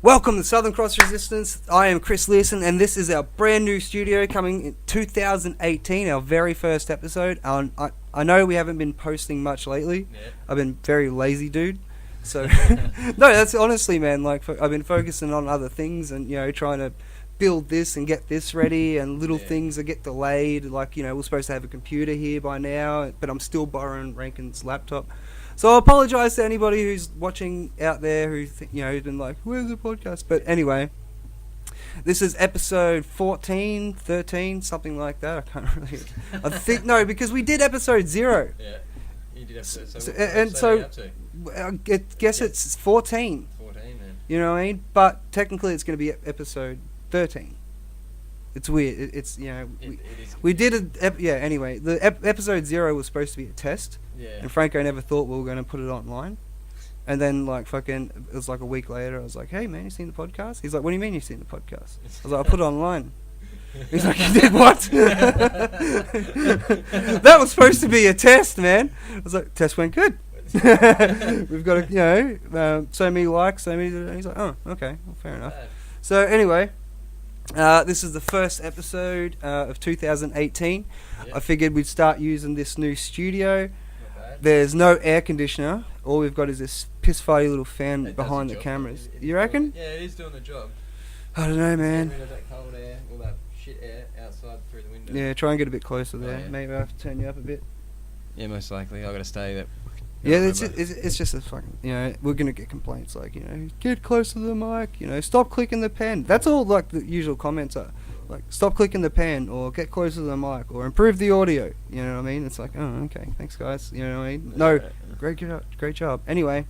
Welcome to Southern Cross Resistance. I am Chris Learson, and this is our brand new studio coming in 2018, our very first episode. I know we haven't been posting much lately. Yeah. I've been very lazy, dude. So, no, that's honestly, man, like, I've been focusing on other things and, trying to build this and get this ready, and little things that get delayed. Like, we're supposed to have a computer here by now, but I'm still borrowing Rankin's laptop. So I apologise to anybody who's watching out there who's been like, where's the podcast? But anyway, this is episode 14, 13, something like that. I can't really... I think, no, because we did episode 0. Yeah, you did episode. I guess it's 14. 14, man. You know what I mean? But technically it's going to be episode 13. It's weird. We did anyway, the episode 0 was supposed to be a test. Yeah. And Franco never thought we were going to put it online. And then, it was like a week later, I was like, hey, man, you seen the podcast? He's like, what do you mean you've seen the podcast? I was like, I put it online. He's like, you did what? That was supposed to be a test, man. I was like, test went good. We've got, so many likes, so many... And he's like, oh, okay, well, fair enough. So, anyway... this is the first episode of 2018. Yep. I figured we'd start using this new studio. There's no air conditioner. All we've got is this piss-fighty little fan behind the cameras. You reckon? Yeah, it is doing the job. I don't know, man. Get rid of that cold air, all that shit air outside through the window. Yeah, try and get a bit closer there. Yeah. Maybe I have to turn you up a bit. Yeah, most likely. I've got to stay there. Yeah, it's just a fucking, we're going to get complaints like, get closer to the mic, stop clicking the pen. That's all, like, the usual comments are. Like, stop clicking the pen, or get closer to the mic, or improve the audio. You know what I mean? It's like, oh, okay, thanks, guys. You know what I mean? No, great job. Anyway.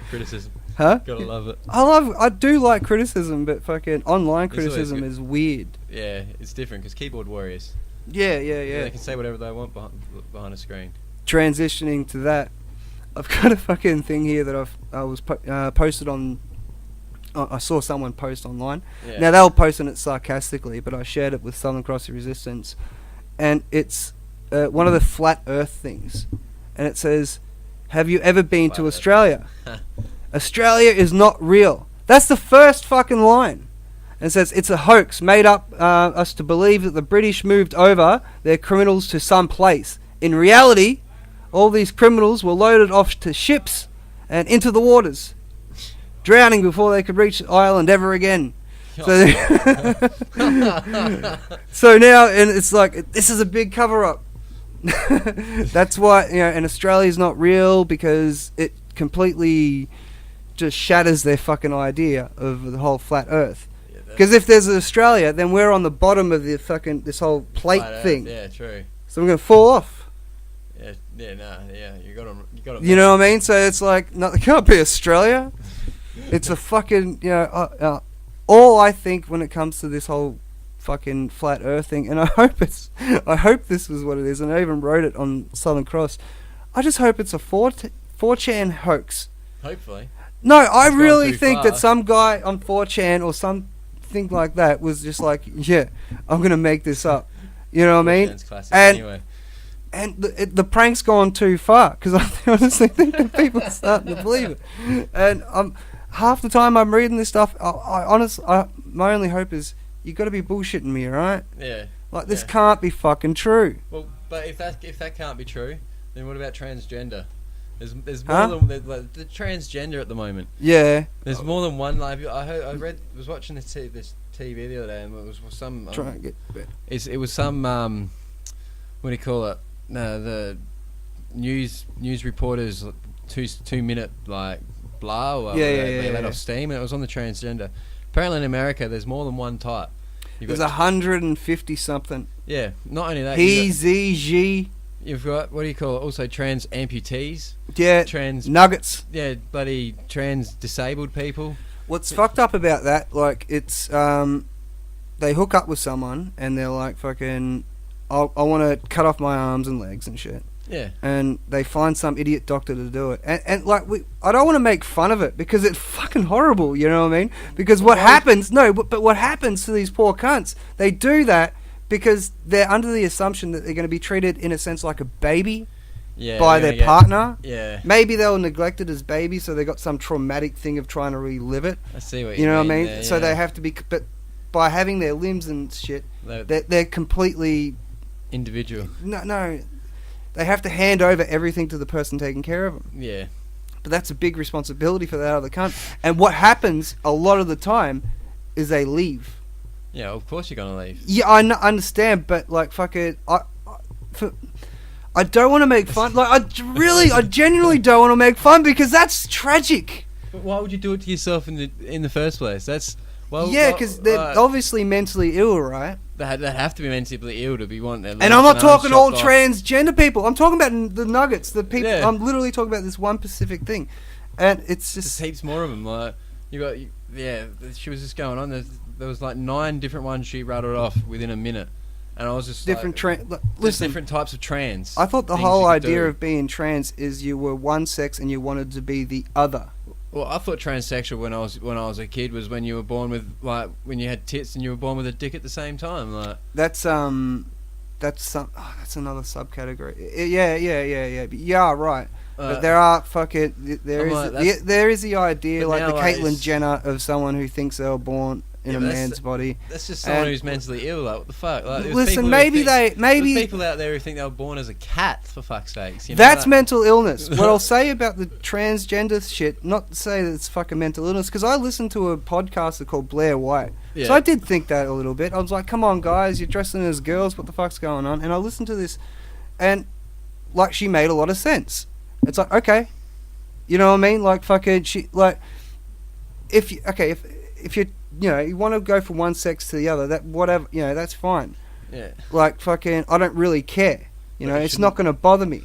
Criticism. Huh? Gotta love it. I do like criticism, but fucking online criticism is weird. Yeah, it's different, because keyboard warriors. Yeah. They can say whatever they want behind a screen. Transitioning to that, I've got a fucking thing here that I was posted on. I saw someone post online. Yeah. Now they were posting it sarcastically, but I shared it with Southern Cross Resistance, and it's one of the flat Earth things, and it says, "Have you ever been to Australia? Australia is not real." That's the first fucking line. And it says, it's a hoax made up us to believe that the British moved over their criminals to some place. In reality, all these criminals were loaded off to ships and into the waters, drowning before they could reach the island ever again. So, so now, and it's like, this is a big cover-up. That's why, and Australia's not real, because it completely just shatters their fucking idea of the whole flat Earth. Because if there's an Australia, then we're on the bottom of the fucking this whole plate thing. Yeah, true. So we're gonna fall off. Yeah, you got them. You know what I mean? So it's like, no, it can't be Australia. It's a fucking, all I think when it comes to this whole fucking flat Earth thing, and I hope this was what it is, and I even wrote it on Southern Cross. I just hope it's a 4chan hoax. Hopefully. No, I really think that some guy on 4chan or something like that was just like, yeah, I'm gonna make this up. You know what I mean? And the prank's gone too far, because I honestly think that people are starting to believe it. And half the time I'm reading this stuff, my only hope is, you got to be bullshitting me, right? Yeah. Like, this can't be fucking true. Well, but if that can't be true, then what about transgender? There's more than the transgender at the moment. Yeah. There's more than one. Like, was watching this TV the other day, and it was some. Try and get. It was some. What do you call it? No, the news reporters 2 minute like blah. Or they let off steam, and it was on the transgender. Apparently in America, there's more than one type. There's 150 something. Yeah. Not only that. He, Z, G. You've got, what do you call it? Also trans amputees. Yeah. Trans nuggets. Yeah, bloody trans disabled people. What's fucked up about that? Like, it's they hook up with someone and they're like, fucking, I want to cut off my arms and legs and shit. Yeah. And they find some idiot doctor to do it. And like, I don't want to make fun of it, because it's fucking horrible, you know what I mean? Because what happens, but what happens to these poor cunts, they do that because they're under the assumption that they're going to be treated in a sense like a baby. by their partner. Yeah. Maybe they were neglected as babies, so they got some traumatic thing of trying to relive it. I see what you know mean what I mean. There, so they have to be, but by having their limbs and shit, they're completely individual. No, they have to hand over everything to the person taking care of them. Yeah. But that's a big responsibility for that other cunt. And what happens a lot of the time is they leave. Yeah, of course you're gonna leave. Yeah, I understand, but like, fuck it, I don't want to make fun. Like, I genuinely don't want to make fun because that's tragic. But why would you do it to yourself in the first place? That's because they're obviously mentally ill, right? They have to be mentally ill to be wanting. And I'm not talking all transgender people. I'm talking about the nuggets, the people. Yeah. I'm literally talking about this one specific thing, and it's just heaps more of them. Like she was just going on. There was like 9 different ones she rattled off within a minute. And I was just different different types of trans. I thought the whole idea of being trans is you were one sex and you wanted to be the other. Well, I thought transsexual when I was a kid was when you were born with when you had tits and you were born with a dick at the same time. Like that's another subcategory. Yeah, right. But there are there is the idea like the Caitlyn Jenner of someone who thinks they were born in a man's body. That's just someone who's mentally ill. Like, what the fuck? Like, listen, there's people out there who think they were born as a cat. For fuck's sakes, you know, that's mental illness. What I'll say about the transgender shit, not to say that it's fucking mental illness, because I listened to a podcaster called Blair White. Yeah. So I did think that a little bit. I was like, come on, guys, you're dressing as girls. What the fuck's going on? And I listened to this, and like, she made a lot of sense. It's like, okay, you know what I mean? Like, fucking, if you you know, you want to go from one sex to the other, that whatever, you know, that's fine. Yeah. Like, fucking, I don't really care. You know, it's not going to bother me.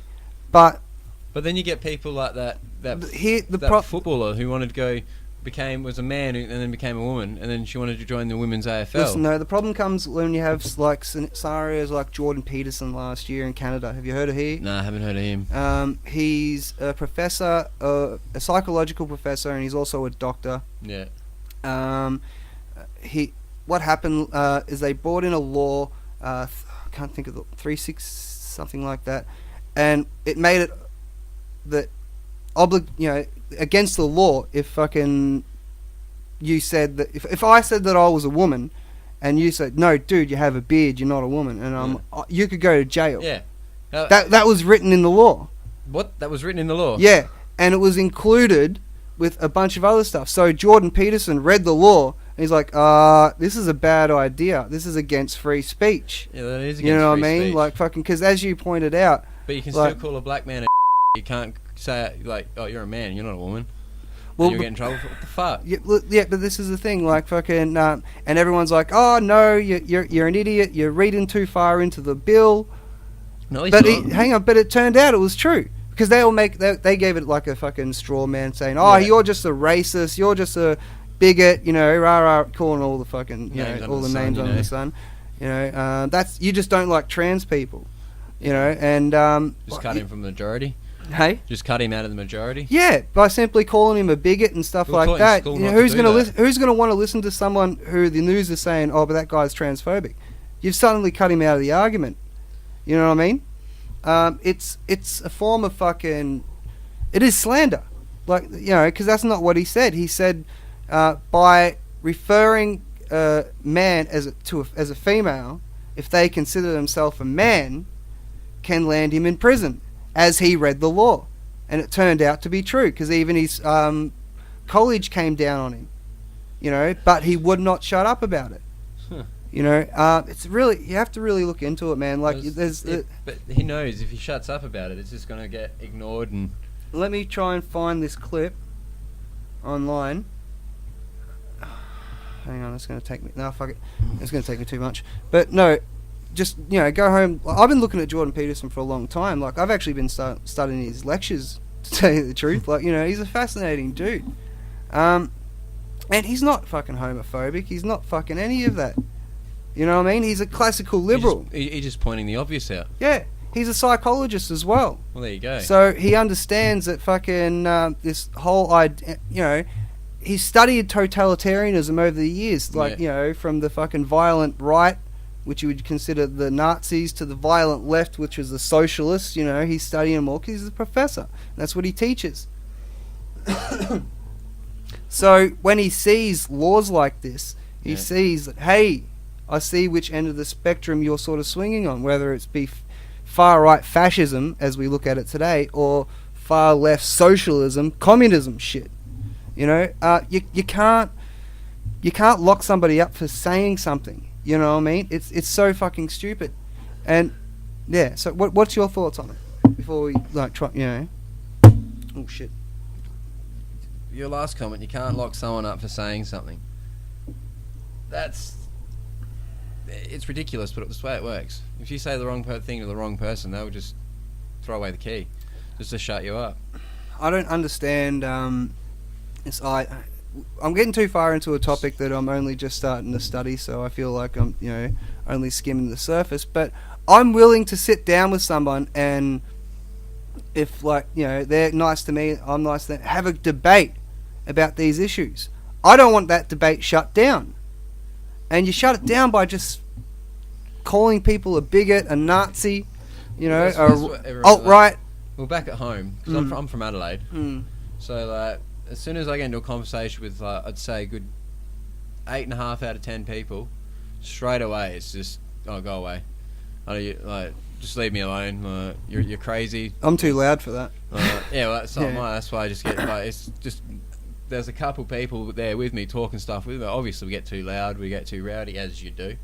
But then you get people like that footballer who wanted to was a man and then became a woman, and then she wanted to join the women's AFL. Listen, no, the problem comes when you have like scenarios like Jordan Peterson last year in Canada. Have you heard of him? No, I haven't heard of him. He's a professor, a psychological professor, and he's also a doctor. Yeah. What happened is they brought in a law, I can't think of the 3-6 something like that, and it made it that against the law if fucking you said that if I said that I was a woman, and you said, no, dude, you have a beard, you're not a woman, and you could go to jail. Yeah. That was written in the law. What? That was written in the law? Yeah, and it was included with a bunch of other stuff. So Jordan Peterson read the law, and he's like, this is a bad idea. This is against free speech. Yeah, that is against free speech. You know what I mean? Speech. Like, fucking, because as you pointed out... But you can still call a black man a You can't say, like, oh, you're a man, you're not a woman. Well, and you'll get in trouble for what the fuck? Yeah, but this is the thing, like, fucking... and everyone's like, oh, no, you're an idiot, you're reading too far into the bill. No, he's not. Hang on, but it turned out it was true. Because they gave it like a fucking straw man saying, oh, you're just a racist, you're just a bigot, you know, rah, calling all the fucking, you know, all the names under the sun. You know, you just don't like trans people, you know, and... just cut him from the majority? Hey? Just cut him out of the majority? Yeah, by simply calling him a bigot and stuff like that. You know, who's going to want to listen to someone who the news is saying, oh, but that guy's transphobic? You've suddenly cut him out of the argument. You know what I mean? It's a form of fucking... It is slander. Like, you know, because that's not what he said. He said, by referring a man as a female, if they consider themselves a man, can land him in prison, as he read the law. And it turned out to be true, because even his college came down on him. You know, but he would not shut up about it. Huh. You know, it's really, you have to really look into it, man. Like, but he knows if he shuts up about it, it's just going to get ignored. And let me try and find this clip online. Hang on, it's going to take me... No, fuck it. It's going to take me too much. But no, just, you know, go home. I've been looking at Jordan Peterson for a long time. Like, I've actually been studying his lectures, to tell you the truth. Like, you know, he's a fascinating dude. And he's not fucking homophobic. He's not fucking any of that. You know what I mean? He's a classical liberal. He's just pointing the obvious out. Yeah. He's a psychologist as well. Well, there you go. So he understands that fucking this whole idea, you know, he's studied totalitarianism over the years, like, you know, from the fucking violent right which you would consider the Nazis, to the violent left, which was the socialists. You know, he's studying them all because he's a professor. That's what he teaches. So when he sees laws like this, he sees that, hey, I see which end of the spectrum you're sort of swinging on, whether it's be far-right fascism, as we look at it today, or far-left socialism, communism shit. You know, you can't lock somebody up for saying something. You know what I mean? It's so fucking stupid. And yeah, so what's your thoughts on it before we like try? You know, oh shit. Your last comment, you can't lock someone up for saying something. It's ridiculous, but it's the way it works. If you say the wrong thing to the wrong person, they'll just throw away the key, just to shut you up. I don't understand. I'm getting too far into a topic that I'm only just starting to study, so I feel like I'm, you know, only skimming the surface. But I'm willing to sit down with someone, and if, like, you know, they're nice to me, I'm nice to them, have a debate about these issues. I don't want that debate shut down. And you shut it down by just calling people a bigot, a Nazi, you know, alt-right. Well, back at home, because I'm from Adelaide, so like, as soon as I get into a conversation with, I'd say a good 8.5 out of 10 people, straight away it's just, oh, go away. Just leave me alone. You're crazy. I'm too loud for that. Yeah, well, that's not mine. That's why I just get, like, it's just, there's a couple people there with me talking stuff with me. Obviously, we get too loud, we get too rowdy, as you do.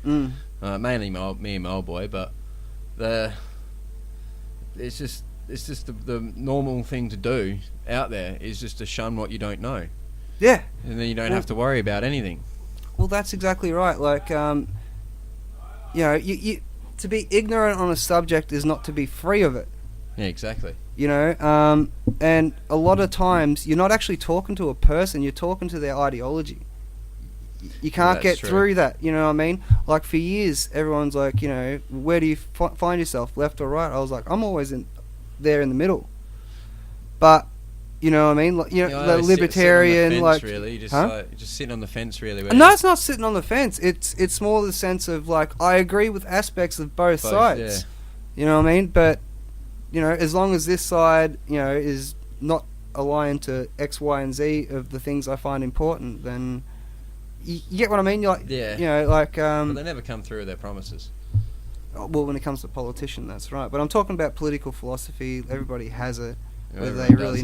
Mainly me and my old boy, but it's just the normal thing to do out there is just to shun what you don't know. Yeah. And then you don't have to worry about anything. Well, that's exactly right. Like, you know, you to be ignorant on a subject is not to be free of it. Yeah, exactly. You know, and a lot of times you're not actually talking to a person, you're talking to their ideology. You can't get through that, you know what I mean? Like, for years, everyone's like, you know, where do you find yourself, left or right? I was like, I'm always there in the middle. But, you know what I mean? Like, you know, the libertarian, fence, like, really. Just sitting on the fence, really. No, it's not sitting on the fence. It's more the sense of, like, I agree with aspects of both sides. Yeah. You know what I mean? But, you know, as long as this side, you know, is not aligned to X, Y, and Z of the things I find important, then you get what I mean? You're like, you know, like, but they never come through with their promises. Well, when it comes to politician, that's right. But I'm talking about political philosophy. Everybody has it, whether they really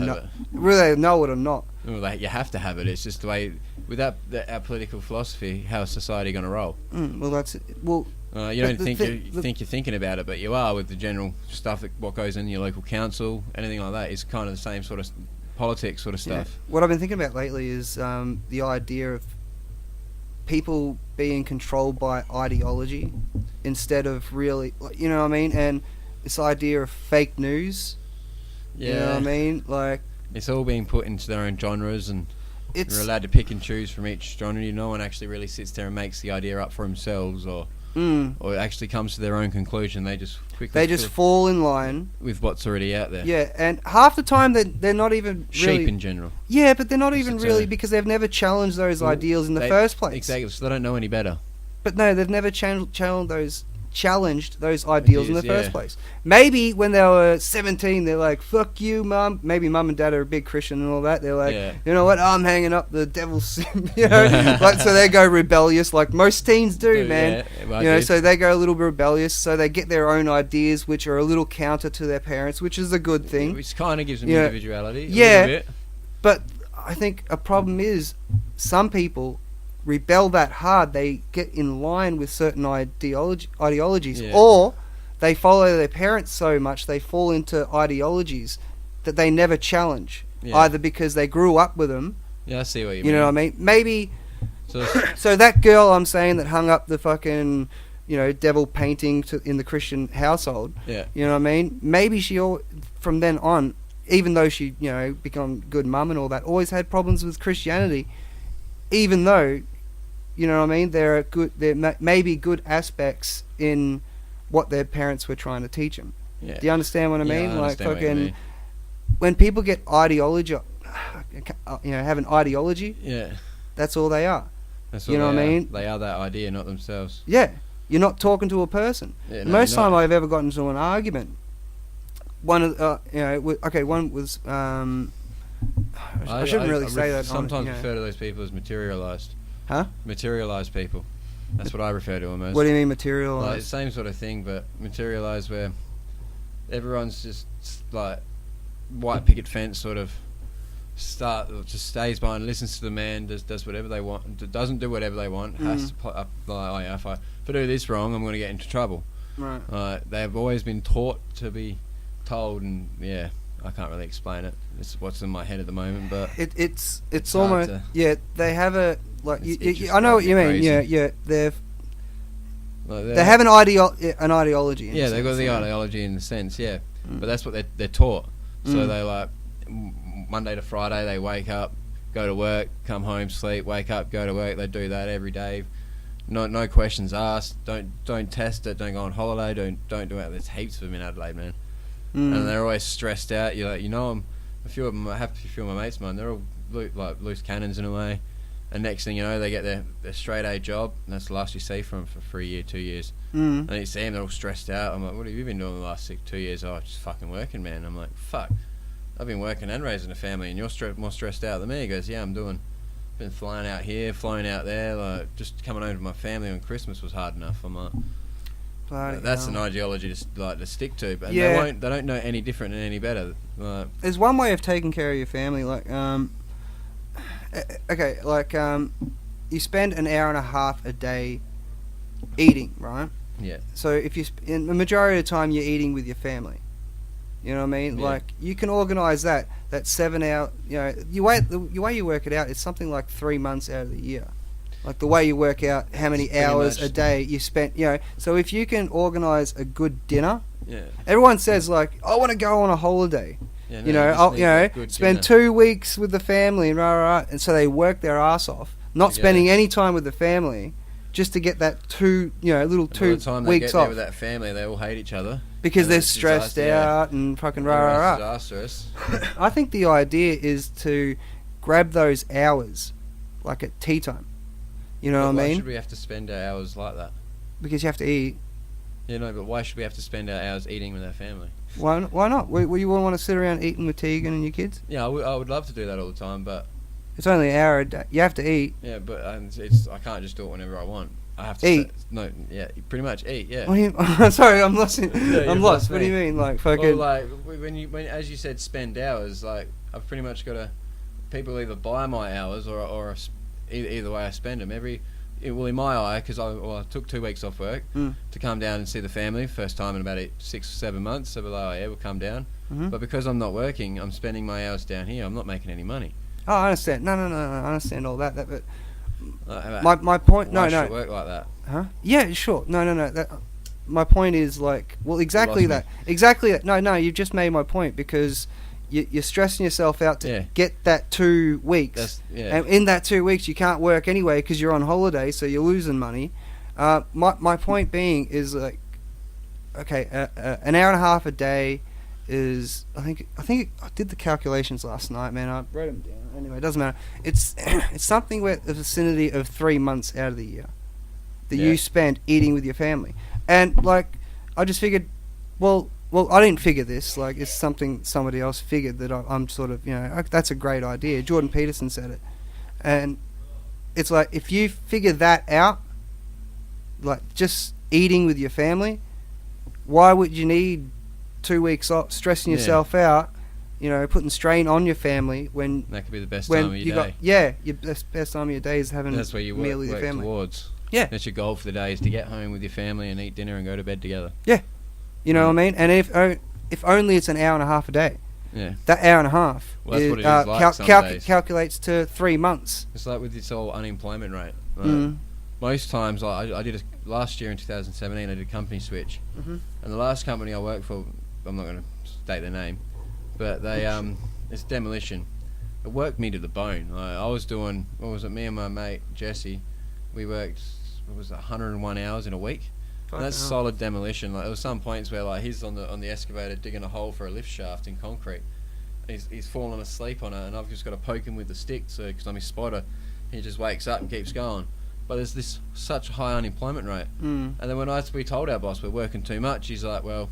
know it or not. Well, you have to have it. It's just the way. Without our political philosophy, how is society going to roll? Well, that's it. Well, you don't think you're thinking about it, but you are with the general stuff that what goes in your local council, anything like that is kind of the same sort of politics sort of stuff. Yeah. What I've been thinking about lately is the idea of people being controlled by ideology instead of really, you know what I mean? And this idea of fake news. Yeah. You know what I mean? Like, it's all being put into their own genres, and you're allowed to pick and choose from each genre. No one actually really sits there and makes the idea up for themselves, or actually comes to their own conclusion. They just fall in line with what's already out there. Yeah, and half the time they're not even really sheep in general. Yeah, but they're not even really, because they've never challenged those ideals in the first place. Exactly, so they don't know any better. But no, they've never challenged those ideals in the first place. Maybe when they were 17, they're like, fuck you, mum. Maybe mum and dad are a big Christian and all that. They're like, you know what, I'm hanging up the devil's, you know, like, so they go rebellious, like most teens do, man. Yeah, you know, so they go a little bit rebellious, so they get their own ideas, which are a little counter to their parents, which is a good thing. Which kind of gives them individuality. Yeah, a little bit. But I think a problem is some people rebel that hard, they get in line with certain ideologies, or they follow their parents so much they fall into ideologies that they never challenge, either because they grew up with them. Yeah, I see what you mean. You know what I mean? Maybe so that girl I'm saying that hung up the fucking, you know, devil painting in the Christian household, you know what I mean? Maybe she from then on, even though she, you know, become good mum and all that, always had problems with Christianity, even though, you know what I mean, there may be good aspects in what their parents were trying to teach them. Yeah. Do you understand what I mean? I like, fucking, when people get ideology, you know, have an ideology, that's all they are. That's you know what I mean? They are that idea, not themselves. Yeah. You're not talking to a person. Yeah, Most time I've ever gotten into an argument, one was I shouldn't really say that. Sometimes refer to those people as materialised. Huh? Materialised people. That's what I refer to them as. What do you mean materialised? Like, same sort of thing, but materialised where everyone's just like white picket fence sort of just stays behind, listens to the man, does whatever they want, doesn't do whatever they want, has to like, oh yeah, if I do this wrong, I'm going to get into trouble. Right. They've always been taught to be told, and yeah, I can't really explain it. It's what's in my head at the moment, but it's almost they have a like I know what you mean. Crazy. Yeah, they have an ideology. Yeah, they've got the ideology in the sense, yeah, but that's what they're taught. So they like Monday to Friday they wake up, go to work, come home, sleep, wake up, go to work. They do that every day. No questions asked. Don't test it. Don't go on holiday. Don't do it. There's heaps of them in Adelaide, man. And they're always stressed out. You're like, a few of them. I have a few of my mates, man. They're all like loose cannons in a way. And next thing you know, they get their straight A job, and that's the last you see from them for a year, 2 years. And you see them, they're all stressed out. I'm like, what have you been doing the last 2 years? Oh, just fucking working, man. I'm like, fuck. I've been working and raising a family, and you're more stressed out than me. He goes, yeah, been flying out here, flying out there. Like, just coming home to my family on Christmas was hard enough. I'm like, that's an ideology to stick to, but they don't know any different and any better. Like, there's one way of taking care of your family, like you spend an hour and a half a day eating, right? Yeah. So if in the majority of the time you're eating with your family, you know what I mean? Yeah. Like, you can organise that 7 hour. The way you work it out, it's something like 3 months out of the year. Like the way you work out how many hours a day you spent, So if you can organise a good dinner, everyone says like, I want to go on a holiday. Yeah, spend 2 weeks with the family, and so they work their ass off, not spending any time with the family, just to get that 2 weeks by the time they get off. There with that family, they all hate each other because they're stressed out and fucking disastrous. I think the idea is to grab those hours, like at tea time. You know what I mean? Why should we have to spend our hours like that? Because you have to eat. Yeah, no, but why should we have to spend our hours eating with our family? Why not? You want to sit around eating with Tegan and your kids? Yeah, I would love to do that all the time, but it's only an hour a day. You have to eat. Yeah, but I can't just do it whenever I want. I have to eat. Pretty much eat. Yeah. What do you? Sorry, I'm lost. I'm lost. What do you mean, like fucking? Well, like when as you said, spend hours. Like, I've pretty much got to. People either buy my hours or either way I spend them in my eye, because I took 2 weeks off work to come down and see the family, first time in about 6 or 7 months. So we're like, oh yeah, we'll come down. But because I'm not working, I'm spending my hours down here. I'm not making any money. Oh, I understand. No, I understand all that. But my point. No. Should it work like that? Huh? Yeah, sure. No. My point is like, well, exactly that. Exactly that. No. You've just made my point, because you're stressing yourself out to get that 2 weeks. And in that 2 weeks, you can't work anyway because you're on holiday, so you're losing money. My point being is like, okay, an hour and a half a day is, I think I did the calculations last night, man. I wrote them down. Anyway, it doesn't matter. It's something where the vicinity of 3 months out of the year that you spend eating with your family. And like, I just figured, well, I didn't figure this. Like, it's something somebody else figured that I'm sort of, that's a great idea. Jordan Peterson said it. And it's like, if you figure that out, like just eating with your family, why would you need 2 weeks off, stressing yourself out, putting strain on your family when... That could be the best time of your day. Your best time of your day is having that's where you meal with work your family. Towards. Yeah. That's your goal for the day, is to get home with your family and eat dinner and go to bed together. Yeah. You know what I mean? And if only it's an hour and a half a day. Yeah. That hour and a half that's what it is like some days. Calculates to 3 months. It's like with this whole unemployment rate. Most times, like I did last year in 2017, I did a company switch. And the last company I worked for, I'm not going to state their name, but they it's demolition. It worked me to the bone. Like, I was doing, me and my mate Jesse, we worked 101 hours in a week. And that's solid demolition. Like, there was some points where like he's on the excavator digging a hole for a lift shaft in concrete. He's fallen asleep on it, and I've just got to poke him with the stick. So because I'm his spotter, he just wakes up and keeps going. but there's this such high unemployment rate. And then when we told our boss we're working too much, he's like, well,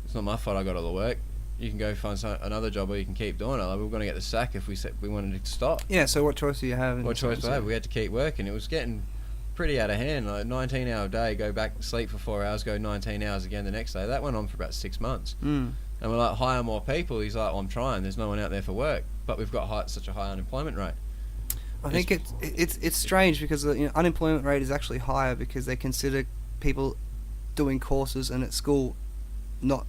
it's not my fault I got all the work. You can go find another job, or you can keep doing it. Like, we were going to get the sack if we said we wanted to stop. Yeah, so what choice do you have? What choice do I have? We had to keep working. It was getting pretty out of hand. Like 19-hour day, go back, sleep for 4 hours, go 19 hours again the next day. That went on for about 6 months. And we're like, hire more people. He's like, well, I'm trying. There's no one out there for work. But we've got such a high unemployment rate. I think it's strange because the unemployment rate is actually higher because they consider people doing courses and at school not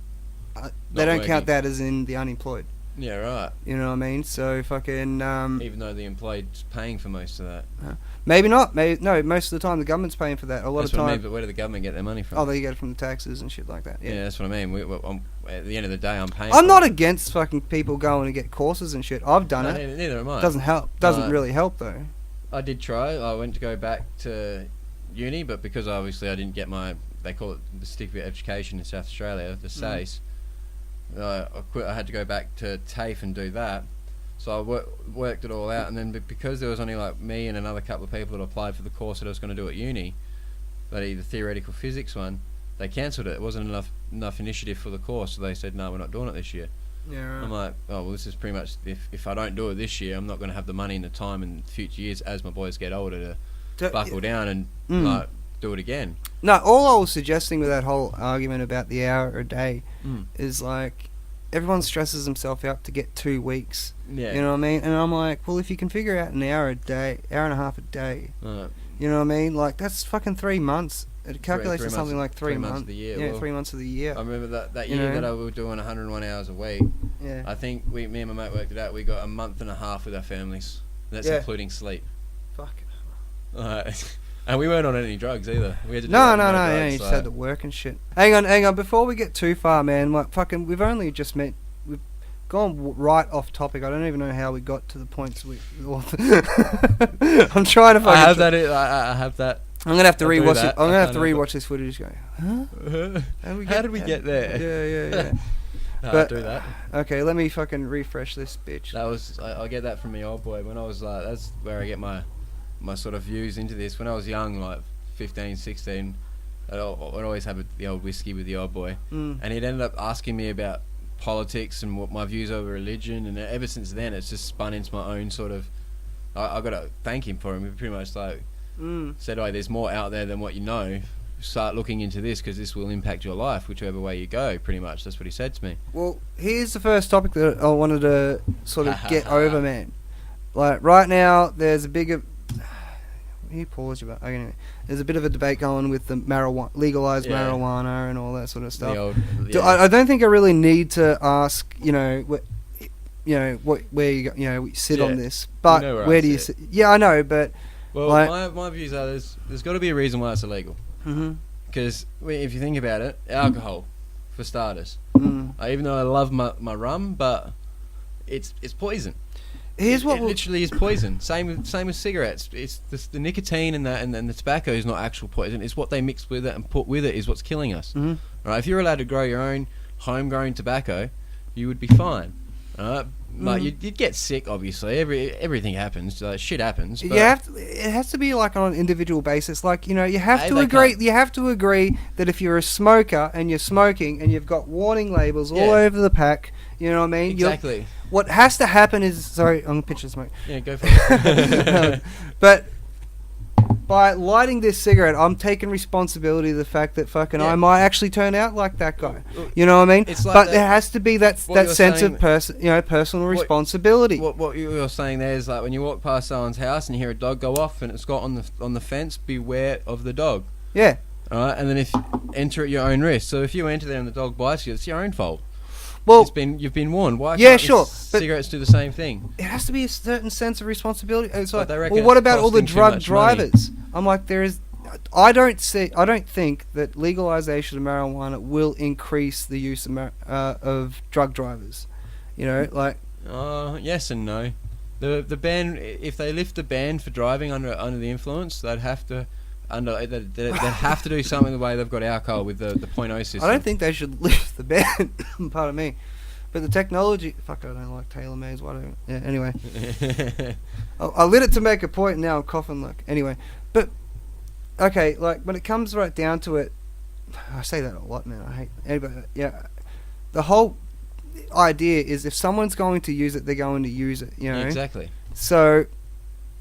they don't count that as in the unemployed. Yeah, right. You know what I mean? So fucking... even though the employed's paying for most of that. Maybe not. No, most of the time the government's paying for that. A lot that's of time... what I mean, but where do the government get their money from? Oh, they get it from the taxes and shit like that. Yeah, that's what I mean. At the end of the day, I'm paying I'm not against fucking people going to get courses and shit. I've done it. Neither am I. Doesn't help. Doesn't really help, though. I did try. I went to go back to uni, but because obviously I didn't get they call it the Certificate of Education in South Australia, the SACE, I had to go back to TAFE and do that. So I worked it all out, and then because there was only like me and another couple of people that applied for the course that I was going to do at uni, the theoretical physics one, they cancelled it. It wasn't enough initiative for the course, so they said, no, we're not doing it this year. Yeah, right. I'm like, oh, well, this is pretty much, if I don't do it this year, I'm not going to have the money and the time in future years as my boys get older to buckle down and like do it again. No, all I was suggesting with that whole argument about the hour a day is like everyone stresses himself out to get 2 weeks. Yeah. You know what I mean? And I'm like, well, if you can figure out an hour and a half a day, you know what I mean? Like that's fucking 3 months. It calculates to something like 3 months of the year. Yeah, 3 months of the year. I remember that year that I was doing 101 hours a week. Yeah. I think me and my mate worked it out. We got a month and a half with our families. That's including sleep. Fuck. And we weren't on any drugs either. We had to no. Yeah, you just had to work and shit. Hang on. Before we get too far, man, like fucking, we've only just met. We've gone right off topic. I don't even know how we got to the points we. I'm trying to. I have that. I'm gonna have to rewatch it. I'm gonna have to rewatch this footage. Go, huh? How did we get there? Yeah. But do that. Okay, let me fucking refresh this bitch. That was I get that from my old boy when I was like, that's where I get my sort of views into this. When I was young, like 15, 16, I'd always have the old whiskey with the old boy, and he'd ended up asking me about politics and what my views over religion, and ever since then it's just spun into my own sort of. I got to thank him for him. He pretty much like said, "Oh, there's more out there than what you know. Start looking into this because this will impact your life, whichever way you go." Pretty much, that's what he said to me. Well, here's the first topic that I wanted to sort of get over, man. Like right now, there's a bigger. You pause about. Anyway, there's a bit of a debate going with the legalized marijuana and all that sort of stuff. I don't think I really need to ask. Where you sit on this, but where do you sit? Yeah, I know, but. Well, like, my views are there's got to be a reason why it's illegal. Because if you think about it, alcohol, for starters. Even though I love my rum, but it's poison. It literally is poison. Same with cigarettes. It's the nicotine and the tobacco is not actual poison. It's what they mix with it and put with it is what's killing us. Right? If you're allowed to grow your own homegrown tobacco, you would be fine. Right? Like you'd get sick, obviously. Everything happens. Shit happens. But it has to be like on an individual basis. Like you have to agree. You have to agree that if you're a smoker and you're smoking and you've got warning labels all over the pack, you know what I mean? Exactly. What has to happen is sorry, I'm gonna pitch the smoke. Yeah, go for it. But by lighting this cigarette, I'm taking responsibility of the fact that fucking I might actually turn out like that guy. You know what I mean? It's like but there has to be that sense of personal responsibility. What you're saying there is like when you walk past someone's house and you hear a dog go off and it's got on the fence, beware of the dog. Yeah. All right, and then if enter at your own risk. So if you enter there and the dog bites you, it's your own fault. Well, you've been warned. Why? Yeah, sure. But cigarettes do the same thing. It has to be a certain sense of responsibility. It's like, well, what about all the drug drivers? I'm like, I don't think that legalization of marijuana will increase the use of drug drivers. Yes and no. The ban, if they lift the ban for driving under the influence, they'd have to. They'd have to do something the way they've got alcohol with the 0.0 system. I don't think they should lift the ban. Pardon me, but the technology. Fuck, I don't like tailor-mades. Why don't? Yeah. Anyway, I lit it to make a point. And now I'm coughing. Anyway, but okay, like when it comes right down to it, I say that a lot, man. I hate anybody. Yeah, the whole idea is if someone's going to use it, they're going to use it. You know, exactly. So,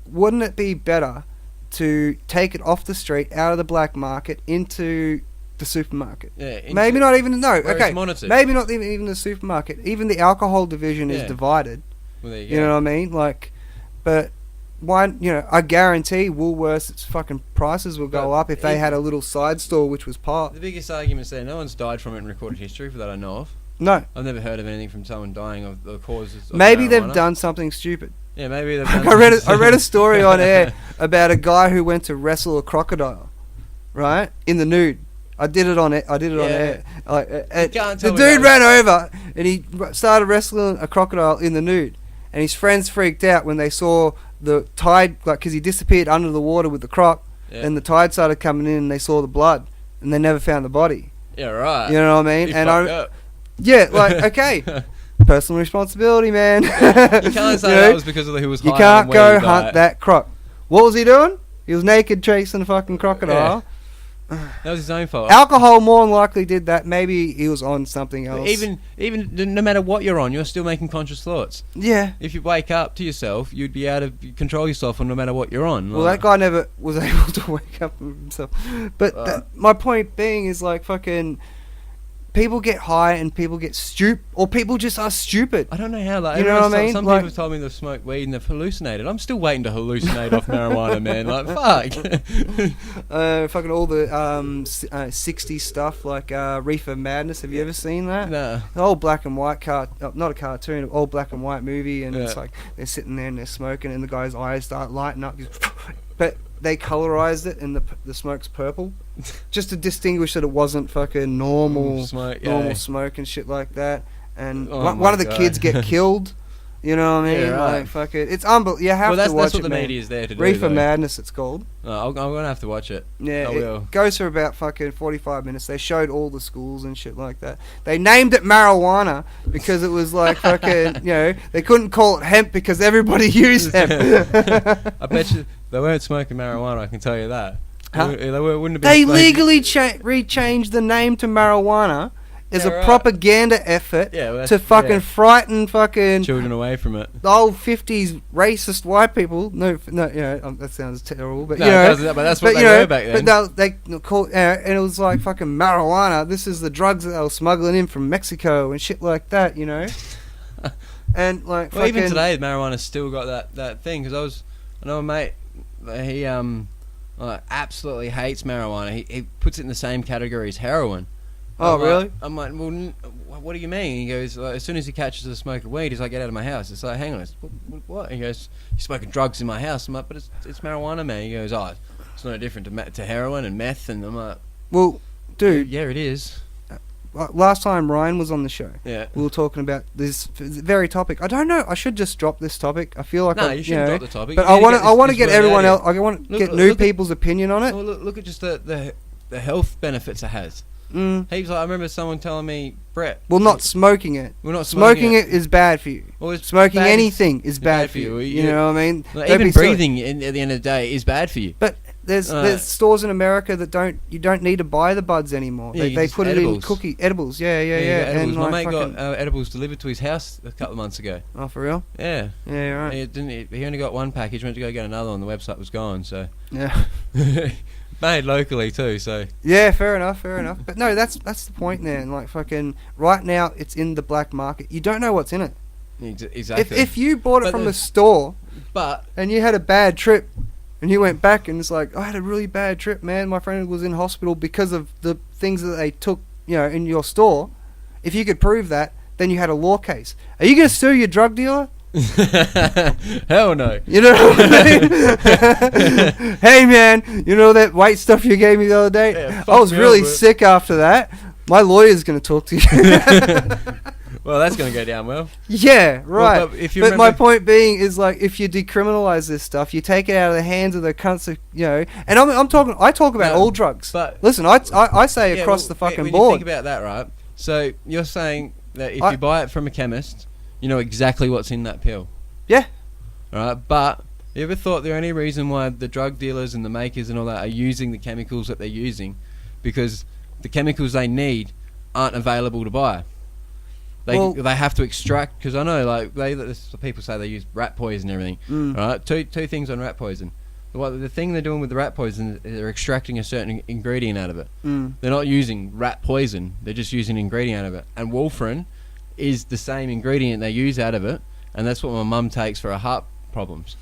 wouldn't it be better to take it off the street, out of the black market, into the supermarket? Yeah, maybe not even okay. Monitored. Maybe not even the supermarket. Even the alcohol division is divided. Well, there you know what I mean? Like, but why? You know, I guarantee Woolworths, its fucking prices will go up if they had a little side store which was part. The biggest argument is that no one's died from it in recorded history, for that I know of. No, I've never heard of anything from someone dying of the causes. Of maybe marijuana. they've done something stupid. Yeah, maybe they've done. I read a story on air about a guy who went to wrestle a crocodile, right, in the nude. I did it on air. Like, the dude ran over and he started wrestling a crocodile in the nude, and his friends freaked out when they saw the tide, like, because he disappeared under the water with the croc, and the tide started coming in, and they saw the blood, and they never found the body. Yeah, right. You know what I mean? And yeah, like, okay. Personal responsibility, man. You can't say that was because of who was high. You can't go hunt that croc. What was he doing? He was naked chasing a fucking crocodile. Yeah. That was his own fault. Alcohol more than likely did that. Maybe he was on something else. Even no matter what you're on, you're still making conscious thoughts. Yeah. If you wake up to yourself, you'd be able to control yourself no matter what you're on. Well, that guy never was able to wake up himself. But my point being is, like, fucking people get high and people get stupid, or people just are stupid. I don't know how. Like, you know what I mean? Some people have told me they've smoked weed and they've hallucinated. I'm still waiting to hallucinate off marijuana, man. Like, fuck. Fucking all the 60s stuff, like Reefer Madness. Have you ever seen that? No. The old black and white not a cartoon, an old black and white movie, and it's like they're sitting there and they're smoking, and the guy's eyes start lighting up. But they colorized it, and the smoke's purple, just to distinguish that it wasn't fucking normal smoke and shit like that. And one of the kids get killed. You know what I mean? Yeah, right. Like, fuck it. It's unbelievable. You have to watch it. That's what the media is there to do. Reefer Madness, it's called. I'm gonna have to watch it. Yeah, it goes for about fucking 45 minutes. They showed all the schools and shit like that. They named it marijuana because it was like fucking, you know, they couldn't call it hemp because everybody used hemp. I bet you they weren't smoking marijuana, I can tell you that. Huh? They wouldn't have been They smoking. legally rechanged the name to marijuana as a propaganda effort to fucking frighten fucking children away from it. The old 50s racist white people. No, you know, that sounds terrible, but no, you know, but that's what they were back then. But they call, and it was like fucking marijuana. This is the drugs that they were smuggling in from Mexico and shit like that, you know. And like, well, even today, marijuana's still got that thing. Because I know a mate, he absolutely hates marijuana. He puts it in the same category as heroin. Oh, really? I'm like, well, what do you mean? He goes, as soon as he catches a smoke of weed, he's like, get out of my house. It's like, hang on, what? He goes, you're smoking drugs in my house. I'm like, but it's marijuana, man. He goes, oh, it's no different to heroin and meth. And I'm like, well, dude. Yeah, it is. Last time Ryan was on the show, we were talking about this very topic. I don't know. I should just drop this topic. I feel like you shouldn't drop the topic. But I want to get everyone else. I want to get new people's opinion on it. Well, look at just the health benefits it has. Heaps. I remember someone telling me, Brett. Well, not smoking it. Well, not smoking it is bad for you. Well, smoking anything is bad for you. You know what I mean? Like, even breathing at the end of the day is bad for you. But there's stores in America that you don't need to buy the buds anymore. Yeah, they put edibles. it in edibles. Yeah. Edibles. And my mate got edibles delivered to his house a couple of months ago. Oh, for real? Yeah. Yeah, right. He only got one package. Went to go get another one. The website was gone. So yeah. Made locally too, so yeah, fair enough. But no, that's the point there. And like fucking right now, it's in the black market. You don't know what's in it. Exactly. If you bought it from the store, but and you had a bad trip, and you went back and it's like, I had a really bad trip, man. My friend was in hospital because of the things that they took, you know, in your store. If you could prove that, then you had a law case. Are you going to sue your drug dealer? Hell no. You know what I mean? Hey man, you know that white stuff you gave me the other day? Yeah, I was really sick after that. My lawyer's going to talk to you. Well, that's going to go down well. Yeah, right. Well, but my point being is, like, if you decriminalize this stuff, you take it out of the hands of the cunts, you know. And I talk about all drugs. But listen, I say across the fucking when board. You think about that, right? So you're saying that if you buy it from a chemist, you know exactly what's in that pill. Yeah. Right, but You ever thought the only reason why the drug dealers and the makers and all that are using the chemicals that they're using, because the chemicals they need aren't available to buy? They have to extract, because I know like people say they use rat poison and everything. Right? Two things on rat poison. The thing they're doing with the rat poison is they're extracting a certain ingredient out of it. They're not using rat poison, they're just using an ingredient out of it. And warfarin is the same ingredient they use out of it, and that's what my mum takes for her heart problems.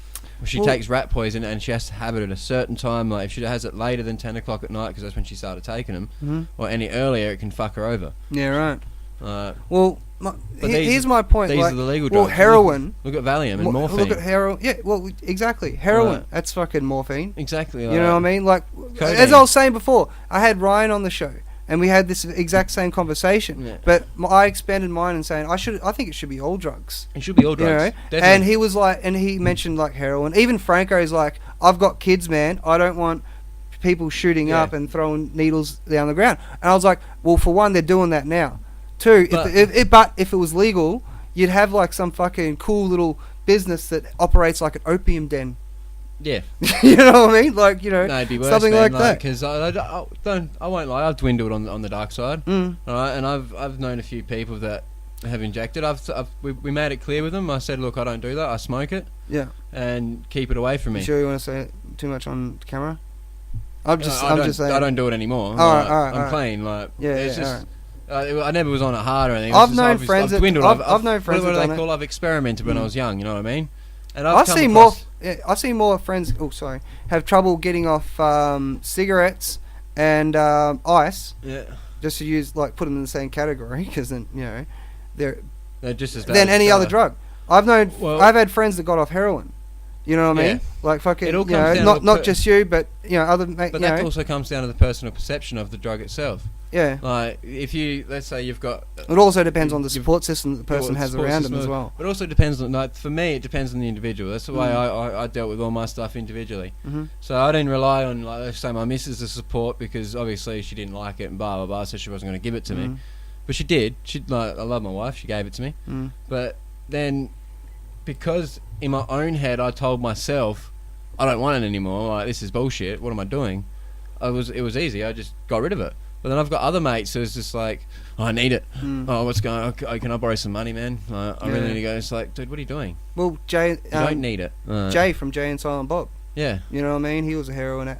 She takes rat poison, and she has to have it at a certain time. Like if she has it later than 10 o'clock at night, because that's when she started taking them, or any earlier, it can fuck her over. Yeah, right. Here's my point. These like, are the legal drugs. Well, heroin. Look at Valium and morphine. Look at heroin. Yeah, well, exactly. Heroin. Right. That's fucking morphine. Exactly. Like, you know what I mean? Like, codeine. As I was saying before, I had Ryan on the show, and we had this exact same conversation. Yeah. But I expanded mine and saying I think it should be all drugs. It should be all drugs. You know? And he was like, and he mentioned like heroin. Even Franco's like, I've got kids, man. I don't want people shooting up and throwing needles down the ground. And I was like, well, for one, they're doing that now. Two, but if it was legal, you'd have like some fucking cool little business that operates like an opium den. Yeah. You know what I mean? Like, you know, no, it'd be worse, something man, like that. Because I won't lie, I've dwindled on the dark side. All right, and I've known a few people that have injected. We made it clear with them. I said, look, I don't do that. I smoke it. Yeah. And keep it away from me. You sure you want to say too much on camera? I'm just saying. I don't do it anymore. All right, I'm clean. Like, it's just. All right. I never was on it hard or anything. I've known friends that I've experimented when I was young. You know what I mean? And I've seen more friends. Oh, sorry, have trouble getting off cigarettes and ice. Yeah. Just to use put them in the same category, because then they're just as bad than any other drug. I've had friends that got off heroin. You know what I mean? Like fucking, not just you, but other. But that also comes down to the personal perception of the drug itself. Yeah. Like if let's say you've got. It also depends on the support system that the person has around them as well. But it also depends on, for me, it depends on the individual. That's the way I dealt with all my stuff individually. So I didn't rely on, let's say, my missus as support, because obviously she didn't like it and blah blah blah, so she wasn't going to give it to me. But she did. I love my wife. She gave it to me. But then, because in my own head I told myself I don't want it anymore. Like, this is bullshit. What am I doing? It was easy. I just got rid of it. But then I've got other mates who's just like, I need it. Oh, what's going on? Okay, can I borrow some money, man? I really need to go. It's like, dude, what are you doing? Well, Jay... you don't need it. Jay from Jay and Silent Bob. Yeah. You know what I mean? He was a heroin...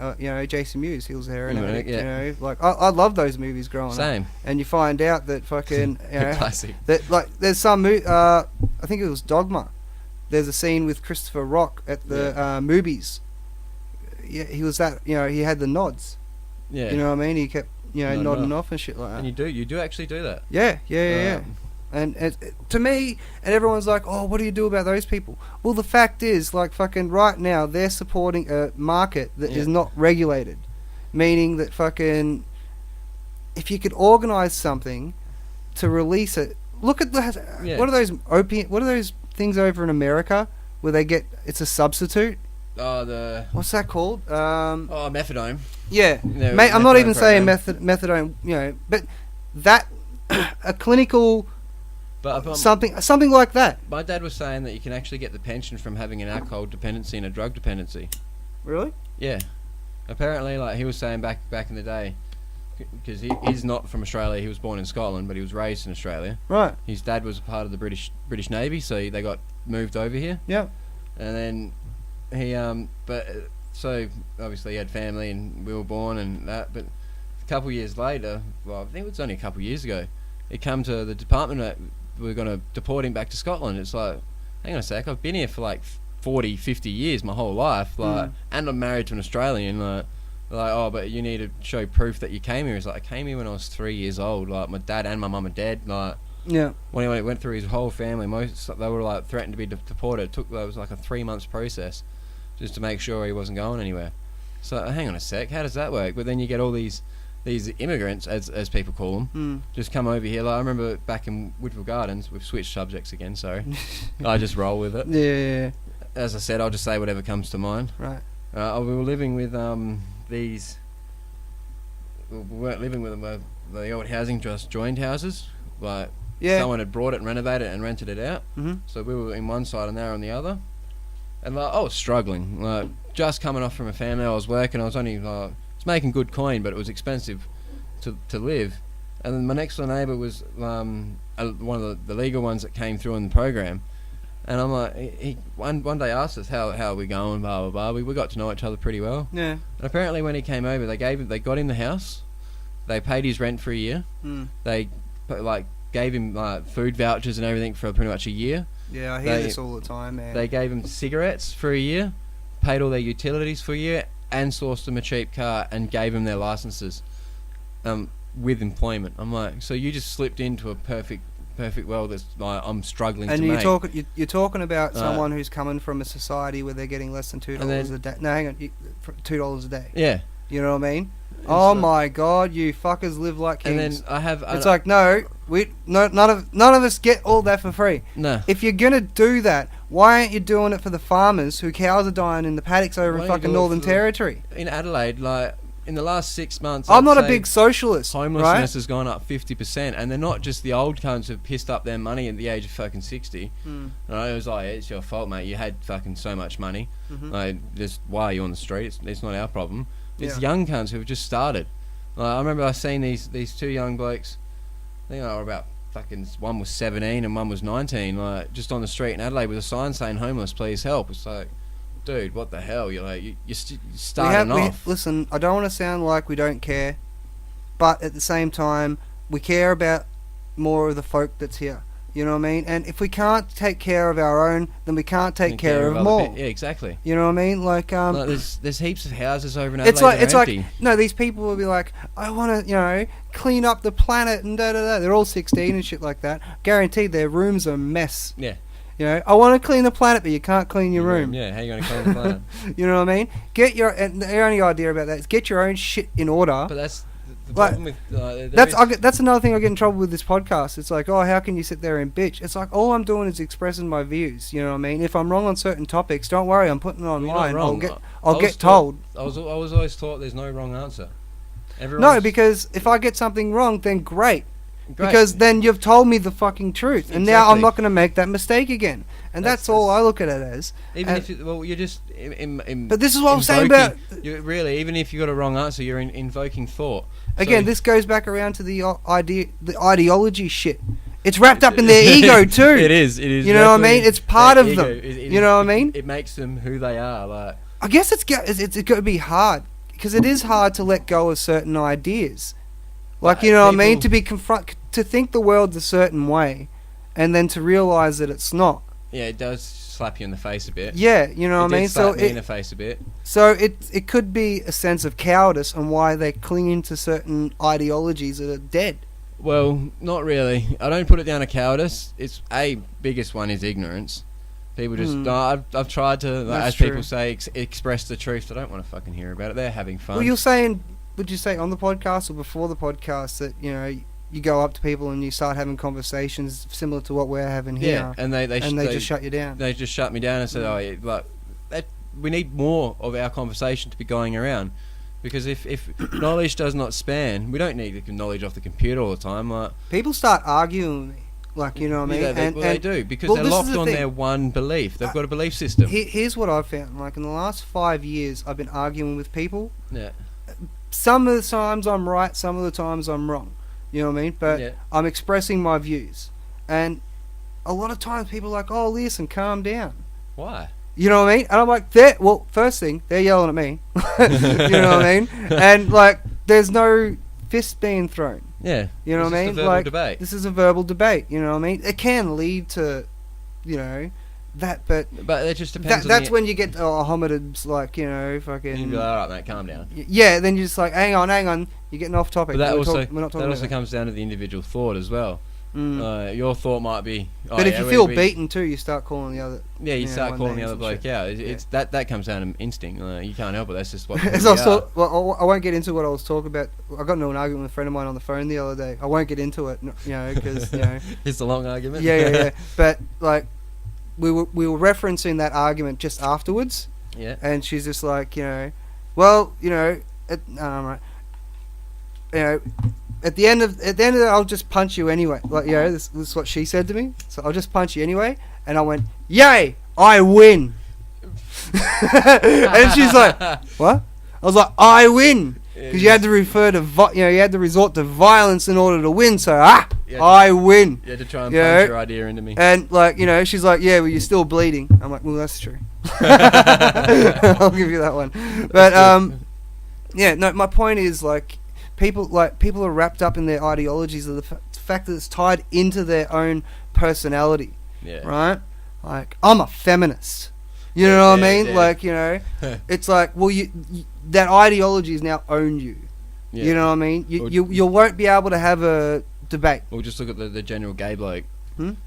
Jason Mewes, he was a heroin addict. Yeah. I love those movies growing up. Same. And you find out that fucking... Classic. That, there's some... I think it was Dogma. There's a scene with Christopher Rock at the movies. Yeah, he was that... he had the nods. Yeah. You know what I mean? He kept... nodding off and shit like that. And you do actually do that. Yeah. And to me, and everyone's like, oh, what do you do about those people? Well, the fact is, fucking right now, they're supporting a market that is not regulated. Meaning that fucking, if you could organise something to release it, look at what are those things over in America where they get, it's a substitute? What's that called? Methadone. Yeah, mate. I'm not even saying methadone. But that a clinical, something like that. My dad was saying that you can actually get the pension from having an alcohol dependency and a drug dependency. Really? Yeah. Apparently, he was saying back in the day, because he's not from Australia. He was born in Scotland, but he was raised in Australia. Right. His dad was part of the British Navy, so they got moved over here. Yeah. And then so obviously he had family and we were born and that, but a couple of years later, well, I think it was only a couple of years ago, it come to the department that we're going to deport him back to Scotland. It's like, hang on a sec, I've been here for 40, 50 years, my whole life, and I'm married to an Australian, but you need to show proof that you came here. It's like, I came here when I was 3 years old, my dad and my mum are dead, yeah. When he went through his whole family, they were threatened to be deported. It was a 3 months process just to make sure he wasn't going anywhere. So hang on a sec, how does that work? But then you get all these immigrants, as people call them, just come over here. I remember back in Woodville Gardens, we've switched subjects again. Sorry, I just roll with it. Yeah. As I said, I'll just say whatever comes to mind. Right. We were living with these. We weren't living with them. The old housing trust joined houses. Someone had brought it and renovated it and rented it out. So we were in one side and they were on the other. and like I was struggling, like just coming off from a family. I was working. I was only was making good coin, but it was expensive to live. And then my next door neighbour was one of the legal ones that came through in the program. And I'm like, he one day asked us how are we going, blah blah blah. We got to know each other pretty well. Yeah. And apparently when he came over, they got him the house, they paid his rent for a year. They gave him food vouchers and everything for pretty much a year. Yeah, I hear this all the time, man. They gave him cigarettes for a year, paid all their utilities for a year, and sourced them a cheap car and gave them their licenses, with employment. I'm like, so you just slipped into a perfect world that's like I'm struggling to make. And you're talking about someone who's coming from a society where they're getting less than $2 a day. No, hang on, $2 a day. Yeah. You know what I mean? Oh my God, you fuckers live like kings. And then it's like, no, none of us get all that for free. No. If you're gonna do that, why aren't you doing it for the farmers whose cows are dying in the paddocks over in fucking Northern Territory? In Adelaide, like in the last 6 months, I'm not a big socialist. Homelessness has gone up 50%, and they're not just the old cunts who've pissed up their money at the age of fucking 60. Right? It was like, it's your fault, mate. You had fucking so much money. Just why are you on the street? It's not our problem. It's young cunts who've just started. I remember I seen these two young blokes. I think they were about fucking, one was 17 and one was 19. Like just on the street in Adelaide with a sign saying "homeless, please help." It's like, dude, what the hell? You're like, you're starting off. Listen, I don't want to sound like we don't care, but at the same time, we care about more of the folk that's here. You know what I mean? And if we can't take care of our own, then we can't take care of more. Yeah, exactly. You know what I mean? Like there's heaps of houses over in Adelaide that are empty. Like no, these people will be like, I want to, clean up the planet and da da da. They're all 16 and shit like that. Guaranteed, their rooms are a mess. Yeah. I want to clean the planet, but you can't clean your room. Yeah, how are you going to clean the planet? You know what I mean? And the only idea about that is get your own shit in order. But that's the problem with... that's another thing I get in trouble with this podcast. It's like, how can you sit there and bitch? It's like, all I'm doing is expressing my views. You know what I mean? If I'm wrong on certain topics, don't worry, I'm putting it online. I'll get told. I was always taught there's no wrong answer. No, because if I get something wrong, then great. Because then you've told me the fucking truth, and now I'm not going to make that mistake again. And that's all I look at it as. Even if you're just... but this is what I'm saying about... Really, even if you got a wrong answer, you're invoking thought. Again, this goes back around to the ideology shit. It's wrapped up in their ego too. It is. You know what I mean? It's part of them. You know what I mean? It makes them who they are. Like, I guess it's got to be hard, because it is hard to let go of certain ideas. Like, you know what I mean? To think the world's a certain way, and then to realise that it's not. Yeah, it does slap you in the face a bit. Yeah, you know what I mean? Slap me in the face a bit. So it could be a sense of cowardice and why they cling into certain ideologies that are dead. Well, not really. I don't put it down to cowardice. It's biggest one is ignorance. People just I've tried to, as people say, express the truth. I don't want to fucking hear about it. They're having fun. Well, would you say on the podcast or before the podcast that you go up to people and you start having conversations similar to what we're having here? Yeah, and they just shut you down. They just shut me down and said, we need more of our conversation to be going around, because if knowledge does not span, we don't need the knowledge off the computer all the time. Like, people start arguing with me. Like, you know what I mean? They do, because they're locked on their one belief. They've got a belief system. Here's what I've found. Like, in the last 5 years, I've been arguing with people. Yeah. Some of the times I'm right, some of the times I'm wrong. You know what I mean? But I'm expressing my views. And a lot of times people are like, oh, listen, calm down. Why? You know what I mean? And I'm like, first thing, they're yelling at me. You know what I mean? And, like, there's no fist being thrown. Yeah. You know what I mean? Debate. This is a verbal debate. You know what I mean? It can lead to, that, but it just depends. That's when you get hominids, like, fucking. You'd be like, all right, mate, calm down. Yeah, then you're just like, hang on, you're getting off topic. But we're not talking that comes down to the individual thought as well. Your thought might be. But if you feel beaten too, you start calling the other. Yeah, you start calling the other bloke out. It's that comes down to instinct. You can't help it. That's just what. I won't get into what I was talking about. I got into an argument with a friend of mine on the phone the other day. I won't get into it, because it's a long argument. Yeah. But like, we were referencing that argument just afterwards. Yeah. And she's just like, well, I'm right. At the end of it, I'll just punch you anyway. Like, this is what she said to me. So I'll just punch you anyway. And I went, yay, I win. And she's like, what? I was like, I win. Because you had to refer to, you had to resort to violence in order to win. So, I win. You had to try and punch your idea into me. And, like, she's like, yeah, well, you're still bleeding. I'm like, well, that's true. I'll give you that one. But, no, my point is, like, people are wrapped up in their ideologies of the fact that it's tied into their own personality. Yeah. Right? Like, I'm a feminist. You know what I mean? Yeah. Like, it's like, well, that ideology has now owned you. Yeah. You know what I mean? You won't be able to have a debate. Well, just look at the general gay bloke.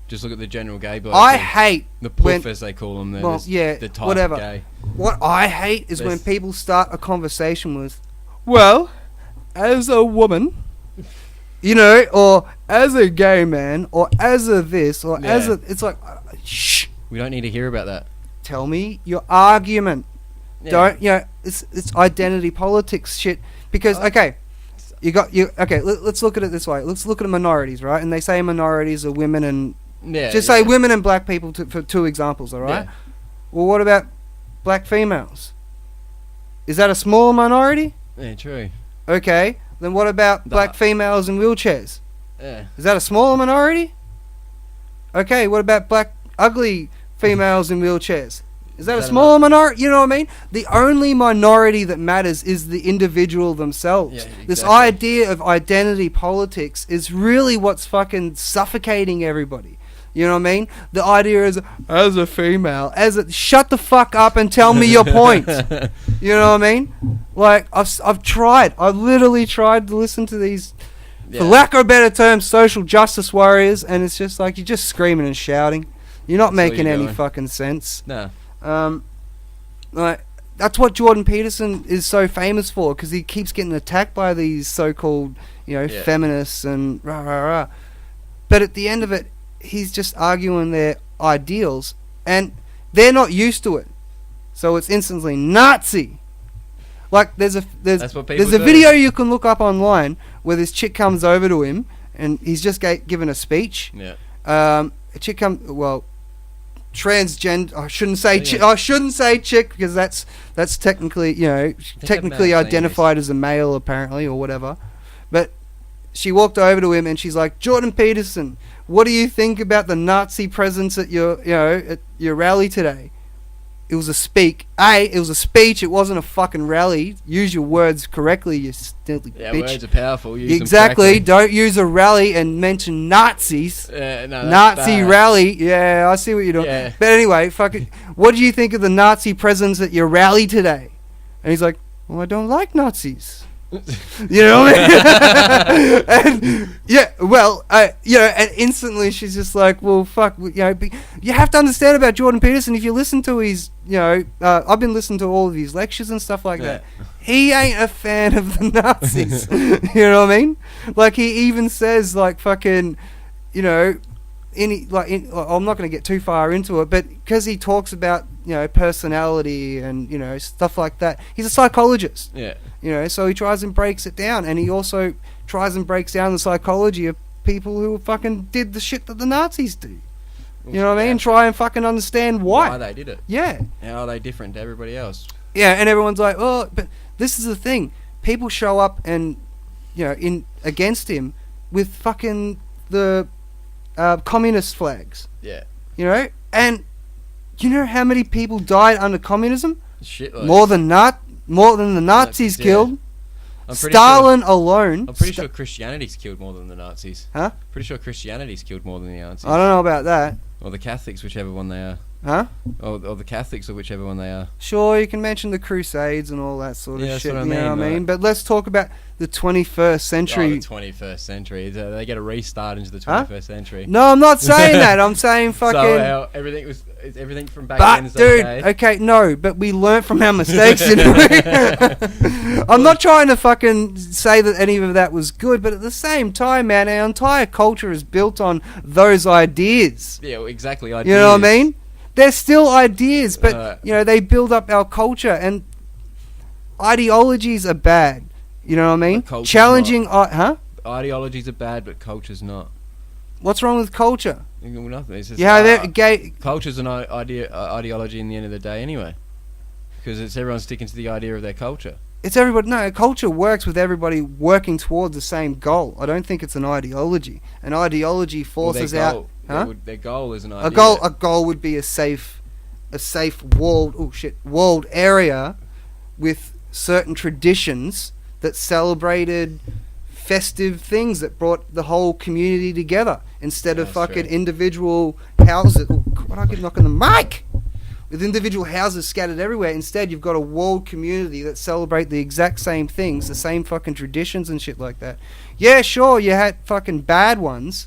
Just look at the general gay bloke. I hate the puff, as they call them. The type whatever. Of gay. What I hate is when people start a conversation with, well, as a woman, or as a gay man, or as a this, or as a... It's like, shh. We don't need to hear about that. Tell me your argument. Don't, it's identity politics shit. Because, okay, let's look at it this way. Let's look at minorities, right? And they say minorities are women and... say women and black people for two examples, all right? Yeah. Well, what about black females? Is that a small minority? Yeah, true. Okay, then what about black females in wheelchairs? Yeah. Is that a smaller minority? Okay, what about black ugly females in wheelchairs? Is that a smaller minority? You know what I mean? The only minority that matters is the individual themselves. Yeah, exactly. This idea of identity politics is really what's fucking suffocating everybody. You know what I mean? The idea is, as a female, shut the fuck up and tell me your point. You know what I mean? Like, I've literally tried to listen to these, for lack of a better term, social justice warriors, and it's just like, you're just screaming and shouting. You're not making any fucking sense. No. Like, that's what Jordan Peterson is so famous for, because he keeps getting attacked by these so-called, feminists and rah, rah, rah. But at the end of it, he's just arguing their ideals, and they're not used to it. So it's instantly Nazi. Like, there's a video you can look up online where this chick comes over to him, and he's just given a speech. Yeah. A chick transgender. I shouldn't say chick because that's technically technically identified as a male apparently or whatever. But she walked over to him and she's like, Jordan Peterson, what do you think about the Nazi presence at your rally today? It was a speech. It wasn't a fucking rally. Use your words correctly, you silly bitch. Words are powerful. Exactly. Don't use a rally and mention Nazis. Nazi rally. Yeah, I see what you're doing. Yeah. But anyway, what do you think of the Nazi presence at your rally today? And he's like, well, I don't like Nazis. You know what I mean? And instantly she's just like, well, fuck, you have to understand about Jordan Peterson. If you listen to his, I've been listening to all of his lectures and stuff like that. He ain't a fan of the Nazis. You know what I mean? Like, he even says, like, fucking, I'm not going to get too far into it, but because he talks about, personality and, stuff like that, he's a psychologist. Yeah. So he tries and breaks it down, and he also tries and breaks down the psychology of people who fucking did the shit that the Nazis do. You know what I mean? Try and fucking understand why they did it. Yeah. How are they different to everybody else? Yeah, and everyone's like, oh, but this is the thing. People show up and, in against him with fucking the communist flags. Yeah. And you know how many people died under communism? Shit. More than the Nazis killed. Stalin alone. I'm pretty sure Christianity's killed more than the Nazis. Huh? Pretty sure Christianity's killed more than the Nazis. I don't know about that. Or the Catholics, whichever one they are. Huh? Or the Catholics, or whichever one they are. Sure, you can mention the Crusades and all that sort of shit. That's what you know what I mean? But let's talk about the 21st century. Oh, the 21st century. They get a restart into the 21st century. No, I'm not saying that. I'm saying fucking... So everything from back then is okay, no, but we learnt from our mistakes, didn't we? I'm not trying to fucking say that any of that was good, but at the same time, man, our entire culture is built on those ideas. Yeah, exactly, ideas. You know what I mean? They're still ideas, but, they build up our culture, and ideologies are bad. You know what I mean? Challenging... Ideologies are bad, but culture's not. What's wrong with culture? Nothing. It's just, gay... Culture's an ideology in the end of the day anyway. because it's everyone sticking to the idea of their culture. It's everybody. No, culture works with everybody working towards the same goal. I don't think it's an ideology. An ideology forces out. Their goal is an idea. A goal would be a safe walled area with certain traditions that celebrated festive things that brought the whole community together instead of fucking individual houses. Oh, God, I keep knocking the mic. With individual houses scattered everywhere. Instead, you've got a walled community that celebrate the exact same things, the same fucking traditions and shit like that. Yeah, sure, you had fucking bad ones,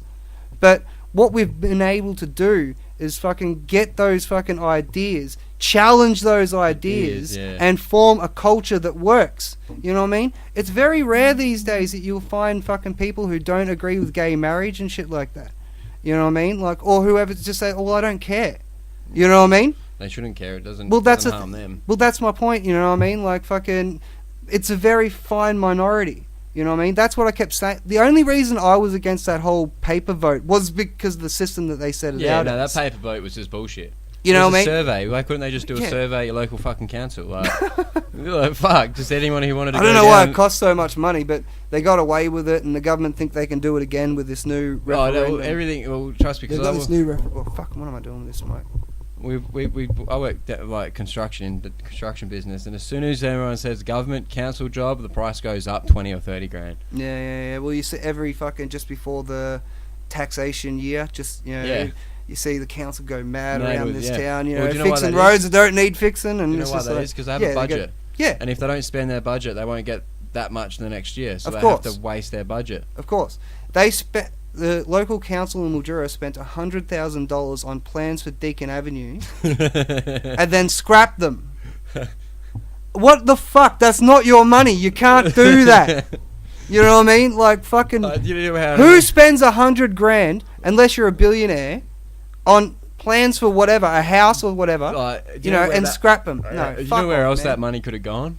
but what we've been able to do is fucking get those fucking ideas, challenge those ideas, and form a culture that works. You know what I mean? It's very rare these days that you'll find fucking people who don't agree with gay marriage and shit like that. You know what I mean? Like, or whoever just say, "Oh, I don't care." You know what I mean? They shouldn't care. It doesn't harm them. Well, that's my point. You know what I mean? Like, fucking, it's a very fine minority. You know what I mean? That's what I kept saying. The only reason I was against that whole paper vote was because of the system that they set it out. Yeah, no, that paper vote was just bullshit. You know what I mean? Survey. Why couldn't they just do a survey at your local fucking council? Like, fuck, just anyone who wanted to. I don't know why it costs so much money, but they got away with it, and the government think they can do it again with this new referendum. Everything. Well, trust me, because this new fuck, what am I doing with this, mate? I work like construction business, and as soon as everyone says government council job, the price goes up 20 or 30 grand. Yeah. Well, you see every fucking just before the taxation year, you see the council go mad around this town. You know, fixing roads that don't need fixing, and you know why that is? Because they have a budget. And if they don't spend their budget, they won't get that much in the next year. So they have to waste their budget. Of course, the local council in Mildura spent $100,000 on plans for Deakin Avenue and then scrapped them. What the fuck? That's not your money. You can't do that. You know what I mean? Like, fucking... who spends $100 grand, unless you're a billionaire, on plans for whatever, a house or whatever, and scrap them? No, you know where else that money could have gone?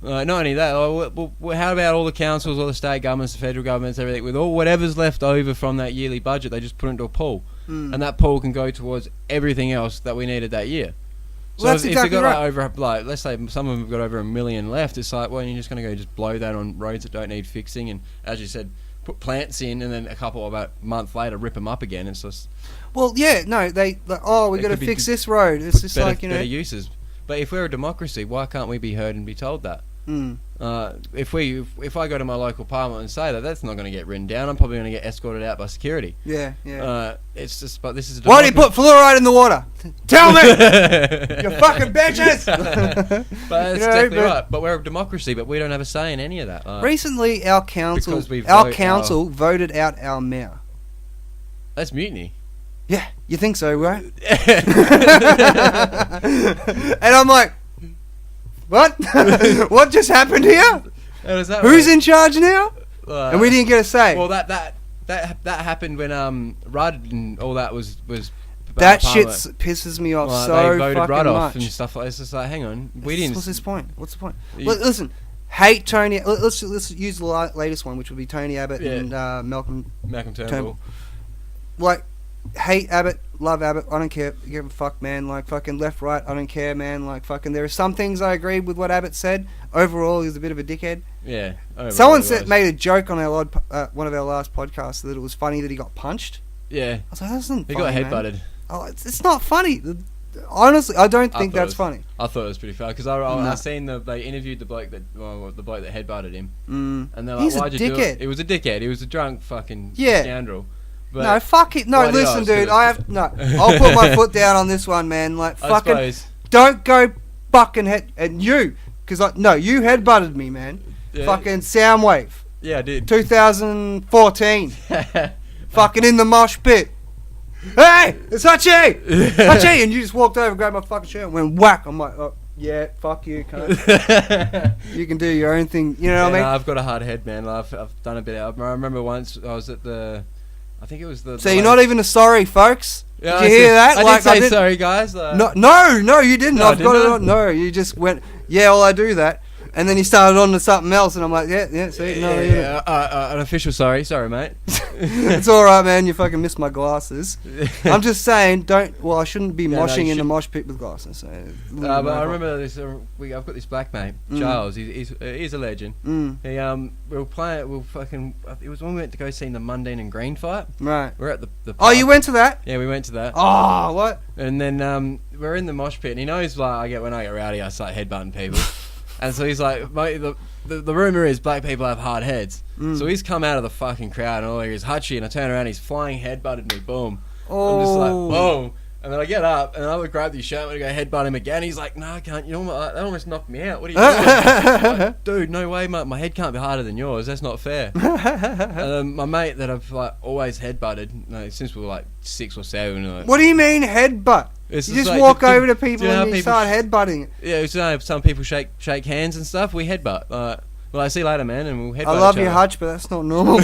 Not only that, well, how about all the councils, all the state governments, the federal governments, everything, with all whatever's left over from that yearly budget, they just put it into a pool, and that pool can go towards everything else that we needed that year. So well, if you've got let's say some of them have got over $1 million left, it's like, well, you're just going to go just blow that on roads that don't need fixing, and as you said, put plants in, and then about a month later rip them up again. It's just... Well, yeah, no, we got to fix this road. It's just like, better uses. But if we're a democracy, why can't we be heard and be told that? If I go to my local parliament and say that's not going to get written down, I'm probably going to get escorted out by security. Yeah. It's just, but this is. Why do you put fluoride in the water? Tell me, you fucking bitches. But that's exactly right. But we're a democracy, but we don't have a say in any of that. Recently, our council voted out our mayor. That's mutiny. Yeah, you think so, right? And I'm like, what? What just happened here? Who's in charge now? And we didn't get a say. Well, that happened when Rudd and all that was. That shit pisses me off so they voted Rudd off and stuff like this. It's like, hang on, we didn't. What's this point? What's the point? Listen, hate Tony. Let's use the latest one, which would be Tony Abbott and Malcolm Turnbull. Like, hate Abbott, love Abbott, I don't care, give a fuck, man. Like, fucking left, right, I don't care, man. Like, fucking, there are some things I agree with what Abbott said. Overall, he's a bit of a dickhead. Yeah. Someone made a joke on our one of our last podcasts that it was funny that he got punched. Yeah. I was like, that's not funny, he got headbutted. Oh, it's not funny. Honestly, I don't think that's funny. I thought it was pretty funny because I seen they interviewed the bloke that headbutted him, and they're like, "Why'd you do it?" He was a dickhead. He was a drunk fucking scoundrel. But no, fuck it. No, listen, dude. I'll put my foot down on this one, man. Like, fucking, don't go fucking and you, because you headbutted me, man. Yeah. Fucking Soundwave. Yeah, I did. 2014. Fucking in the mosh pit. Hey, it's Hachi! Hachi! And you just walked over, grabbed my fucking shirt, and went whack. I'm like, oh, yeah, fuck you, cunt. You can do your own thing. You know what I mean? I've got a hard head, man. I've done a bit. I remember once I was at I think it was the... So you're not even a sorry, folks? Yeah, did you hear that? I didn't say sorry, guys. No, you didn't. No, I've got it on. No, you just went, yeah, well, I do that. And then he started on to something else, and I'm like, yeah, see, no, an official sorry, mate. It's all right, man. You fucking missed my glasses. I'm just saying, I shouldn't be moshing in the mosh pit with glasses. So but I remember this. I've got this black mate, Charles. He's a legend. We were playing. It was when we went to go see the Mundine and Green fight. Right. We're at the park. Oh, you went to that? Yeah, we went to that. Oh, what? And then we're in the mosh pit, and he knows like when I get rowdy, I start headbutting people. And so he's like, mate, the rumour is black people have hard heads. So he's come out of the fucking crowd and all he is Hutchie, and I turn around, he's flying headbutted me, boom. Oh. I'm just like, boom. And then I get up and I would grab the shirt and go headbutt him again. He's like, no, I can't. You know what? That almost knocked me out. What are you doing? Like, dude, no way, mate. My head can't be harder than yours. That's not fair. And my mate that I've like always headbutted, since we were like 6 or 7. Like, what do you mean headbutt? You just like, walk over to people and you start headbutting. Yeah, some people shake hands and stuff. We headbutt. Well, I see you later, man, and we'll headbutt. I love you, Hutch, but that's not normal,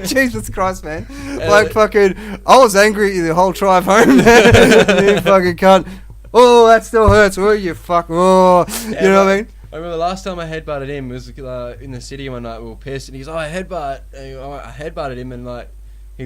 Jesus Christ, man. Like, fucking, I was angry at you the whole drive home, man. You fucking cunt. Oh, that still hurts. Oh, you fuck. Oh, you know what I mean? I remember the last time I headbutted him was in the city one night. We were pissed, and he's I headbutt. And I headbutted him, and like he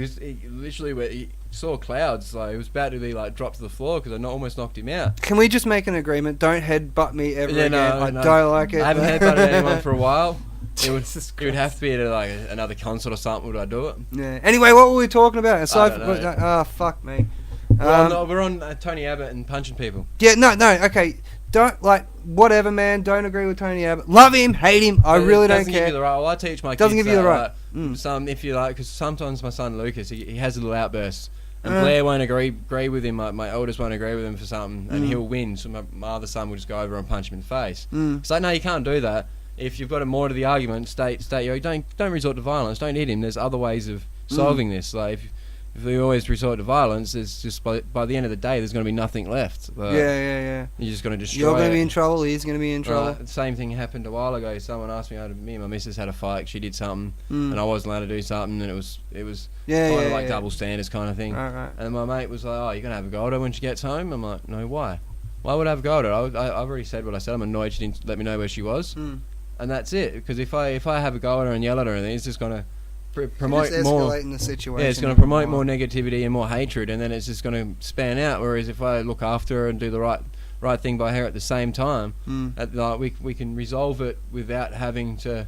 literally saw clouds. Like he was about to be like dropped to the floor because I almost knocked him out. Can we just make an agreement? Don't headbutt me ever again. I don't like it. I haven't headbutted anyone for a while. It would have to be at like another concert or something. Would I do it? Yeah. Anyway, what were we talking about? Aside from fuck me. We're on Tony Abbott and punching people. Yeah. No. Okay. Don't like whatever, man. Don't agree with Tony Abbott. Love him, hate him. I really don't care. Give you the right. Well, I teach my kids. Doesn't give you the right. If you like, because sometimes my son Lucas, he has a little outburst. And Blair won't agree with him. My eldest won't agree with him for something, and he'll win. So my other son will just go over and punch him in the face. It's like, no, you can't do that. If you've got a more to the argument, state. Don't resort to violence. Don't hit him. There's other ways of solving this. Like if we always resort to violence, there's just by the end of the day, there's going to be nothing left. Yeah. You're just going to destroy. You're going to be in trouble. He's going to be in trouble. The same thing happened a while ago. Someone asked me, me and my missus had a fight. She did something, and I wasn't allowed to do something, and it was kind of like double standards kind of thing. Right. And my mate was like, "Oh, you're going to have a go at her when she gets home?" I'm like, "No, why? Why would I have a go at her? I've already said what I said. I'm annoyed she didn't let me know where she was, and that's it. Because if I have a go at her and yell at her, and it's just going to promote more. The situation. Yeah, it's going to promote more negativity and more hatred, and then it's just going to span out. Whereas if I look after her and do the right thing by her at the same time, we can resolve it without having to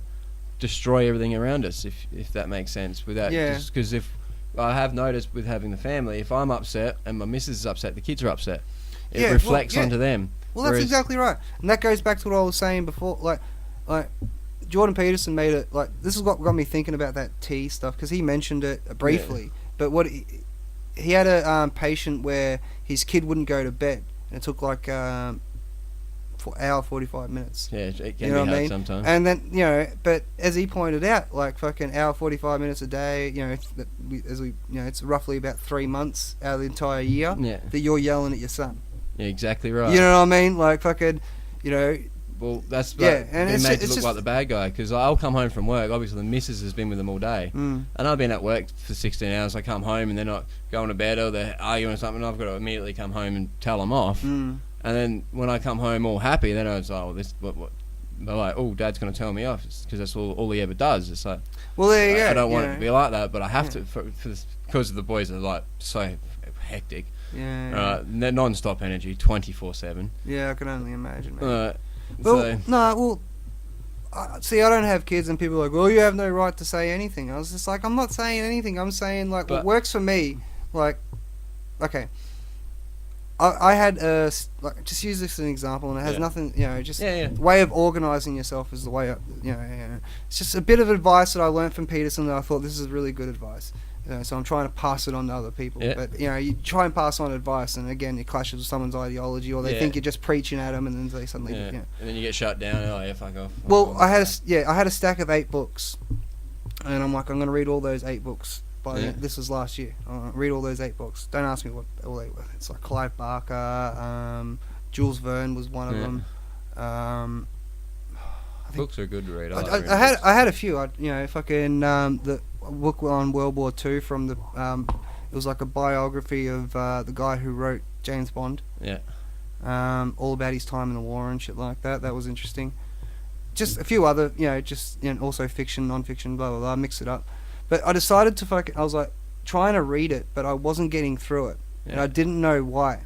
destroy everything around us. If that makes sense. Because if I have noticed with having the family, if I'm upset and my missus is upset, the kids are upset. It reflects onto them. Well, that's exactly right, and that goes back to what I was saying before, like. Jordan Peterson made it like this is what got me thinking about that tea stuff because he mentioned it briefly. But what he had a patient where his kid wouldn't go to bed, and it took like hour 45 minutes. Yeah, it can be hard sometimes. And then but as he pointed out, like fucking hour 45 minutes a day, it's roughly about 3 months out of the entire year that you're yelling at your son. Yeah, exactly right. You know what I mean? Like fucking, Well, that's and it makes it look like the bad guy because I'll come home from work. Obviously, the missus has been with them all day, and I've been at work for 16 hours. I come home and they're not going to bed or they're arguing or something. I've got to immediately come home and tell them off. And then when I come home all happy, then I was like, what? They're like, oh, Dad's going to tell me off because that's all he ever does. It's like, well, there you go. I don't want it to be like that, but I have to because the boys are like so hectic. They're non-stop energy, 24/7. Yeah, I can only imagine, man. See, I don't have kids, and people are like, well, you have no right to say anything. I was just like, I'm not saying anything. I'm saying, like, what works for me, like, okay. I had just use this as an example, and it has nothing, way of organising yourself is the way, it's just a bit of advice that I learned from Peterson that I thought this is really good advice. So I'm trying to pass it on to other people. But, you try and pass on advice, and again, it clashes with someone's ideology, or they think you're just preaching at them, and then they suddenly... And then you get shut down, fuck off. Well, I had a stack of 8 books, and I'm like, I'm going to read all those 8 books. This was last year. Read all those 8 books. Don't ask me what all 8 were. It's like Clive Barker, Jules Verne was one of them. Books are good to read. I had a few. The book on World War II from the it was like a biography of the guy who wrote James Bond. all about his time in the war and shit like that. That was interesting. Just a few other, also fiction, non-fiction, blah blah blah. Mix it up. But I decided to I was like trying to read it, but I wasn't getting through it, and I didn't know why.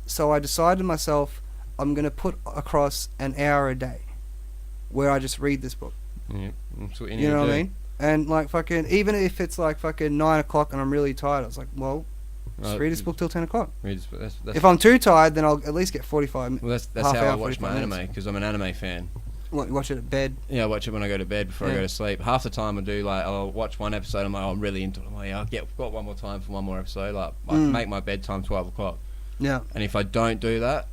So I decided to myself, I'm gonna put across an hour a day, where I just read this book. Yeah, that's what you know what I mean? And like fucking, even if it's like fucking 9 o'clock and I'm really tired, I was like, well, just read this book till 10 o'clock. That's if I'm too tired, then I'll at least get 45 minutes. Well, that's how I watch my anime, because I'm an anime fan. What, you watch it at bed? Yeah, I watch it when I go to bed before I go to sleep. Half the time I'll watch one episode, I'm like, I'm really into it. I'm like, I've got one more time for one more episode. Like, I make my bedtime 12 o'clock. Yeah. And if I don't do that,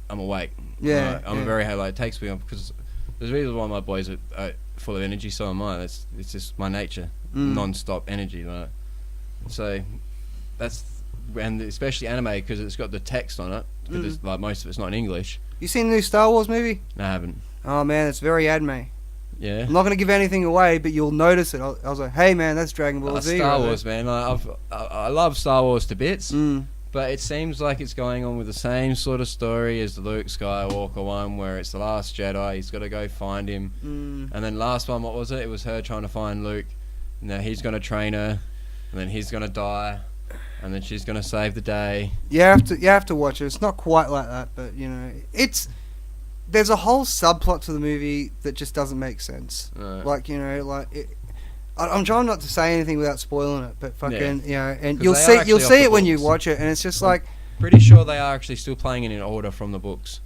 I'm awake. Yeah. I'm very it takes me on, because there's a reason why my boys are full of energy, so am I. It's just my nature. Non-stop energy. Like. So, and especially anime, because it's got the text on it, because like most of it's not in English. You seen the new Star Wars movie? No, I haven't. Oh man, it's very anime. Yeah. I'm not going to give anything away, but you'll notice it. I was like, hey man, that's Dragon Ball Z. Star Wars, man. I love Star Wars to bits, but it seems like it's going on with the same sort of story as the Luke Skywalker one, where it's the last Jedi, he's got to go find him. And then last one, what was it? It was her trying to find Luke. Now he's going to train her, and then he's going to die, and then she's going to save the day. You have to watch it. It's not quite like that, but there's a whole subplot to the movie that just doesn't make sense. Right. I'm trying not to say anything without spoiling it, but fucking, and you'll see it when you watch it, and it's just like... Pretty sure they are actually still playing it in order from the books.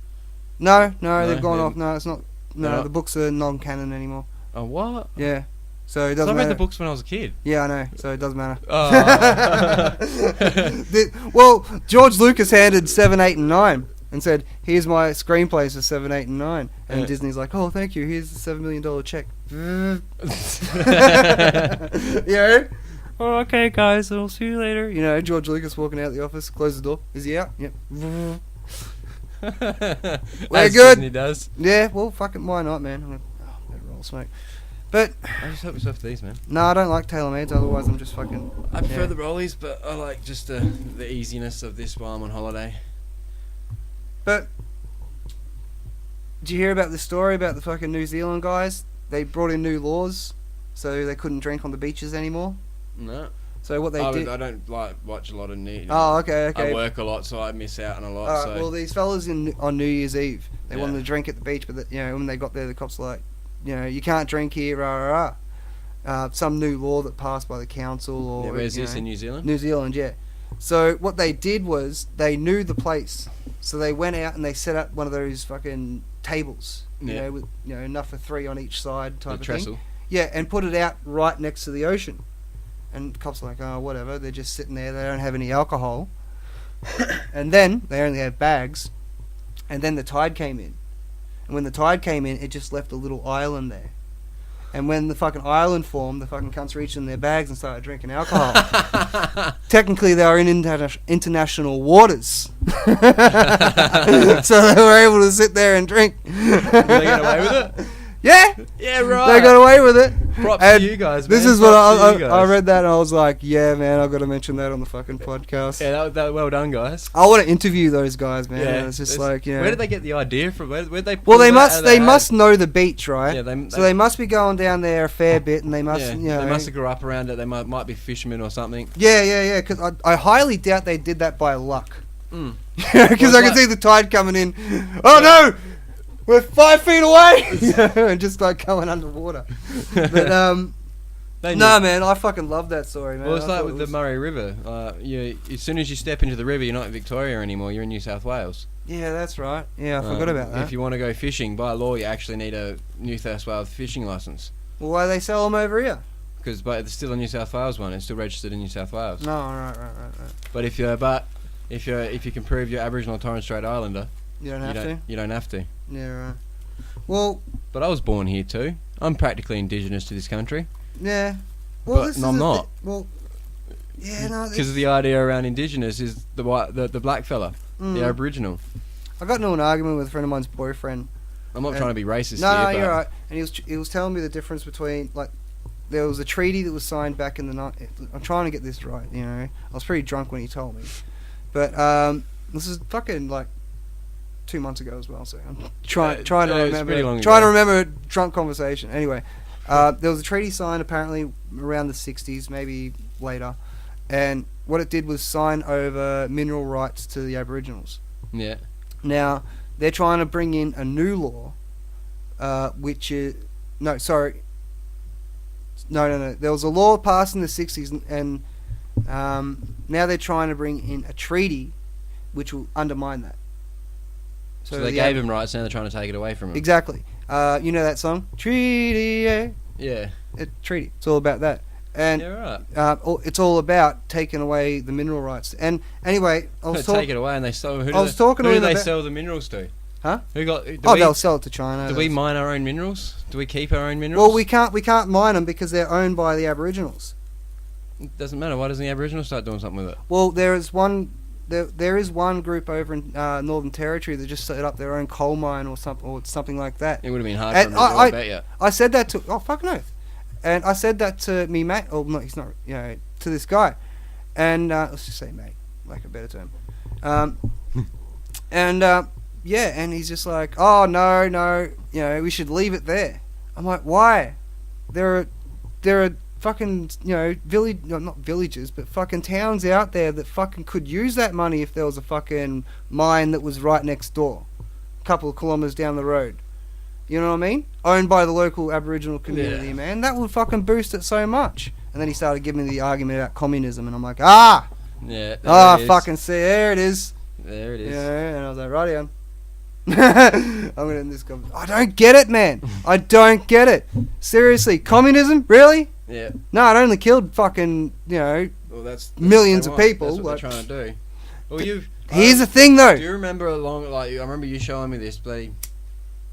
No, they've gone off. No, it's not. No, the books are non-canon anymore. Oh, what? Yeah. So it doesn't matter. I read the books when I was a kid. Yeah, I know. So it doesn't matter. Oh. Well, George Lucas handed 7, 8, and 9 and said, "Here's my screenplays for 7, 8, and 9." And Disney's like, "Oh, thank you. Here's the $7 million check." Oh, okay, guys. I'll see you later. George Lucas walking out the office, close the door. Is he out? Yep. We're good. Disney does. Yeah. Well, fucking why not, man? I'm gonna roll smoke. But I just help myself to these, man. No, I don't like tailor-mades. Otherwise, I'm just fucking... I prefer the rollies, but I like just the easiness of this while I'm on holiday. But did you hear about the story about the fucking New Zealand guys? They brought in new laws, so they couldn't drink on the beaches anymore. No. So what they did... I don't watch a lot of news. Oh, okay. I work a lot, so I miss out on a lot. Well, these fellas on New Year's Eve, they wanted to drink at the beach, but when they got there, the cops were like, you can't drink here, rah, rah, rah. Some new law that passed by the council or... where's this, in New Zealand? New Zealand, yeah. So what they did was, they knew the place. So they went out and they set up one of those fucking tables, with enough for 3 on each side type of trestle. Thing. Yeah, and put it out right next to the ocean. And the cops are like, oh, whatever, they're just sitting there, they don't have any alcohol. And then, they only have bags. And then the tide came in. And when the tide came in, it just left a little island there. And when the fucking island formed, the fucking cunts reached in their bags and started drinking alcohol. Technically, they were in international waters. So they were able to sit there and drink. Did they get away with it? Yeah. Yeah, right. They got away with it. Props to you guys, man. This is what I read that and I was like, yeah, man, I've got to mention that on the fucking podcast. Yeah, that well done, guys. I want to interview those guys, man. Yeah, it's just like, Where did they get the idea from? Where did they? Well, they must know the beach, right? Yeah, so they must be going down there a fair bit, and they must, they must have grew up around it. They might be fishermen or something. Yeah. Because I highly doubt they did that by luck. Because I can see the tide coming in. Oh no! We're 5 feet away, and just like going underwater. But no, man, I fucking love that story, man. Well, it's like with the Murray River. As soon as you step into the river, you're not in Victoria anymore. You're in New South Wales. Yeah, that's right. Yeah, I forgot about that. If you want to go fishing, by law, you actually need a New South Wales fishing license. Well, why do they sell them over here? Because it's still a New South Wales one. It's still registered in New South Wales. No, right. But if you can prove you're Aboriginal or Torres Strait Islander, you don't have to. You don't have to. Yeah, right. Well, but I was born here too. I'm practically indigenous to this country. Yeah. Well, but I'm not. Yeah, no. Because the idea around indigenous is the black fella, the Aboriginal. I got into an argument with a friend of mine's boyfriend. I'm not trying to be racist here. No, but you're right. And he was telling me the difference between, like, there was a treaty that was signed back in the night. I'm trying to get this right, I was pretty drunk when he told me. But this is fucking like 2 months ago as well. So I'm trying to remember. A drunk conversation. Anyway, there was a treaty signed apparently around the 60s, maybe later, and what it did was sign over mineral rights to the Aboriginals. Yeah. Now they're trying to bring in a new law, which is no. There was a law passed in the 60s, and now they're trying to bring in a treaty which will undermine that. So they gave him rights, now they're trying to take it away from him. Exactly. You know that song? Treaty, yeah. Yeah. Treaty. It's all about that. And yeah, right. It's all about taking away the mineral rights. And anyway, take it away, and they sell. Who do they sell the minerals to? Huh? They'll sell it to China. Do we mine our own minerals? Do we keep our own minerals? Well, we can't mine them because they're owned by the Aboriginals. It doesn't matter. Why doesn't the Aboriginals start doing something with it? Well, there is one group over in Northern Territory that just set up their own coal mine or something like that. It would have been hard for them to do, I bet you. I said that to... Oh, fuck no. And I said that to me mate... Oh, no, he's not... to this guy. And, let's just say mate, like a better term. Yeah, and he's just like, oh, no, we should leave it there. I'm like, why? There are fucking, not villages, but fucking towns out there that fucking could use that money if there was a fucking mine that was right next door, a couple of kilometres down the road. You know what I mean? Owned by the local Aboriginal community, man. That would fucking boost it so much. And then he started giving me the argument about communism, and I'm like, yeah, fucking see, there it is. There it is. Yeah, and I was like, right on. I'm gonna end this conversation. I don't get it, man. I don't get it. Seriously, communism? Really? Yeah. No, it only killed fucking, that's millions of people. That's what they're trying to do. Well, here's the thing, though. Do you remember I remember you showing me this bloody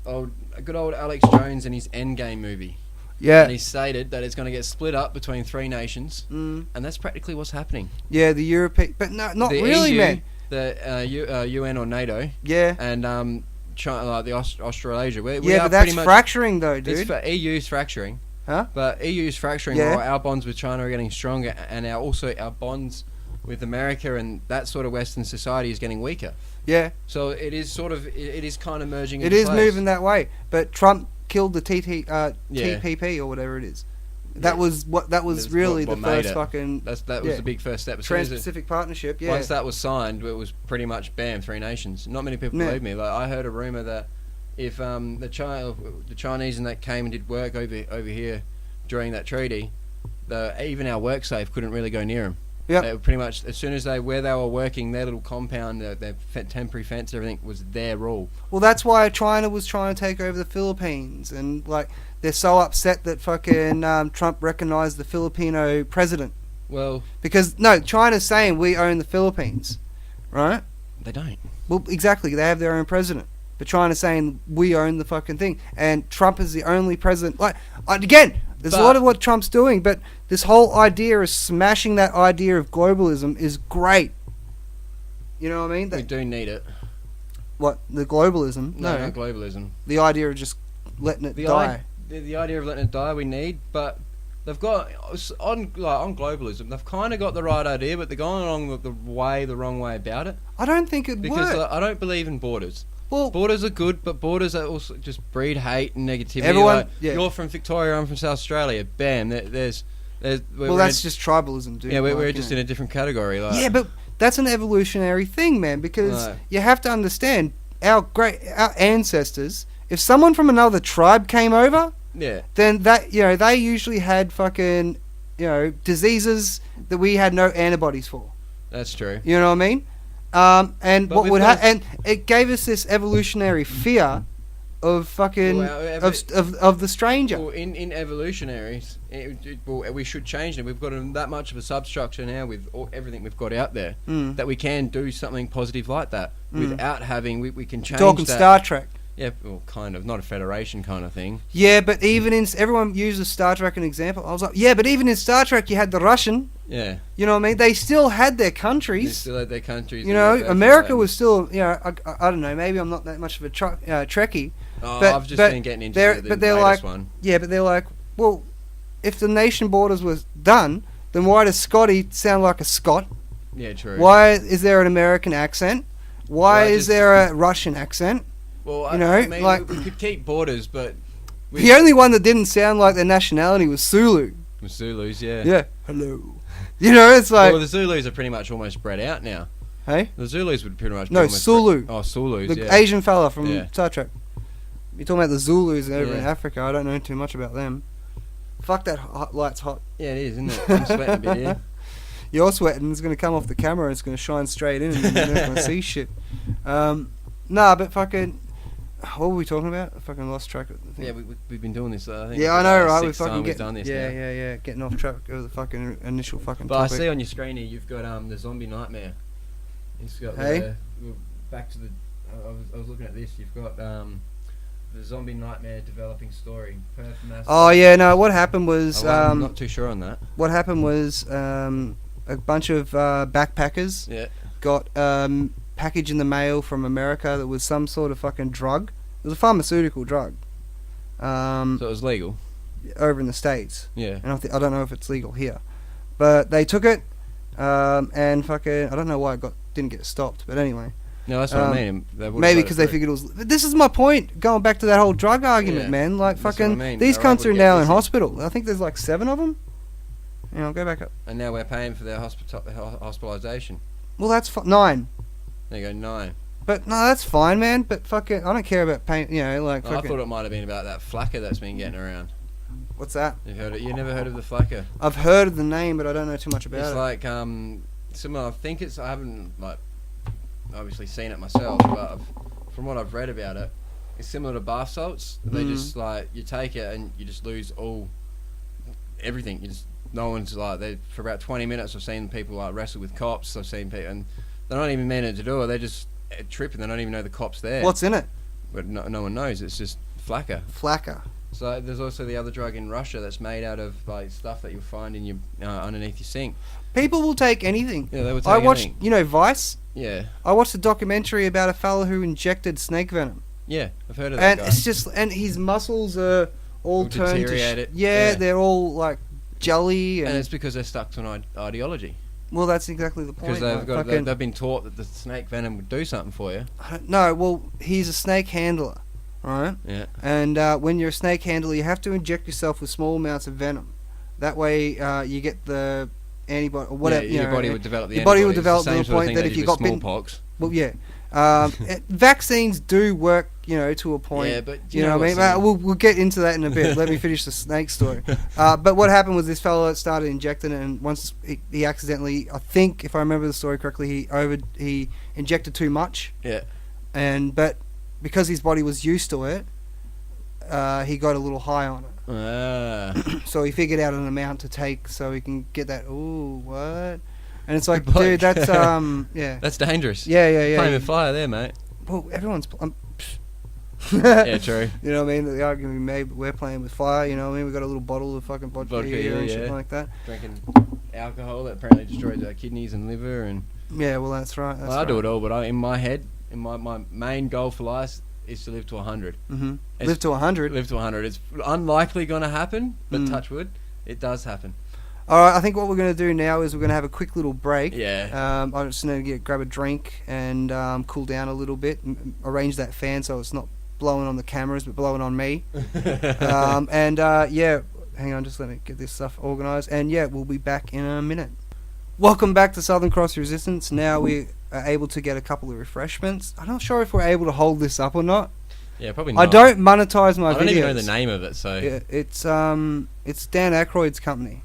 good old Alex Jones and his Endgame movie. Yeah. And he stated that it's going to get split up between 3 nations, and that's practically what's happening. Yeah, the European, but no, not the really, EU, man. The UN or NATO. Yeah. And China, like the Australasia. We but that's fracturing, though, dude. EU's fracturing. Huh? But EU's fracturing, while our bonds with China are getting stronger, and our bonds with America and that sort of Western society is getting weaker. Yeah. So it is kind of merging. It is moving that way. But Trump killed the TPP or whatever it is. That was really the first fucking. That was the big first step. Trans-Pacific Partnership. Yeah. Once that was signed, it was pretty much bam, 3 nations. Not many people believe me. Like I heard a rumor that if the Chinese and that came and did work over here during that treaty, even our WorkSafe couldn't really go near them. Yeah. They were pretty much as soon as where they were working, their little compound, their temporary fence, everything was their rule. Well, that's why China was trying to take over the Philippines, and like they're so upset that fucking Trump recognized the Filipino president. Well, because China's saying we own the Philippines, right? They don't. Well, exactly. They have their own president. But China's saying we own the fucking thing, and Trump is the only president. Like again, there's a lot of what Trump's doing, but this whole idea of smashing that idea of globalism is great. You know what I mean? We do need it. What, the globalism? No, not globalism. The idea of just letting it die. The idea of letting it die we need, but they've got on globalism. They've kind of got the right idea, but they're going along the wrong way about it. I don't think it works. Because I don't believe in borders. Well, borders are good, but borders are also just breed hate and negativity. You're from Victoria, I'm from South Australia. Bam, there's that's just tribalism, dude. Yeah, we're just in a different category. Yeah, but that's an evolutionary thing, man. Because you have to understand our ancestors. If someone from another tribe came over, then they usually had fucking diseases that we had no antibodies for. That's true. You know what I mean? And what would happen? And it gave us this evolutionary fear of fucking of the stranger. Well, in evolutionaries, we should change it. We've got that much of a substructure now with everything we've got out there that we can do something positive like that without having. We can change. Talking that. Star Trek. Yeah, well, kind of. Not a Federation kind of thing. Yeah, but even in... Everyone uses Star Trek an example. I was like, yeah, but even in Star Trek, you had the Russian. Yeah. You know what I mean? They still had their countries. They still had their countries. You know, America was still... I don't know, maybe I'm not that much of a Trekkie. Oh, but, I've just been getting into the latest one. Yeah, but they're like, well, if the nation borders was done, then why does Scotty sound like a Scot? Yeah, true. Why is there an American accent? Why is there a Russian accent? Well, you know, I mean, like we could keep borders, but the only one that didn't sound like their nationality was Zulu. Zulus, yeah. Yeah. Hello. You know, it's like... Well, the Zulus are pretty much almost spread out now. Hey? The Zulus would pretty much be No, almost Sulu. Zulus, the Asian fella from Yeah. Star Trek. You're talking about the Zulus over in Yeah. Africa. I don't know too much about them. Fuck, that light's hot. Yeah, it is, isn't it? I'm sweating a bit, yeah. You're sweating. It's going to come off the camera and it's going to shine straight in and you're not going to see shit. Nah, but fucking... What were we talking about? I fucking lost track of the thing. Yeah, we've been doing this, I think. Yeah, I know, right? We've done this now. Yeah. Getting off track of the fucking initial fucking But topic. I see on your screen here, you've got the zombie nightmare. It's got back to the... I was looking at this. You've got the zombie nightmare developing story. Perth mass... Oh, yeah, no, what happened was... I'm not too sure on that. What happened was a bunch of backpackers got package in the mail from America that was some sort of fucking drug. It was a pharmaceutical drug. So it was legal? Over in the States. Yeah. And I don't know if it's legal here. But they took it, and fucking... I don't know why it didn't get stopped, but anyway... No, that's what I mean. Maybe because they figured it was... This is my point, going back to that whole drug argument, man. Like, that's fucking... what I mean. These They're cunts able are to now get in busy. hospital. I think there's like 7 of them. Yeah, I'll go back up. And now we're paying for their hospitalisation. Well, that's 9. There you go, 9. But, no, that's fine, man. But, fucking... I don't care about pain, you know, like... I thought it might have been about that flacker that's been getting around. What's that? You've heard it? You never heard of the flacker? I've heard of the name, but I don't know too much about It's it. like, similar... I think it's... I haven't, like... obviously seen it myself, but from what I've read about it, it's similar to bath salts. They just like you take it and you just lose everything. You just no one's like for about 20 minutes. I've seen people like wrestle with cops. I've seen people and they're not even meaning to do it. They just trip and they don't even know the cops there. What's in it? But no one knows. It's just flacker. Flacker. So there's also the other drug in Russia that's made out of like stuff that you'll find in your underneath your sink. People will take anything. Yeah, they would take I watched, anything. you know, Vice. Yeah. I watched a documentary about a fella who injected snake venom. Yeah, I've heard of that And guy. it's just, and his muscles are all turned to deteriorated. yeah, they're all like jelly. And it's because they're stuck to an ideology. Well, that's exactly the point. Because they've been taught that the snake venom would do something for you. No, well, he's a snake handler, right? Yeah. And when you're a snake handler, you have to inject yourself with small amounts of venom. That way, you get the antibody or whatever. Yeah, your body would develop the your body would antibodies. develop to the point that if you got bitten, smallpox. well, yeah. Vaccines do work, you know, to a point. Yeah, but you know what I mean? We'll get into that in a bit. Let me finish the snake story. But what happened was this fellow started injecting it, and once he accidentally, I think, if I remember the story correctly, he injected too much. Yeah. But because his body was used to it, he got a little high on it. So he figured out an amount to take so he can get that. Ooh, what? And it's like, dude, that's yeah. That's dangerous. Yeah. Playing with fire there, mate. Well, everyone's. Yeah, true. You know what I mean? The argument we made, but we're playing with fire. You know what I mean? We got a little bottle of fucking vodka here and shit like that. Drinking alcohol that apparently destroys our kidneys and liver and. Yeah, well, that's right. I do it all, but in my head, my main goal for life is to live to 100. Mm-hmm. Live to 100. Live to 100. It's unlikely going to happen, but touch wood, it does happen. All right, I think what we're going to do now is we're going to have a quick little break. Yeah. I'm just going to grab a drink and cool down a little bit, arrange that fan so it's not blowing on the cameras but blowing on me. Yeah, hang on, just let me get this stuff organised. And yeah, we'll be back in a minute. Welcome back to Southern Cross Resistance. Now we are able to get a couple of refreshments. I'm not sure if we're able to hold this up or not. Yeah, probably not. I don't monetize my videos. I don't even know the name of it, so... Yeah, it's Dan Aykroyd's company.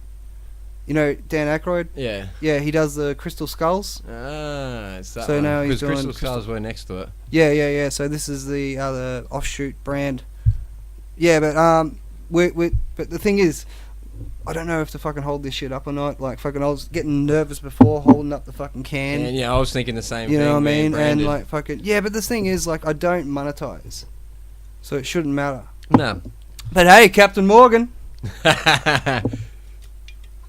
You know Dan Aykroyd? Yeah. Yeah, he does the Crystal Skulls. It's that so one. now he's doing... doing Crystal Skulls were next to it. Yeah. So this is the other offshoot brand. Yeah, but but the thing is, I don't know if to fucking hold this shit up or not. Like, fucking, I was getting nervous before holding up the fucking can. And yeah, I was thinking the same thing. You know what I mean? Branded. And like, fucking, yeah, but the thing is, like, I don't monetize. So it shouldn't matter. No. But hey, Captain Morgan.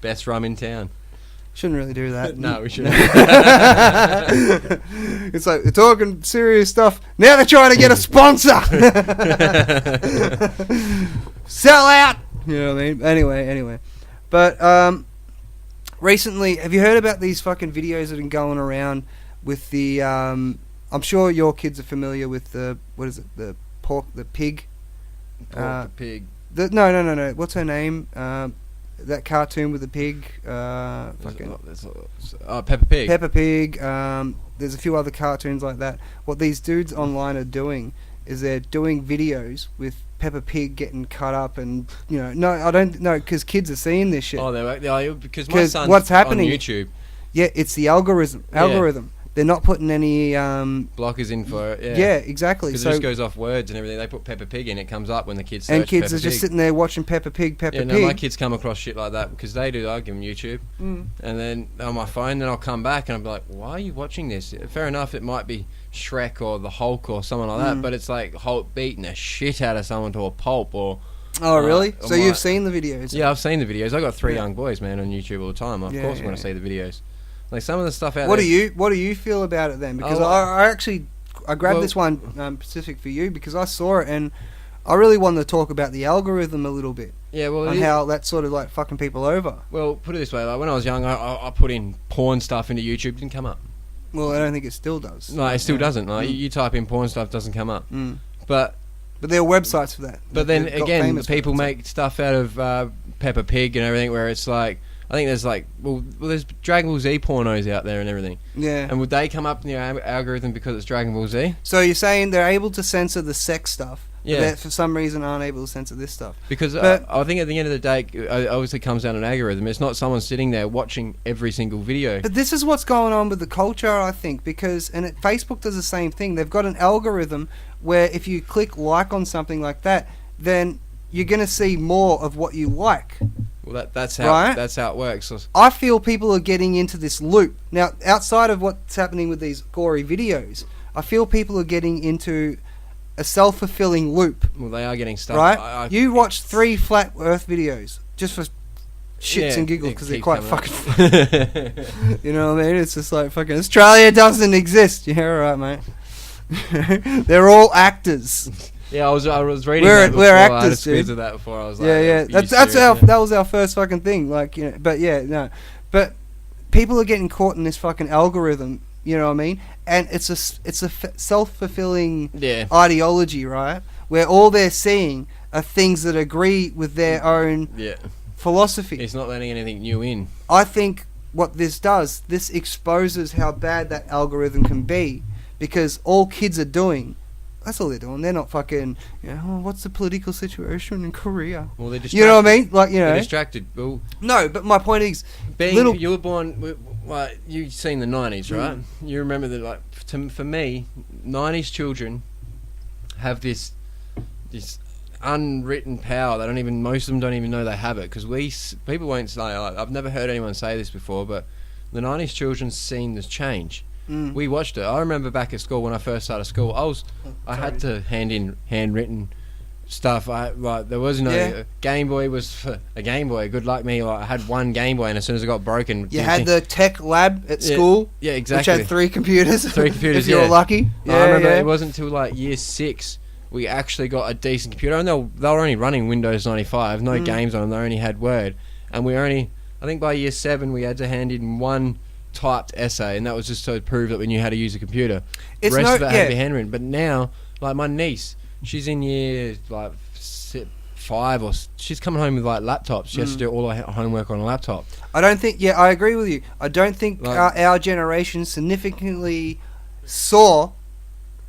Best rum in town. Shouldn't really do that. No, we shouldn't. It's like, they're talking serious stuff. Now they're trying to get a sponsor. Sell out. You know what I mean? Anyway. But recently, have you heard about these fucking videos that have been going around with the I'm sure your kids are familiar with the the pig. The pig. No. What's her name? That cartoon with the pig. Peppa Pig. Peppa Pig. There's a few other cartoons like that. What these dudes online are doing is they're doing videos with Peppa Pig getting cut up, and no, I don't know, because kids are seeing this shit. Because my son's what's happening on YouTube. Yeah, it's the algorithm. They're not putting any blockers in for it. Yeah, exactly. Because it just goes off words and everything. They put Peppa Pig in, it comes up when the kids search and kids Peppa are just Pig. sitting there watching Peppa Pig. My kids come across shit like that because they do. I give them YouTube, and then on my phone, then I'll come back and I'll be like, "Why are you watching this?" Fair enough, it might be Shrek or the Hulk or someone like that, but it's like Hulk beating the shit out of someone to a pulp or. Oh really? So you've seen the videos? Yeah, I've seen the videos. I got 3 young boys, man, on YouTube all the time. Of course, when I see the videos. Like some of the stuff out what there. What do you feel about it then? Because I grabbed this one specific for you because I saw it and I really wanted to talk about the algorithm a little bit. Yeah, well, and how that's sort of like fucking people over. Well, put it this way: like when I was young, I put in porn stuff into YouTube, it didn't come up. Well, I don't think it still does. No, it still doesn't. Like you type in porn stuff, doesn't come up. But there are websites for that. But then again, people make stuff out of Peppa Pig and everything, where it's like. I think there's there's Dragon Ball Z pornos out there and everything. Yeah. And would they come up in your algorithm because it's Dragon Ball Z? So you're saying they're able to censor the sex stuff, yeah. But for some reason aren't able to censor this stuff? Because I think at the end of the day, it obviously comes down to an algorithm. It's not someone sitting there watching every single video. But this is what's going on with the culture, I think, because Facebook does the same thing. They've got an algorithm where if you click like on something like that, then you're going to see more of what you like. Well, that's how it works. I feel people are getting into this loop. Now, outside of what's happening with these gory videos, I feel people are getting into a self-fulfilling loop. Well, they are getting stuck. Right? You watch 3 flat earth videos just for shits and giggles because they're quite fucking funny. You know what I mean? It's just like fucking Australia doesn't exist. Yeah, alright, mate. They're all actors. Yeah, I was reading we're that before. Actors, I had a squeeze of that before. I was like, yeah. That was our first fucking thing. Like, but people are getting caught in this fucking algorithm. You know what I mean? And it's a self-fulfilling ideology, right? Where all they're seeing are things that agree with their own philosophy. It's not letting anything new in. I think what this does, this exposes how bad that algorithm can be, because all kids are doing. That's all they're doing. They're not fucking, what's the political situation in Korea? Well, they're distracted. You know what I mean? Like, They're distracted. Well, no, but my point is, you were born, you've seen the 90s, right? You remember that, for me, 90s children have this unwritten power. Most of them don't even know they have it, because people won't say, I've never heard anyone say this before, but the 90s children's seen this change. We watched it. I remember back at school when I first started school. I had to hand in handwritten stuff. There was no Game Boy was for a Game Boy. Good luck me. I had one Game Boy, and as soon as it got broken, you had the tech lab at school. Yeah, exactly. Which had 3 computers. 3 computers. If you were lucky. I remember it wasn't until year 6 we actually got a decent computer, and they were only running Windows 95. No games on them. They only had Word, and I think by year 7 we had to hand in one typed essay, and that was just to prove that we knew how to use a computer. The rest of it had to be handwritten. But now, like my niece, she's in year 5, or she's coming home with laptops. She has to do all her homework on a laptop. I don't think. Yeah, I agree with you. I don't think our generation significantly saw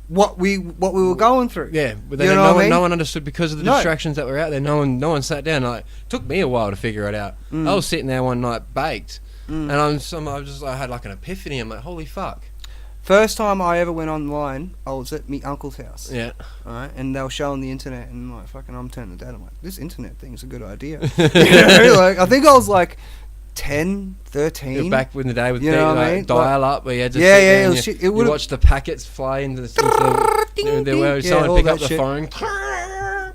what we were going through. Yeah, but no one understood because of the distractions that were out there. No one sat down. It took me a while to figure it out. I was sitting there one night baked. And I had like an epiphany. I'm like, holy fuck. First time I ever went online, I was at my uncle's house. Yeah. Alright, and they were showing the internet, and I'm turning to dad. I'm like, this internet thing's a good idea. I think I was like 10, 13. Back in the day with dial up, where you had to sit there and you watch the packets fly into where someone pick up the phone.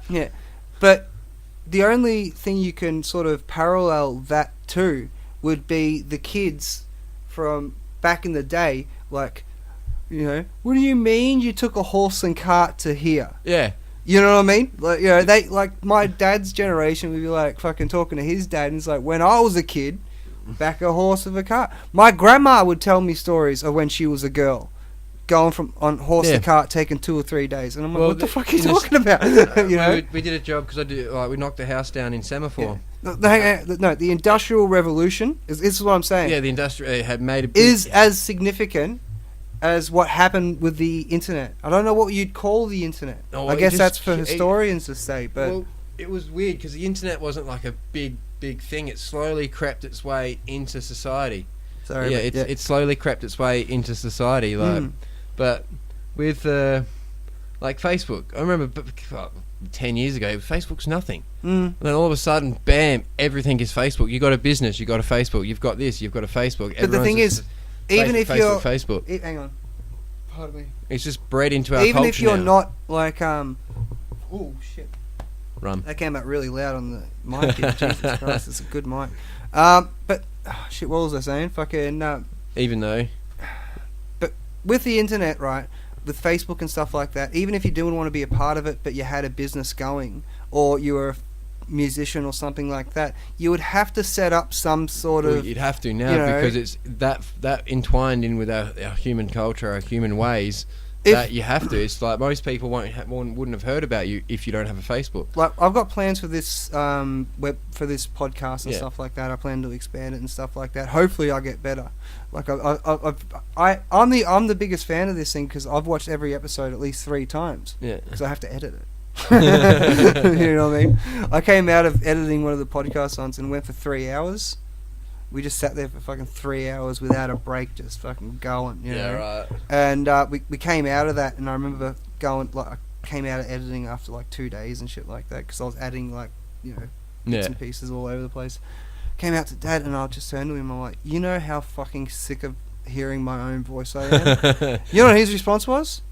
Yeah, but the only thing you can sort of parallel that to would be the kids from back in the day, what do you mean you took a horse and cart to here? Yeah. You know what I mean? They my dad's generation would be fucking talking to his dad, and it's like, when I was a kid, back a horse of a cart. My grandma would tell me stories of when she was a girl. going from on horse to cart taking 2 or 3 days, and I'm like, what the fuck are you talking about? You know, we did a job because we knocked a house down in Semaphore. Yeah. No, the Industrial Revolution is what I'm saying. Yeah, the industrial had made is as significant as what happened with the internet. I don't know what you'd call the internet. Oh, I guess that's for historians to say, but well, it was weird because the internet wasn't like a big thing. It slowly crept its way into society. Sorry, it slowly crept its way into society, like. But with like Facebook, I remember 10 years ago, Facebook's nothing. And then all of a sudden, bam, everything is Facebook. You got a business, you got a Facebook. You've got this, you've got a Facebook. But the thing is, even if you're Facebook, hang on, pardon me. It's just bred into our culture. Even if you're now. not like oh shit, Rum. That came out really loud on the mic. Jesus Christ, it's a good mic. But shit, what was I saying? Fucking even though. But with the internet, right, with Facebook and stuff like that, even if you didn't want to be a part of it, but you had a business going, or you were a musician or something like that, you would have to set up some sort of... You'd have to now, because it's that entwined in with our human culture, our human ways, that you have to. It's like most people wouldn't have heard about you if you don't have a Facebook. Like, I've got plans for this for this podcast and stuff like that. I plan to expand it and stuff like that. Hopefully, I'll get better. Like I'm the biggest fan of this thing because I've watched every episode at least 3 times. Yeah. Because I have to edit it. You know what I mean? I came out of editing one of the podcasts once and went for 3 hours. We just sat there for fucking 3 hours without a break, just fucking going, you know? Right. And we came out of that, and I remember going, like, I came out of editing after like 2 days and shit like that, because I was adding, like, you know, bits and pieces all over the place. Came out to Dad, and I just turned to him, I'm like, you know how fucking sick of hearing my own voice I am? You know what his response was?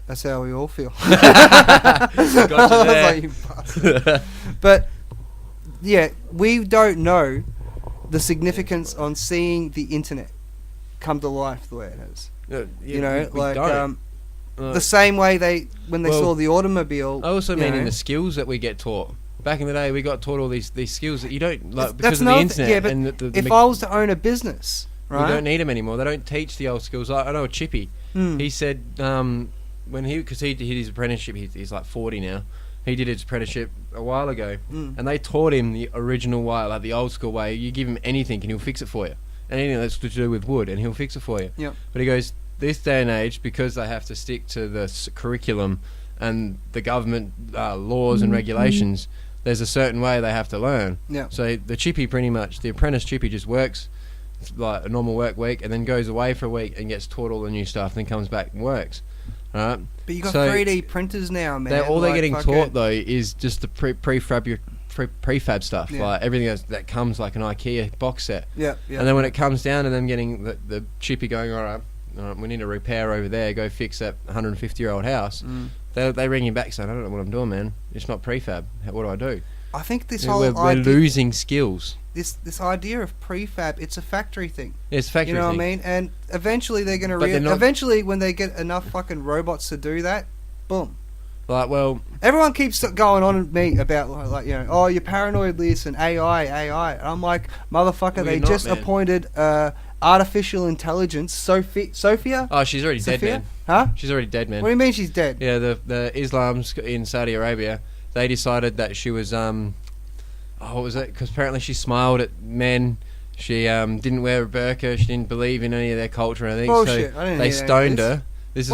That's how we all feel. Got you there. I was like, you bastard. But, yeah, we don't know the significance on seeing the internet come to life the way it has. You know, like the same way when they saw the automobile. I also mean in the skills that we get taught. Back in the day, we got taught all these skills that you don't like because of the internet. Yeah, but if I was to own a business, right? We don't need them anymore. They don't teach the old skills. I know a chippy. He said when because he did his apprenticeship, he's like 40 now. He did his apprenticeship a while ago, and they taught him the original way, like the old school way. You give him anything, and he'll fix it for you. Anything that's to do with wood, and he'll fix it for you. Yep. But he goes, this day and age, because they have to stick to the curriculum and the government laws and regulations, there's a certain way they have to learn. Yep. So the chippy, pretty much, the apprentice chippy just works like a normal work week, and then goes away for a week and gets taught all the new stuff, and then comes back and works. Right. But you got 3D printers now, man. All they're getting taught though is just the prefab stuff, like everything that comes like an IKEA box set. Yeah. And then when it comes down to them getting the chippy going, all right, we need a repair over there. Go fix that 150-year-old house. They ring you back saying, I don't know what I'm doing, man. It's not prefab. What do I do? I think this we're losing skills. This idea of prefab, it's a factory thing. Yeah, it's a factory thing. You know what I mean? And eventually they're going to... Eventually, when they get enough fucking robots to do that, boom. Like, well... Everyone keeps going on at me about, like, you know, oh, you're paranoid, listen, AI. And I'm like, motherfucker, they just appointed artificial intelligence, Sophia? Oh, she's already dead, man. Huh? She's already dead, man. What do you mean she's dead? Yeah, the Islam's in Saudi Arabia, they decided that she was... what was it? Because apparently she smiled at men. She didn't wear a burqa. She didn't believe in any of their culture and everything. Bullshit. So they stoned her. This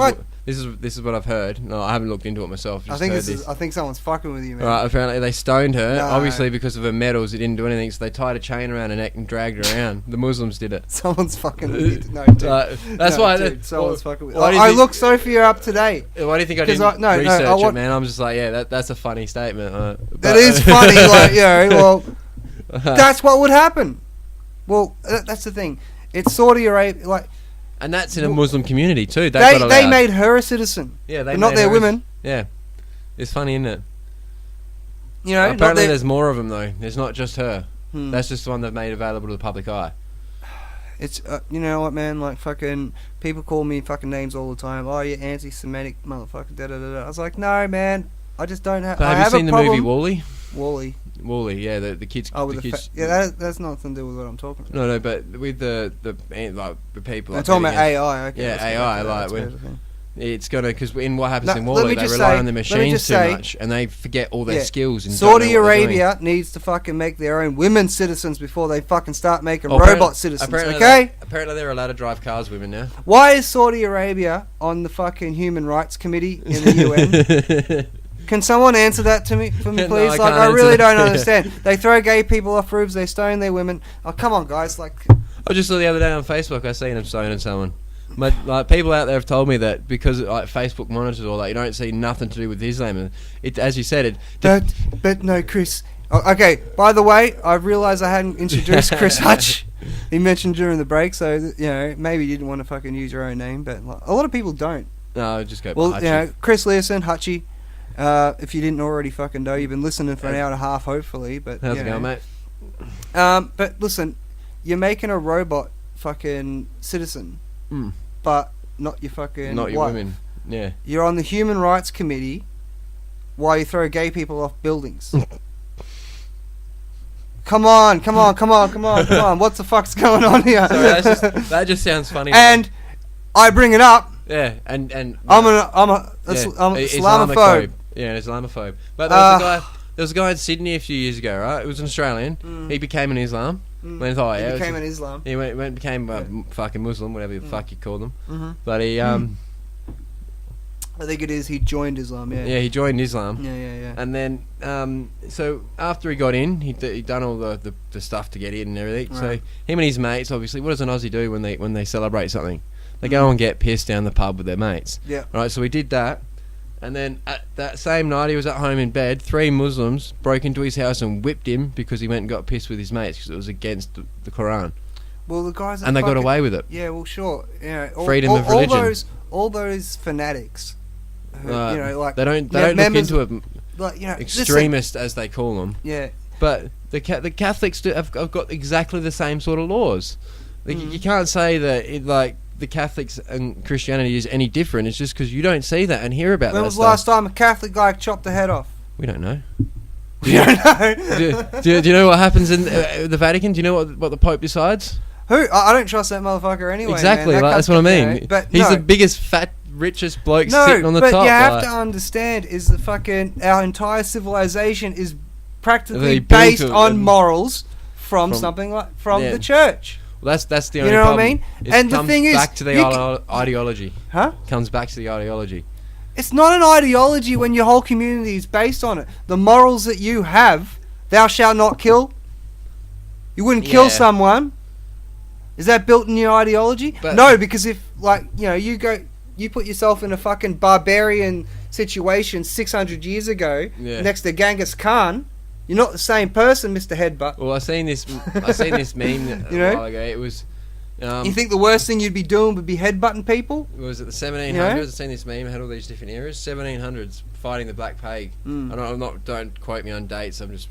is what I've heard. No, I haven't looked into it myself. I think someone's fucking with you, man. Right. Apparently they stoned her. No. Obviously because of her medals, it didn't do anything. So they tied a chain around her neck and dragged her around. The Muslims did it. Someone's fucking with you. No, dude. That's why. Dude, someone's fucking with you. I looked Sophia up today. Why do you think I didn't research it, man? I'm just like, yeah, that's a funny statement. That is funny. Like, yeah, well, that's what would happen. Well, that's the thing. It's Saudi Arabia, like. And that's in a Muslim community too. They made her a citizen. Yeah, but not their women. Yeah, it's funny, isn't it? You know, apparently there's more of them though. There's not just her. That's just the one they've made available to the public eye. It's you know what, man? Like fucking people call me fucking names all the time. Oh, you're anti-Semitic motherfucker. Da da da da. I was like, no, man. I just don't have. So have you seen the movie Wall-E? Wall-E. Wall-E, yeah, the kids. Oh, with the kids. that's nothing to do with what I'm talking about. No, but with the people. I'm talking about AI. Okay, yeah, AI. Like when it's gonna, because in what happens in let Wall-E, me they just rely say- on the let me machines just too say- much, and they forget all their skills. And Saudi don't know what they're doing. Arabia needs to fucking make their own women citizens before they fucking start making Oh, robot citizens. Apparently Okay. Apparently they're allowed to drive cars, women now. Why is Saudi Arabia on the fucking Human Rights Committee in the UN? Can someone answer that to me, for me, No, please? I Like, can't I really answer don't that. understand. They throw gay people off roofs. They stone their women. Oh, come on, guys! Like, I just saw the other day on Facebook, I seen them stoning someone. Like people out there have told me that because like Facebook monitors all that, you don't see nothing to do with Islam. And it, as you said, but no, Chris. Oh, okay. By the way, I realised I hadn't introduced Chris Hutch. He mentioned during the break, so maybe you didn't want to fucking use your own name, but like, a lot of people don't. No, just go. Well, Hutchie. Chris Learson, Hutchie. If you didn't already fucking know, you've been listening for an hour and a half, hopefully. But How's it going, mate? But listen, you're making a robot fucking citizen, but not your fucking Not your wife. women. Yeah. You're on the Human Rights Committee while you throw gay people off buildings. Come on! What the fuck's going on here? Sorry, that just sounds funny. And I bring it up. Yeah, and I'm a Islamophobe. Yeah, an Islamophobe. But there was a guy in Sydney a few years ago, right? It was an Australian. He became an Islam. He became an Islam. He became a fucking Muslim, whatever the fuck you call them. Mm-hmm. But he I think it is. He joined Islam. Yeah. Yeah, he joined Islam. Yeah. And then, so after he got in, he'd done all the stuff to get in and everything. Right. So him and his mates, obviously, what does an Aussie do when they celebrate something? They go and get pissed down the pub with their mates. Yeah. Right. So we did that, and then at that same night, he was at home in bed. 3 Muslims broke into his house and whipped him because he went and got pissed with his mates because it was against the Quran. Well, the guys. And they got away with it. Yeah. Well, sure. Freedom of religion. All those fanatics. Who, like they don't look into it. Like Extremist, as they call them. Yeah. But the Catholics have got exactly the same sort of laws. Like, you can't say that the Catholics and Christianity is any different. It's just because you don't see that and hear about that. When was the last time a Catholic guy chopped the head off? We don't know. We don't know. do you know what happens in the Vatican? Do you know what the Pope decides? Who? I don't trust that motherfucker anyway. Exactly, man. that's what I mean. But he's the biggest, fat, richest bloke no, sitting on the but top. You have to understand is that fucking our entire civilization is practically based on morals from something like the church. Well, that's the only know problem. What I mean? It and the comes thing is, back to the ideology. Huh? Comes back to the ideology. It's not an ideology when your whole community is based on it. The morals that you have, thou shalt not kill. You wouldn't kill someone. Is that built in your ideology? But no, because if you put yourself in a fucking barbarian situation 600 years ago next to Genghis Khan, you're not the same person, Mr. Headbutt. Well, I seen this meme a while ago. It was. You think the worst thing you'd be doing would be headbutting people? It was at the 1700s. I've seen this meme. It had all these different eras. 1700s fighting the Black Plague. Don't quote me on dates. I'm just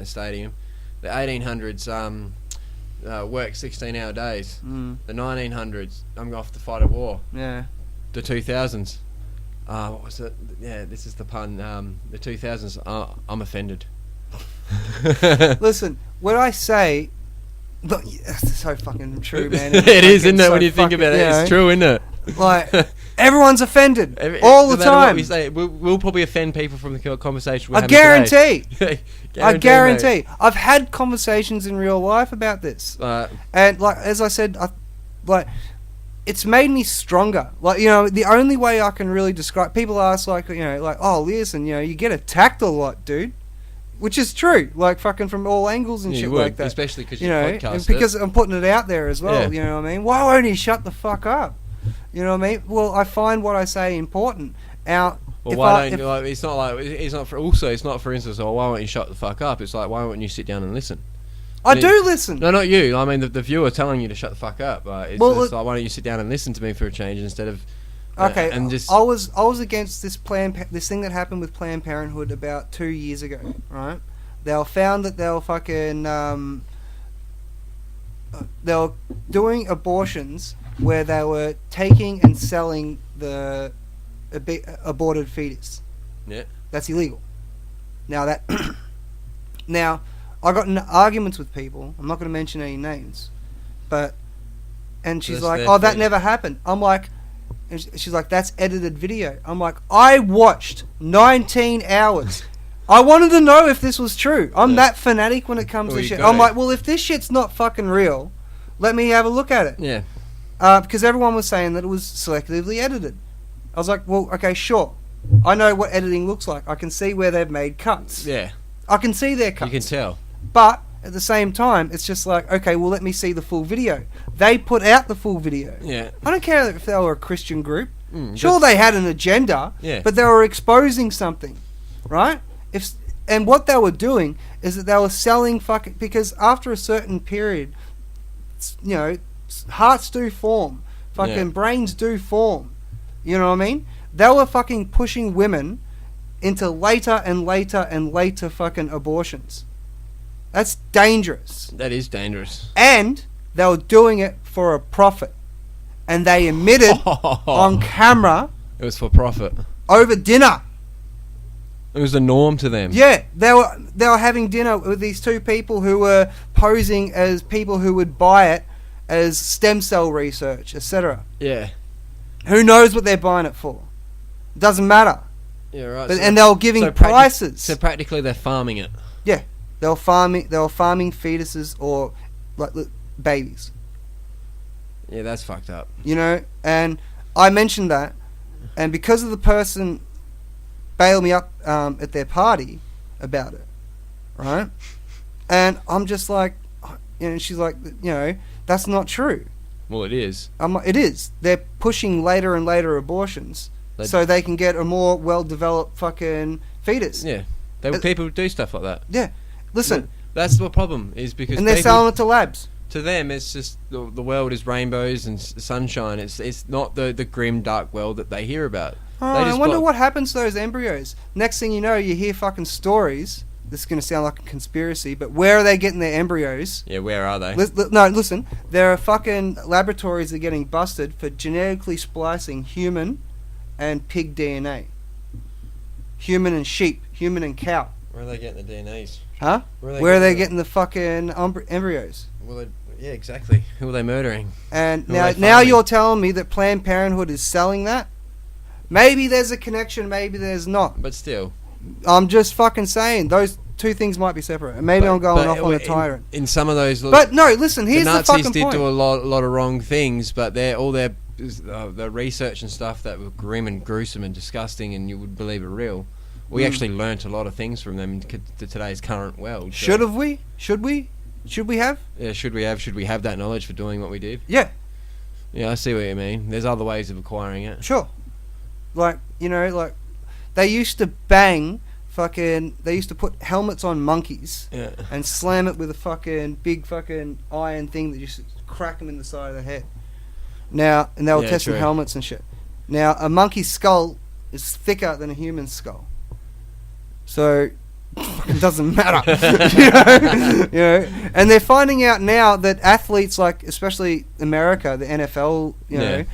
stating them. The 1800s. Work 16-hour days. The 1900s, I'm off to fight a war. Yeah. The 2000s, what was it? Yeah, this is the pun. The 2000s, I'm offended. Listen, when I say, look, it's so fucking true, man. It is, isn't it? When you think about it, it's true, isn't it? Like, everyone's offended all the time. What we say, we'll probably offend people from the conversation we're I having guarantee. today. I guarantee. I've had conversations in real life about this, and like as I said, it's made me stronger. Like the only way I can really describe. People ask oh, listen, you get attacked a lot, dude. Which is true, like fucking from all angles and shit like that. Especially because you podcast and because I'm putting it out there as well. Yeah. You know what I mean? Why won't he shut the fuck up? You know what I mean? Well, I find what I say important. It's not for instance, why won't you shut the fuck up? It's like, why won't you sit down and listen? I do listen. No, not you. I mean, the viewer telling you to shut the fuck up. It's like, why don't you sit down and listen to me for a change instead of... Okay, and just I was against this thing that happened with Planned Parenthood about 2 years ago, right? They found that they were fucking they were doing abortions where they were taking and selling the aborted fetus. Yeah, that's illegal. Now that Now, I got in arguments with people. I'm not going to mention any names, and she's like, "Oh, that never happened." I'm like, and she's like, "That's edited video." I'm like, "I watched 19 hours. I wanted to know if this was true. I'm that fanatic when it comes to shit. I'm like, well, if this shit's not fucking real, let me have a look at it." Yeah. Because everyone was saying that it was selectively edited. I was like, well, okay, sure. I know what editing looks like. I can see where they've made cuts. Yeah. I can see their cuts. You can tell. But at the same time, it's just like, okay, well, let me see the full video. They put out the full video. Yeah. I don't care if they were a Christian group. Sure, they had an agenda, but they were exposing something, right? And what they were doing is that they were selling fucking... Because after a certain period, you know, hearts do form. Fucking brains do form. You know what I mean? They were fucking pushing women into later and later and later fucking abortions. That's dangerous. That is dangerous. And they were doing it for a profit. And they admitted on camera... It was for profit. Over dinner. It was the norm to them. Yeah, they were having dinner with these two people who were posing as people who would buy it as stem cell research, etc. Yeah. Who knows what they're buying it for? Doesn't matter. Yeah, right. And they were giving prices. So practically, they're farming it. Yeah, they were farming fetuses or like babies. Yeah, that's fucked up. You know, and I mentioned that, and because of the person bailed me up at their party about it, right? And I'm just like, you know, she's like, you know, that's not true. Well, it is. It is. They're pushing later and later abortions so they can get a more well-developed fucking fetus. Yeah. People do stuff like that. Yeah. Listen. That's the problem, is because... And they're selling it to labs. To them, it's just the world is rainbows and sunshine. It's not the grim, dark world that they hear about. Oh, I wonder what happens to those embryos. Next thing you know, you hear fucking stories. This is going to sound like a conspiracy, but where are they getting their embryos? Yeah, where are they? No, listen. There are fucking laboratories that are getting busted for genetically splicing human and pig DNA. Human and sheep. Human and cow. Where are they getting the DNAs? Huh? Where are they getting the fucking embryos? Well, yeah, exactly. Who are they murdering? And now you're telling me that Planned Parenthood is selling that? Maybe there's a connection, maybe there's not. But still. I'm just fucking saying, those two things might be separate. And maybe I'm going off on a tyrant. In some of those... But no, listen, here's the fucking point. The Nazis did do a lot of wrong things, but their research and stuff that were grim and gruesome and disgusting and you would believe are real. We actually learnt a lot of things from them to today's current world. So. Should we? Should we have? Yeah, should we have that knowledge for doing what we did? Yeah. Yeah, I see what you mean. There's other ways of acquiring it. Sure. Like, you know, like, they used to put helmets on monkeys and slam it with a fucking big fucking iron thing that just crack them in the side of the head. Now, and they were testing helmets and shit. Now, a monkey's skull is thicker than a human skull. So, it doesn't matter. you know? And they're finding out now that athletes, like, especially America, the NFL, you know,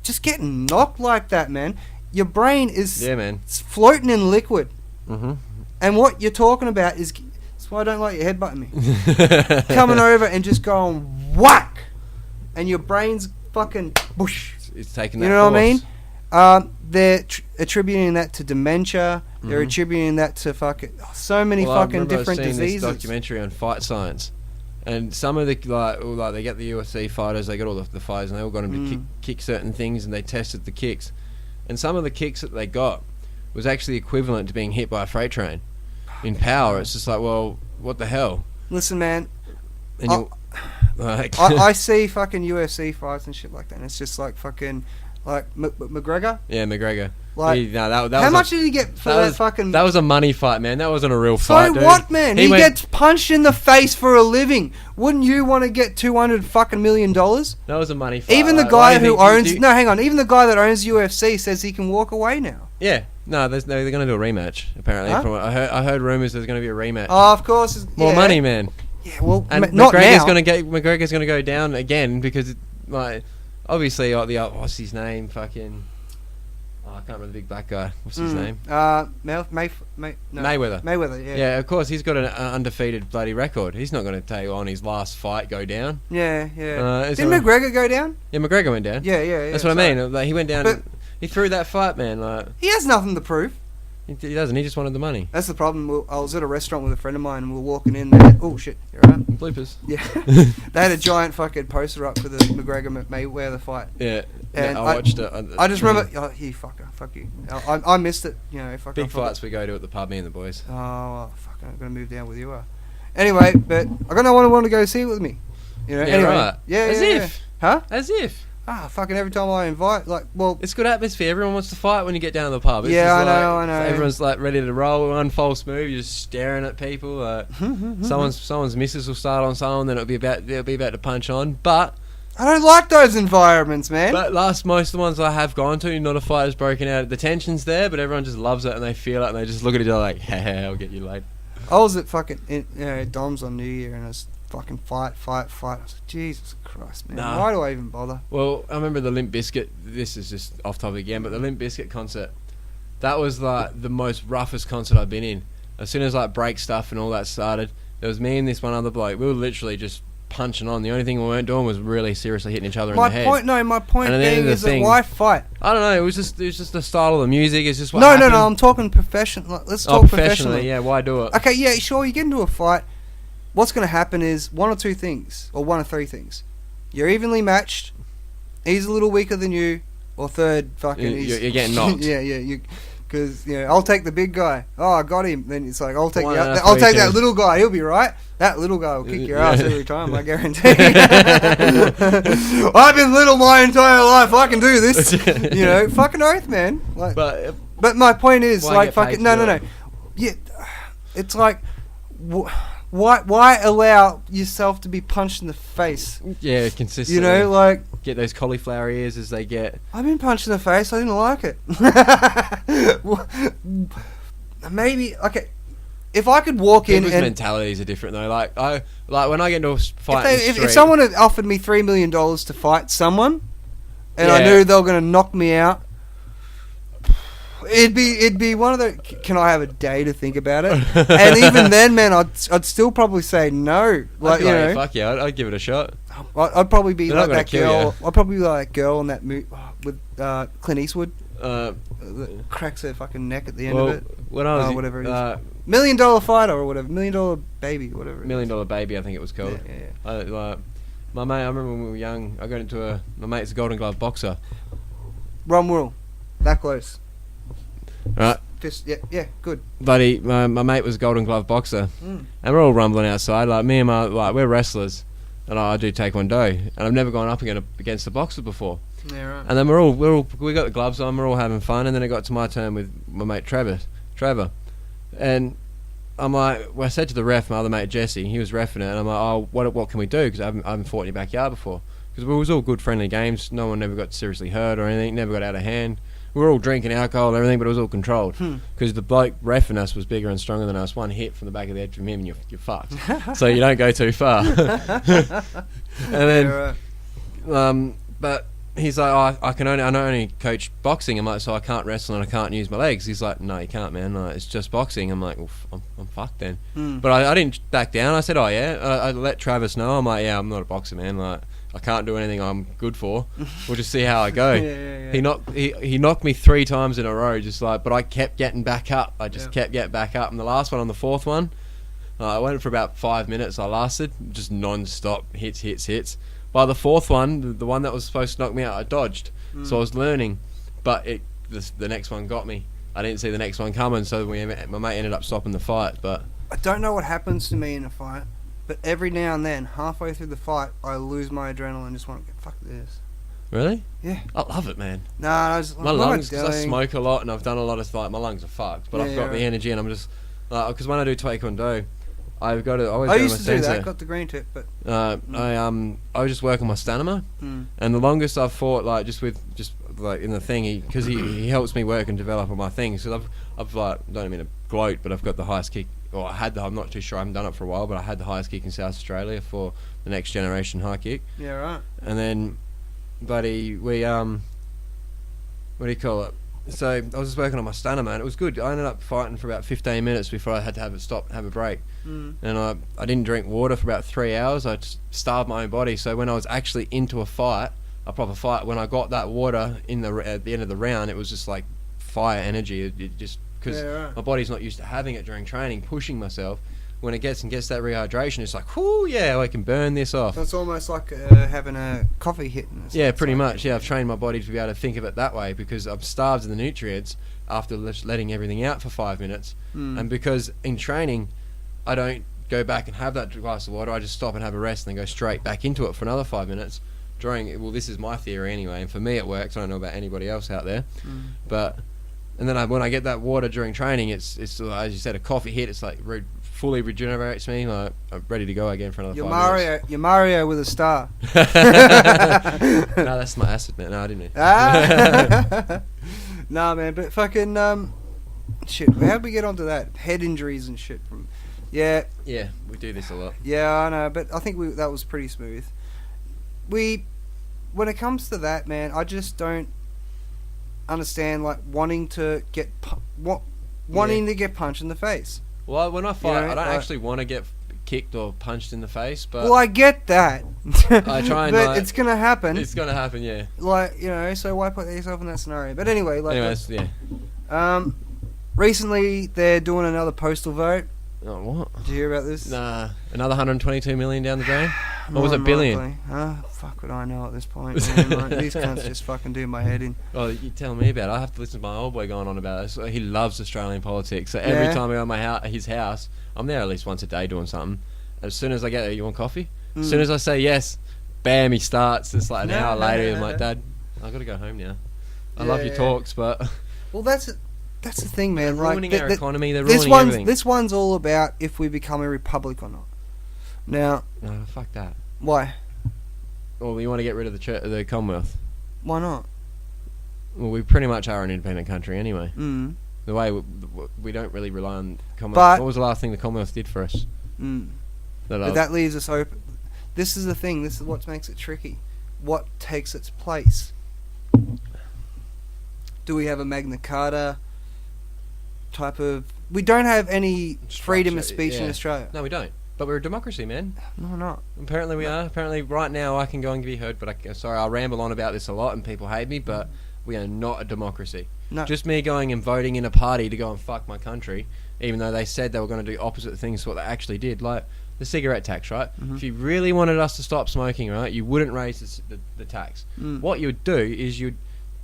just getting knocked like that, man. Your brain is floating in liquid. Mm-hmm. And what you're talking about is... That's why I don't like you headbutting me. Coming over and just going whack! And your brain's fucking... Whoosh. It's taking that You know force. what I mean? They're attributing that to dementia. They're attributing that to fucking... so many fucking different diseases. This documentary on fight science. And some of the... Like they get the UFC fighters, they got all the fighters, and they all got them to kick certain things, and they tested the kicks. And some of the kicks that they got was actually equivalent to being hit by a freight train in power. It's just like, well, what the hell? Listen, man. And I see fucking UFC fights and shit like that, and it's just like fucking... Like McGregor? Yeah, McGregor. Like, that how much did he get for that fucking... That was a money fight, man. That wasn't a real fight, dude. So what, man? He gets punched in the face for a living. Wouldn't you want to get $200 fucking million? That was a money fight. Even the guy who owns... No, hang on. Even the guy that owns UFC says he can walk away now. Yeah. No, they're going to do a rematch, apparently. Huh? From I heard rumours there's going to be a rematch. Oh, of course. More money, man. Yeah, well, and not now. McGregor's going to go down again because, like, obviously, what's his name? Fucking... I can't remember the big black guy. What's his name? Mayweather. Mayweather, yeah. Yeah, of course, he's got an undefeated bloody record. He's not going to take on his last fight go down. Yeah. Didn't McGregor go down? Yeah, McGregor went down. Yeah. That's what I mean. Like, he went down. But he threw that fight, man. Like, he has nothing to prove. He doesn't. He just wanted the money. That's the problem. I was at a restaurant with a friend of mine, and we were walking in there. Oh shit! You alright? Bloopers. Yeah. They had a giant fucking poster up for the McGregor Mayweather fight. Yeah. And I watched it. I just remember. Oh, you fucker! Fuck you! I missed it. You know. Big fights we go to at the pub, me and the boys. Oh fuck! I'm gonna move down with you. Anyway, but I got no one who want to go see it with me. You know. Yeah, anyway. Right. Yeah. As if. Huh? As if. Fucking every time I invite, like, well... It's good atmosphere. Everyone wants to fight when you get down to the pub. It's yeah, I know. Everyone's, like, ready to roll. One false move, you're just staring at people. Like, someone's missus will start on someone, then they'll be about to punch on. But... I don't like those environments, man. But most of the ones I have gone to, not a fight has broken out. The tension's there, but everyone just loves it, and they feel it, and they just look at each other like, hey, I'll get you laid. I was at fucking Dom's on New Year, and it was fucking fight. I was like, Jesus Christ, man. Why do I even bother? Well, I remember the Limp Bizkit, this is just off topic again, but the Limp Bizkit concert, that was like the most roughest concert I've been in. As soon as like break stuff and all that started, there was me and this one other bloke. We were literally just punching on. The only thing we weren't doing was really seriously hitting each other in the head. My point being is that why fight? I don't know. It was just the style of the music. It's just what No. happened. I'm talking professional. Let's talk professionally. Yeah, why do it? Okay, yeah, sure. You get into a fight. What's going to happen is one or two things, or one or three things. You're evenly matched. He's a little weaker than you, or third, fucking. You're getting knocked. Yeah. Because I'll take the big guy. Oh, I got him. Then it's like I'll take that little guy. He'll be right. That little guy will kick your ass every time. I guarantee. I've been little my entire life. I can do this. Fucking oath, man. Like, but my point is, like, fucking no. Yeah, it's like. Why allow yourself to be punched in the face? Yeah, consistently. Like... Get those cauliflower ears as they get... I've been punched in the face. I didn't like it. Maybe... Okay. If I could walk in and... People's mentalities are different, though. Like when I get into a fight if someone had offered me $3 million to fight someone, and I knew they were going to knock me out, It'd be one of the. Can I have a day to think about it? And even then, man, I'd still probably say no. Like, fuck yeah, I'd give it a shot. I'd probably be like that girl. I'd probably be like that girl in that movie with Clint Eastwood. Cracks her fucking neck at the end of it. When I was whatever it is, $1 Million Fighter or whatever, $1 Million Baby, whatever. $1 Million Baby, I think it was called. Yeah. My mate, I remember when we were young. I got into my mate's a Golden Glove boxer. Ron Will, that close. Right. Just yeah, good. Buddy, my mate was a Golden Glove boxer, and we're all rumbling outside. Like me and we're wrestlers, and I do Taekwondo, and I've never gone up against a boxer before. Yeah, right. And then we got the gloves on, we're all having fun, and then it got to my turn with my mate Trevor, and I'm like, I said to the ref, my other mate Jesse, he was reffing it, and I'm like, oh, what can we do? Because I haven't fought in your backyard before. Because it was all good friendly games. No one ever got seriously hurt or anything. Never got out of hand. We were all drinking alcohol and everything, but it was all controlled. Because the bloke reffing us was bigger and stronger than us. One hit from the back of the head from him and you're fucked. So you don't go too far. And then, but he's like, I only coach boxing. I'm like, so I can't wrestle and I can't use my legs. He's like, no, you can't, man. Like, it's just boxing. I'm like, well, I'm fucked then. But I didn't back down. I said, oh yeah. I let Travis know. I'm like, yeah, I'm not a boxer, man. Like, I can't do anything I'm good for. We'll just see how I go. Yeah. He knocked me 3 times in a row, just like, but I kept getting back up. I just kept getting back up. And the last one, on the 4th one, I went for about 5 minutes. I lasted just non-stop hits. By the 4th one, the one that was supposed to knock me out, I dodged. So I was learning, but the next one got me. I didn't see the next one coming, so my mate ended up stopping the fight. But I don't know what happens to me in a fight. But every now and then, halfway through the fight, I lose my adrenaline and just want to go, fuck this. Really? Yeah. I love it, man. Nah, my lungs, because I smoke a lot and I've done a lot of, like, my lungs are fucked. But I've got the energy and I'm just, because when I do Taekwondo, I used to do that, got the green tip, but... I was just working my stamina. And the longest I've fought, like, just in the thing, because he helps me work and develop all my things. Because I've like, don't mean to gloat, but I've got the highest kick. Or I'm not too sure, I haven't done it for a while, but I had the highest kick in South Australia for the next generation high kick. Yeah, right. And then, buddy, we what do you call it? So I was just working on my stunner, man. It was good. I ended up fighting for about 15 minutes before I had to have it stop, have a break. And I didn't drink water for about 3 hours. I just starved my own body. So when I was actually into a fight, a proper fight, when I got that water at the end of the round, it was just like fire energy. It just because my body's not used to having it during training, pushing myself. When it gets that rehydration, it's like, whoo, yeah, I can burn this off. So it's almost like having a coffee hit. Yeah, pretty much. Yeah, I've trained my body to be able to think of it that way because I'm starved of the nutrients after letting everything out for 5 minutes. And because in training, I don't go back and have that glass of water. I just stop and have a rest and then go straight back into it for another 5 minutes. Well, this is my theory anyway, and for me it works. I don't know about anybody else out there. And then when I get that water during training, it's as you said, a coffee hit. It's like fully regenerates me. Like I'm ready to go again for another 5 minutes. You're Mario with a star. No, that's my acid, man. No, I didn't. Nah, man, but fucking shit. How'd we get onto that? Head injuries and shit. Yeah, we do this a lot. Yeah, I know, but I think that was pretty smooth. When it comes to that, man, I just don't understand like wanting to get punched in the face. Well, when I fight, I don't actually want to get kicked or punched in the face, but... Well, I get that. I try and... But it's going to happen. It's going to happen, yeah. Like, so why put yourself in that scenario? But anyway, yeah. Recently, they're doing another postal vote. Oh, what? Did you hear about this? Nah. Another 122 million down the drain? Or was it billion? Fuck would I know at this point. Man. Like, these cunts just fucking do my head in. Oh, you tell me about it. I have to listen to my old boy going on about it. So he loves Australian politics. So every time I go to his house, I'm there at least once a day doing something. As soon as I get there, you want coffee? As soon as I say yes, bam, he starts. It's like an hour later. I'm like, Dad, I've got to go home now. I love your talks, but... Well, that's the thing, man. They're ruining our economy. They're ruining everything. This one's all about if we become a republic or not. Now... No, fuck that. Why? Well, you want to get rid of the Commonwealth. Why not? Well, we pretty much are an independent country anyway. The way we don't really rely on Commonwealth. But what was the last thing the Commonwealth did for us? But that leaves us open. This is the thing. This is what makes it tricky. What takes its place? Do we have a Magna Carta type of... We don't have any freedom of speech in Australia. No, we don't. But we're a democracy, man. No, we're not. Apparently we are. Apparently right now I can go and be heard, but I'll ramble on about this a lot and people hate me, but we are not a democracy. No. Just me going and voting in a party to go and fuck my country, even though they said they were going to do opposite things to what they actually did, like the cigarette tax, right? If you really wanted us to stop smoking, right, you wouldn't raise the tax. What you would do is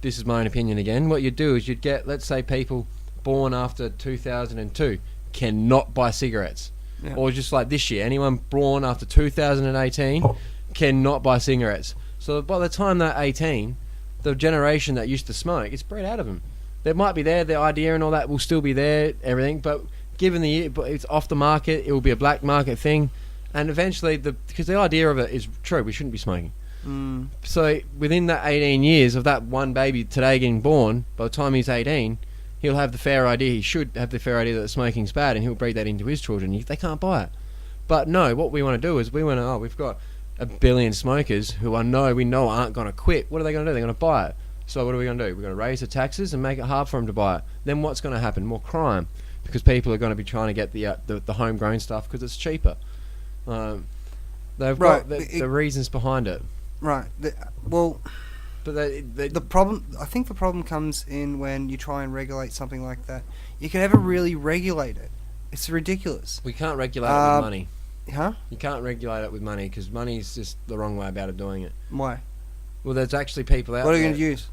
this is my own opinion again, what you'd do is you'd get, let's say, people born after 2002 cannot buy cigarettes. Yeah. Or just like this year, anyone born after 2018 cannot buy cigarettes. So by the time they're 18, the generation that used to smoke, it's bred out of them. They might be there, the idea and all that will still be there, everything, but given it's off the market, it will be a black market thing, and eventually, because the idea of it is true, we shouldn't be smoking. So within that 18 years of that one baby today getting born, by the time he's 18, he'll have the fair idea, he should have the fair idea that smoking's bad, and he'll breed that into his children. They can't buy it. But no, what we want to do is we've got 1 billion smokers who we know aren't going to quit. What are they going to do? They're going to buy it. So what are we going to do? We're going to raise the taxes and make it hard for them to buy it. Then what's going to happen? More crime, because people are going to be trying to get the homegrown stuff because it's cheaper. They've got the reasons behind it. Right. But the problem, I think the problem comes in when you try and regulate something like that. You can never really regulate it. It's ridiculous. We can't regulate it with money. Huh? You can't regulate it with money because money is just the wrong way about doing it. Why? Well, there's actually people out there. What are you going to use?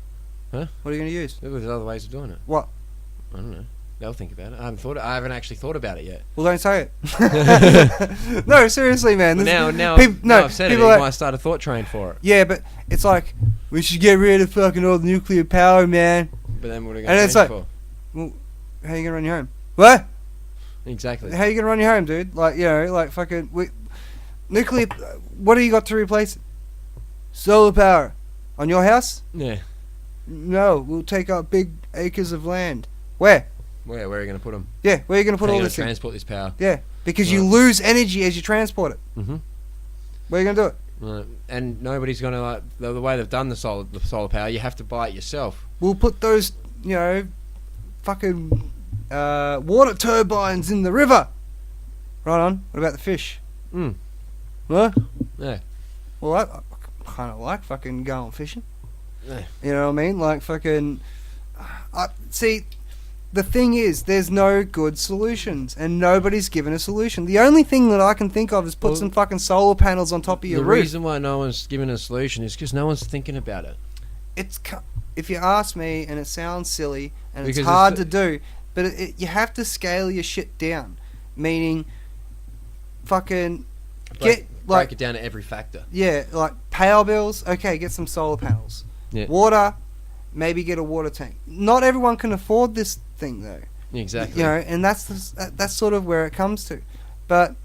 Huh? What are you going to use? There's other ways of doing it. What? I don't know. They'll think about it. I haven't actually thought about it yet. Well, don't say it. No, seriously, man. Now I've said it. You might start a thought train for it. Yeah, but it's like we should get rid of fucking all the nuclear power, man. But then what are you going to change for? Well, how are you going to run your home? What? Exactly. How are you going to run your home, dude? Like, fucking nuclear. What do you got to replace it? Solar power on your house? Yeah. No, we'll take up big acres of land. Where? Where are you going to put them? Yeah, where are you going to put all this? Transport this power. Yeah, because you lose energy as you transport it. Where are you going to do it? Right. And nobody's going to the way they've done the solar power. You have to buy it yourself. We'll put those fucking water turbines in the river. Right on. What about the fish? What? Yeah. Well, I kind of like fucking going fishing. Yeah. You know what I mean? Like fucking... see, the thing is, there's no good solutions, and nobody's given a solution. The only thing that I can think of is put some fucking solar panels on top of your roof. The reason why no one's given a solution is because no one's thinking about it. If you ask me, and it sounds silly, and Because it's hard to do, but you have to scale your shit down. Meaning, fucking break it down to every factor. Yeah, like power bills. Okay, get some solar panels. Yeah. Water, maybe get a water tank. Not everyone can afford this thing though. Exactly. And that's sort of where it comes to. But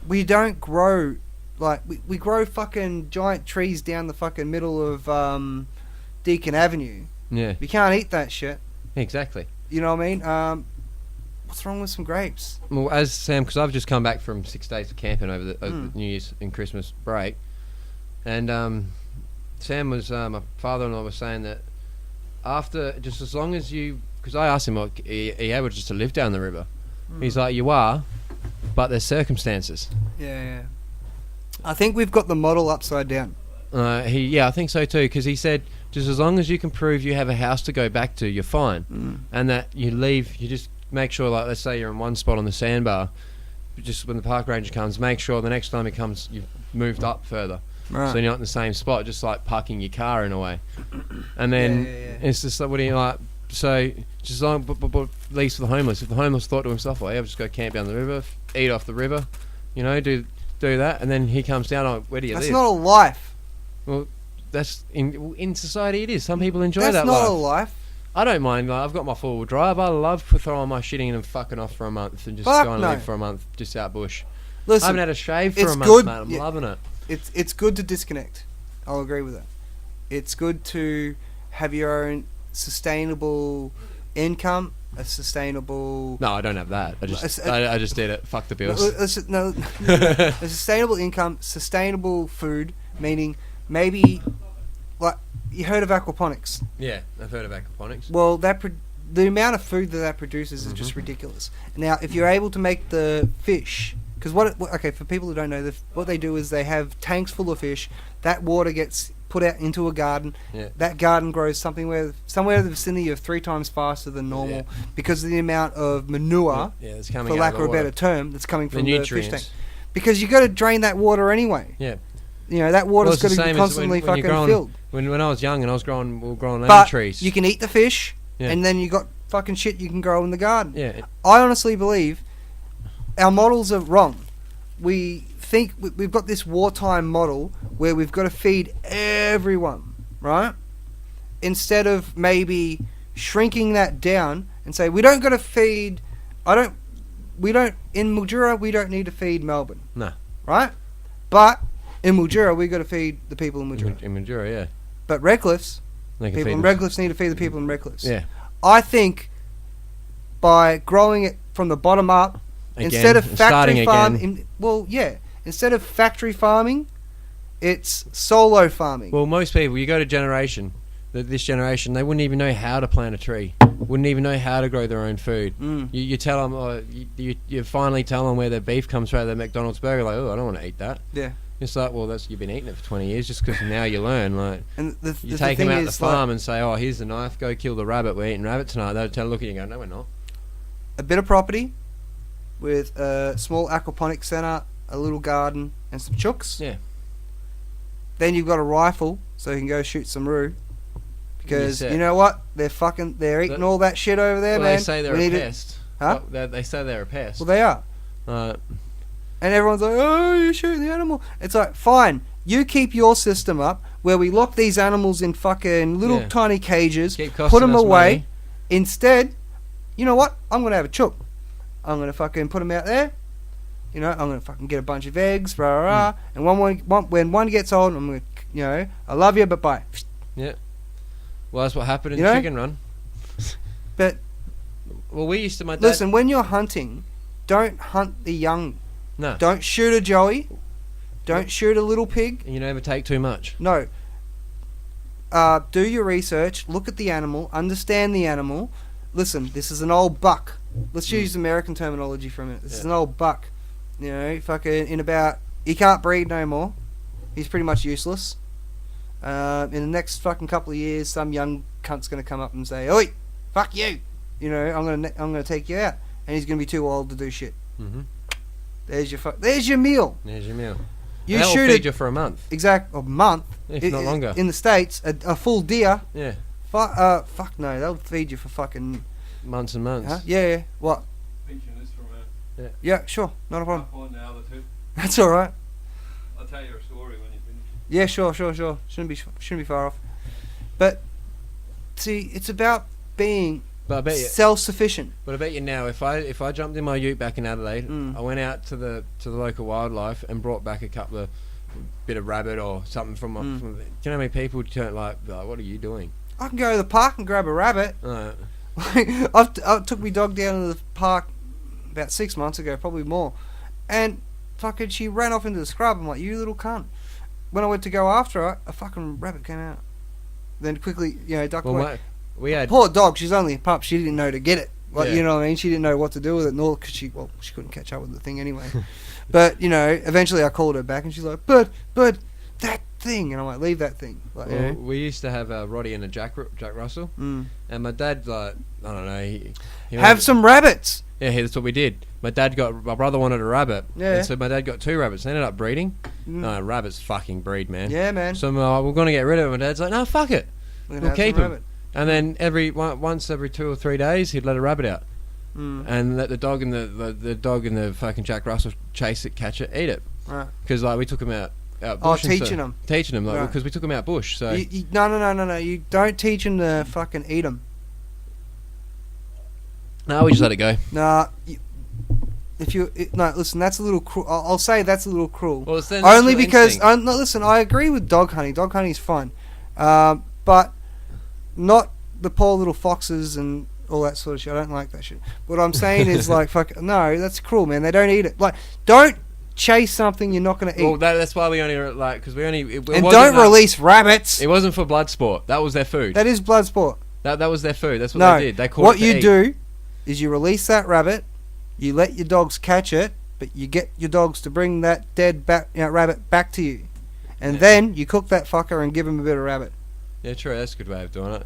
we don't grow like we grow fucking giant trees down the fucking middle of Deacon Avenue. Yeah. We can't eat that shit. Exactly. You know what I mean? What's wrong with some grapes? Well, as Sam, because I've just come back from 6 days of camping over the New Year's and Christmas break, and Sam was, my father-in-law was saying that after, just as long as you, because I asked him, are you able just to live down the river? He's like, you are, but there's circumstances. Yeah. I think we've got the model upside down. I think so too, because he said, just as long as you can prove you have a house to go back to, you're fine. And that you just make sure, like, let's say you're in one spot on the sandbar, just when the park ranger comes, make sure the next time he comes, you've moved up further. Right. So you're not in the same spot, just like parking your car in a way. And then it's just like, what do you like? So just like, but at least for the homeless, if the homeless thought to himself, well, I'll just go camp down the river, eat off the river, do that, and then he comes down, where do you live? That's not a life. Well, that's in society it is. Some people enjoy that life. That's not a life. I don't mind. Like, I've got my four-wheel drive. I love throwing my shit in and fucking off for a month and just going and live for a month just out bush. Listen, I haven't had a shave for a month, good, mate. I'm loving it. It's good to disconnect. I'll agree with that. It's good to have your own sustainable income, a sustainable... No, I don't have that. I just did it. Fuck the bills. A sustainable income, sustainable food, meaning maybe... Like, you heard of aquaponics? Yeah, I've heard of aquaponics. Well, the amount of food that produces is just ridiculous. Now, if you're able to make the fish... Because for people who don't know, what they do is they have tanks full of fish. That water gets put out into a garden. Yeah. That garden grows somewhere in the vicinity of 3 times faster than normal because of the amount of manure, that's coming for lack of a better term, that's coming from the fish tank. Because you got to drain that water anyway. Yeah. That water's got to be constantly fucking filled. When I was young and we were growing lemon trees. You can eat the fish, and then you got fucking shit you can grow in the garden. Yeah. I honestly believe our models are wrong. We think we've got this wartime model where we've got to feed everyone, right? Instead of maybe shrinking that down and say we don't got to feed. In Mildura we don't need to feed Melbourne. No. Right? But in Mildura we got to feed the people in Mildura. In Mildura, yeah. But Redcliffs, people in Redcliffs need to feed the people in Redcliffs. Yeah. I think by growing it from the bottom up. Instead of factory farming, instead of factory farming, it's solo farming. Well, most people, you go to this generation, they wouldn't even know how to plant a tree, wouldn't even know how to grow their own food. You tell them, you finally tell them where their beef comes from, their McDonald's burger, like, oh, I don't want to eat that. Yeah. It's like, well, you've been eating it for 20 years just because now you learn. Like, and you take them out the farm and say, oh, here's the knife, go kill the rabbit, we're eating rabbit tonight. They'll look at you and go, no, we're not. A bit of property with a small aquaponics centre, a little garden, and some chooks. Yeah. Then you've got a rifle, so you can go shoot some roo. Because you know what? They're eating all that shit over there, man. They say they're a pest. Huh? They say they're a pest. Well, they are. And everyone's like, oh, you're shooting the animal. It's like, fine. You keep your system up where we lock these animals in fucking little tiny cages, put them away. Money. Instead, you know what? I'm going to have a chook. I'm going to fucking put them out there. I'm going to fucking get a bunch of eggs, and when one gets old, I'm going to, I love you, but bye. Yeah. Well, that's what happened in Chicken Run. But, well, we used to, my dad... Listen, when you're hunting, don't hunt the young. No. Don't shoot a joey. Don't shoot a little pig. And you never take too much. No. do your research, look at the animal, understand the animal. Listen, this is an old buck. Let's use American terminology for a minute. This is an old buck. You know, fucking he can't breed no more. He's pretty much useless. In the next fucking couple of years, some young cunt's gonna come up and say, "Oi, fuck you." You know, I'm gonna take you out, and he's gonna be too old to do shit. Mm-hmm. There's your meal. There's your meal. You that'll shoot feed you for a month. Exactly, a month. If not longer. In the States, a full deer. Yeah. Fuck no, they'll feed you for fucking months and months. Huh? Yeah. What? Pinching this from a Yeah, sure, not a problem. on the other two. That's all right. I'll tell you a story when you finish. Yeah, sure. Shouldn't be far off. But see, it's about being self-sufficient. But I bet you now, if I jumped in my ute back in Adelaide, I went out to the local wildlife and brought back a couple of bit of rabbit or something from do you know how many people would turn like, what are you doing? I can go to the park and grab a rabbit. I took my dog down to the park about 6 months ago, probably more, and fucking she ran off into the scrub. I'm like, you little cunt. When I went to go after her, a fucking rabbit came out. Then quickly, ducked away. We had poor dog. She's only a pup. She didn't know to get it. You know what I mean? She didn't know what to do with it, nor because she couldn't catch up with the thing anyway. But eventually I called her back, and she's like, "But that thing," and I'm like, "Leave that thing." Like, we used to have a Roddy and a Jack Russell, and my dad, like, I don't know, he have some rabbits. Yeah, that's what we did. My brother wanted a rabbit, and so my dad got 2 rabbits. They ended up breeding. No, rabbits fucking breed, man. Yeah, man. So we're gonna get rid of it. My dad's like, "No, fuck it, we'll keep him." And then once every 2 or 3 days, he'd let a rabbit out, and let the dog and the dog and the fucking Jack Russell chase it, catch it, eat it. Right. Because like we took him out bush. Teaching them, like, because we took him out bush. So no. You don't teach them to fucking eat them. No, we just let it go. Nah. Listen, that's a little cruel. I'll say that's a little cruel. Well, only because listen, I agree with dog hunting. Dog hunting is fun, but not the poor little foxes and all that sort of shit. I don't like that shit. What I'm saying is like, fuck, no, that's cruel, man. They don't eat it. Like, don't chase something you're not going to eat. Well, that's why we only because we only and don't release rabbits. It wasn't for blood sport. That was their food. That is blood sport. That was their food. That's what they did. They caught what it to you eat. do is you release that rabbit, you let your dogs catch it, but you get your dogs to bring that dead rabbit back to you, and then you cook that fucker and give him a bit of rabbit. Yeah, true. That's a good way of doing it.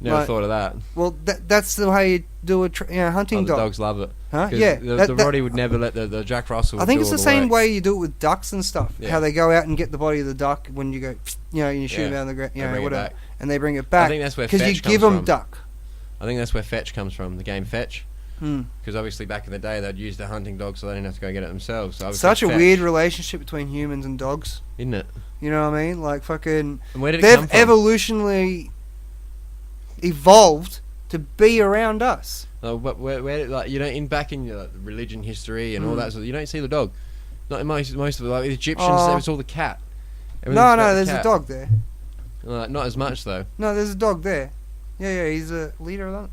Never thought of that. Well, that's the way you do a hunting dog. The dogs love it. Huh? Yeah. The Roddy would never let the Jack Russell. I think it's the same way you do it with ducks and stuff. Yeah. How they go out and get the body of the duck when you go, and you shoot them down the ground, whatever, and they bring it back. I think that's where because you give them duck. I think that's where fetch comes from, the game fetch. Because obviously back in the day they'd use the hunting dog so they didn't have to go get it themselves. So such a weird relationship between humans and dogs, isn't it? You know what I mean? Like fucking. And where did it come from? They've evolutionally evolved to be around us. But where like you don't back in your religion history and all that, so you don't see the dog. Not in most of it. Like the Egyptians, it's all the cat. No, there's a dog there. Not as much though. No, there's a dog there. Yeah, he's a leader of that.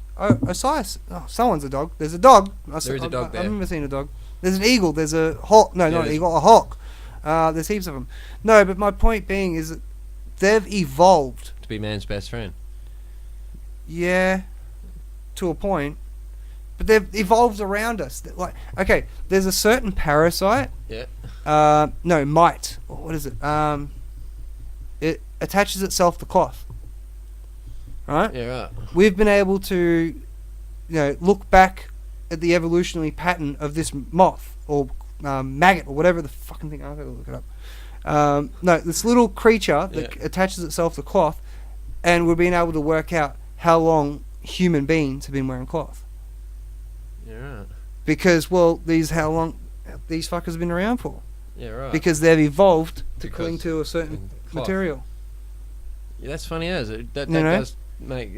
Osiris. Oh, someone's a dog. There's a dog. There is a dog there. I've never seen a dog. There's an eagle. There's a hawk. No, not an eagle. A hawk. There's heaps of them. No, but my point being is that they've evolved to be man's best friend. Yeah, to a point. But they've evolved around us. Like, okay, there's a certain parasite. Yeah. Mite. What is it? It attaches itself to cloth. Right? Yeah, right. We've been able to, look back at the evolutionary pattern of this moth or maggot or whatever the fucking thing. I've got to look it up. This little creature that attaches itself to cloth, and we've been able to work out how long human beings have been wearing cloth. Yeah, right. Because how long these fuckers have been around for. Yeah, right. Because they've evolved to cling to a certain material. Yeah, that's funny as it. That does make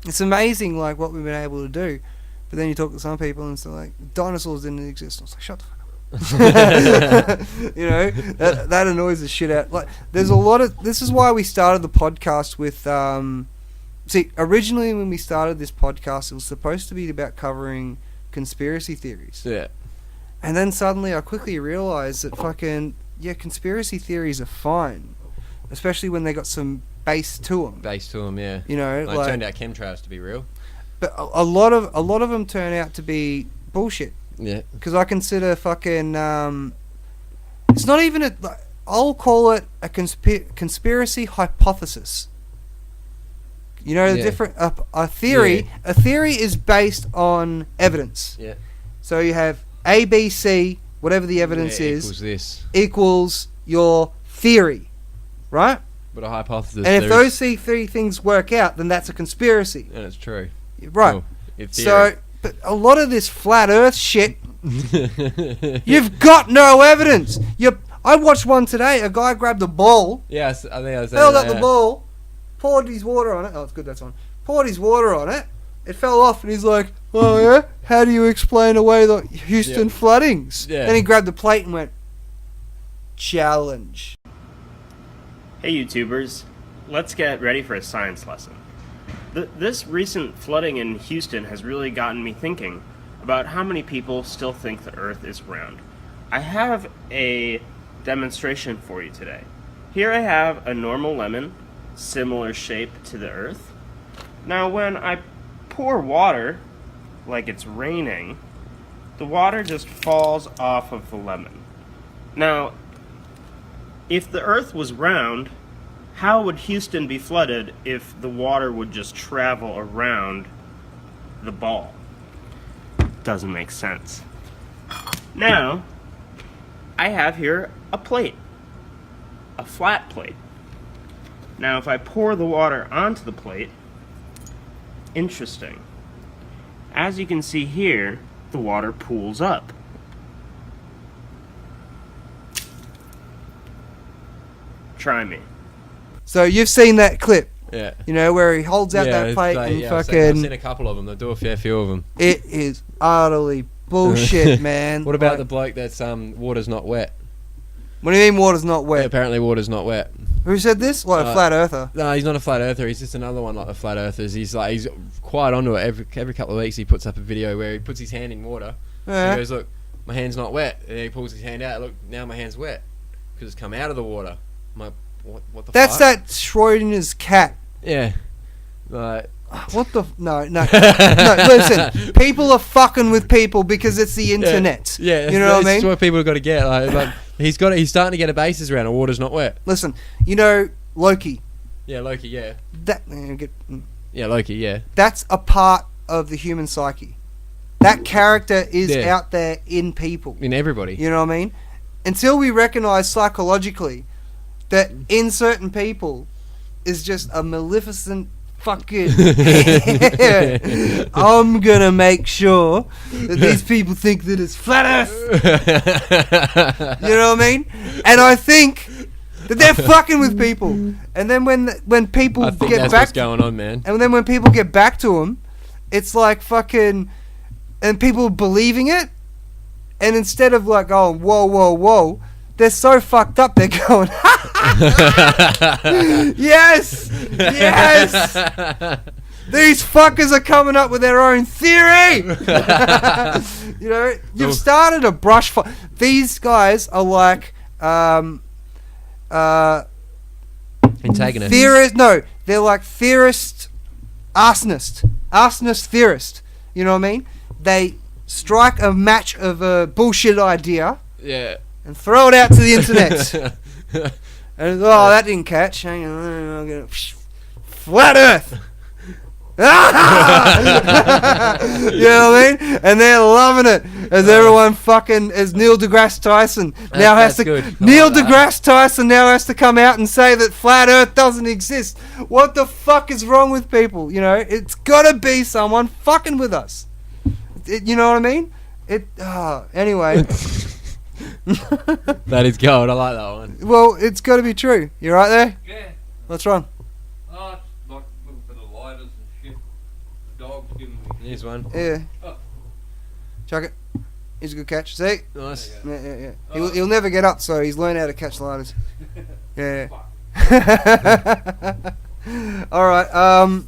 It's amazing, like what we've been able to do, but then you talk to some people and it's like dinosaurs didn't exist. I was like, shut the fuck up. That annoys the shit out. Like, there's a lot of. This is why we started the podcast with. Originally when we started this podcast, it was supposed to be about covering conspiracy theories. Yeah. And then suddenly I quickly realized that conspiracy theories are fine. especially when they got some base to them. Yeah. You know, It turned out chemtrails to be real. But a lot of them turn out to be bullshit. Yeah. Because I consider fucking it's not even I'll call it a conspiracy hypothesis. You know, the different a theory. Yeah. A theory is based on evidence. Yeah. So you have A, B, C, whatever the evidence is, equals this. equals your theory, right? But a hypothesis. And if those three things work out, then that's a conspiracy. And it's true. Right. Cool. In theory. So, but a lot of this flat Earth shit, you've got no evidence. I watched one today. A guy grabbed a ball. Yeah, I think I was held up the ball, poured his water on it. Oh, it's good. That's on. Poured his water on it. It fell off, and he's like, "Oh yeah, how do you explain away the Houston floodings?" Yeah. Then he grabbed the plate and went, "Challenge." Hey YouTubers, let's get ready for a science lesson. This recent flooding in Houston has really gotten me thinking about how many people still think the Earth is round. I have a demonstration for you today. Here I have a normal lemon, similar shape to the Earth. Now when I pour water, like it's raining, the water just falls off of the lemon. Now, if the Earth was round, how would Houston be flooded if the water would just travel around the ball? Doesn't make sense. Now, I have here a plate, a flat plate. Now, if I pour the water onto the plate, interesting. As you can see here, the water pools up. Try me. So you've seen that clip, Yeah. you know, where he holds out that plate and I've fucking. seen a couple of them. They do a fair few of them. It is utterly bullshit, man. What about Like, the bloke that's water's not wet? What do you mean water's not Yeah, wet? apparently water's not wet. Who said this? What, a flat earther? No, he's not a flat earther. He's just another one like the flat earthers. He's quite onto it. Every couple of weeks he puts up a video where he puts his hand in water. Yeah. And he goes, "Look, my hand's not wet." And then he pulls his hand out. "Look, now my hand's wet because it's come out of the water." I'm like, what the That's fuck? that Schrodinger's cat. Yeah. Like, What the? No. No, listen. People are fucking with people because it's the internet. yeah. You know what I mean? That's what people have got to get. Like he's starting to get a basis around it. Water's not wet. Listen, you know, Loki. Yeah, Loki, yeah. Yeah, Loki, yeah. that's a part of the human psyche. That character is Yeah. out there in people. In everybody. You know what I mean? Until we recognize psychologically that in certain people is just a maleficent fucking I'm gonna make sure that these people think that it's flat earth. You know what I mean? And I think that they're fucking with people. And then when people I think get that's back what's going on, man. and then when people get back to them, it's like fucking, and people believing it, and instead of like going, whoa, whoa, whoa, they're so fucked up, they're going, yes, yes, these fuckers are coming up with their own theory. You know, you've started a brush fire. These guys are like, Antagonist. theorist. No, they're like theorist, arsonist theorist. You know what I mean? They strike a match of a bullshit idea Yeah. and throw it out to the internet. And that didn't catch. Hang on, I'll get it. Flat Earth. You know what I mean? And they're loving it as everyone fucking, as Neil deGrasse Tyson now has to. That's good. Neil I like deGrasse Tyson now has to come out and say that flat Earth doesn't exist. What the fuck is wrong with people? You know, it's gotta be someone fucking with us. You know what I mean? Anyway. That is gold. I like that one. Well, it's gotta be true. You right there? Yeah. What's wrong? Oh, it's like looking for the lighters and shit. The dog's giving me. Here's one. Yeah. Oh. Chuck it. Here's a good catch. See? Nice. Yeah. He'll never get up, so he's learned how to catch lighters. Yeah. All right.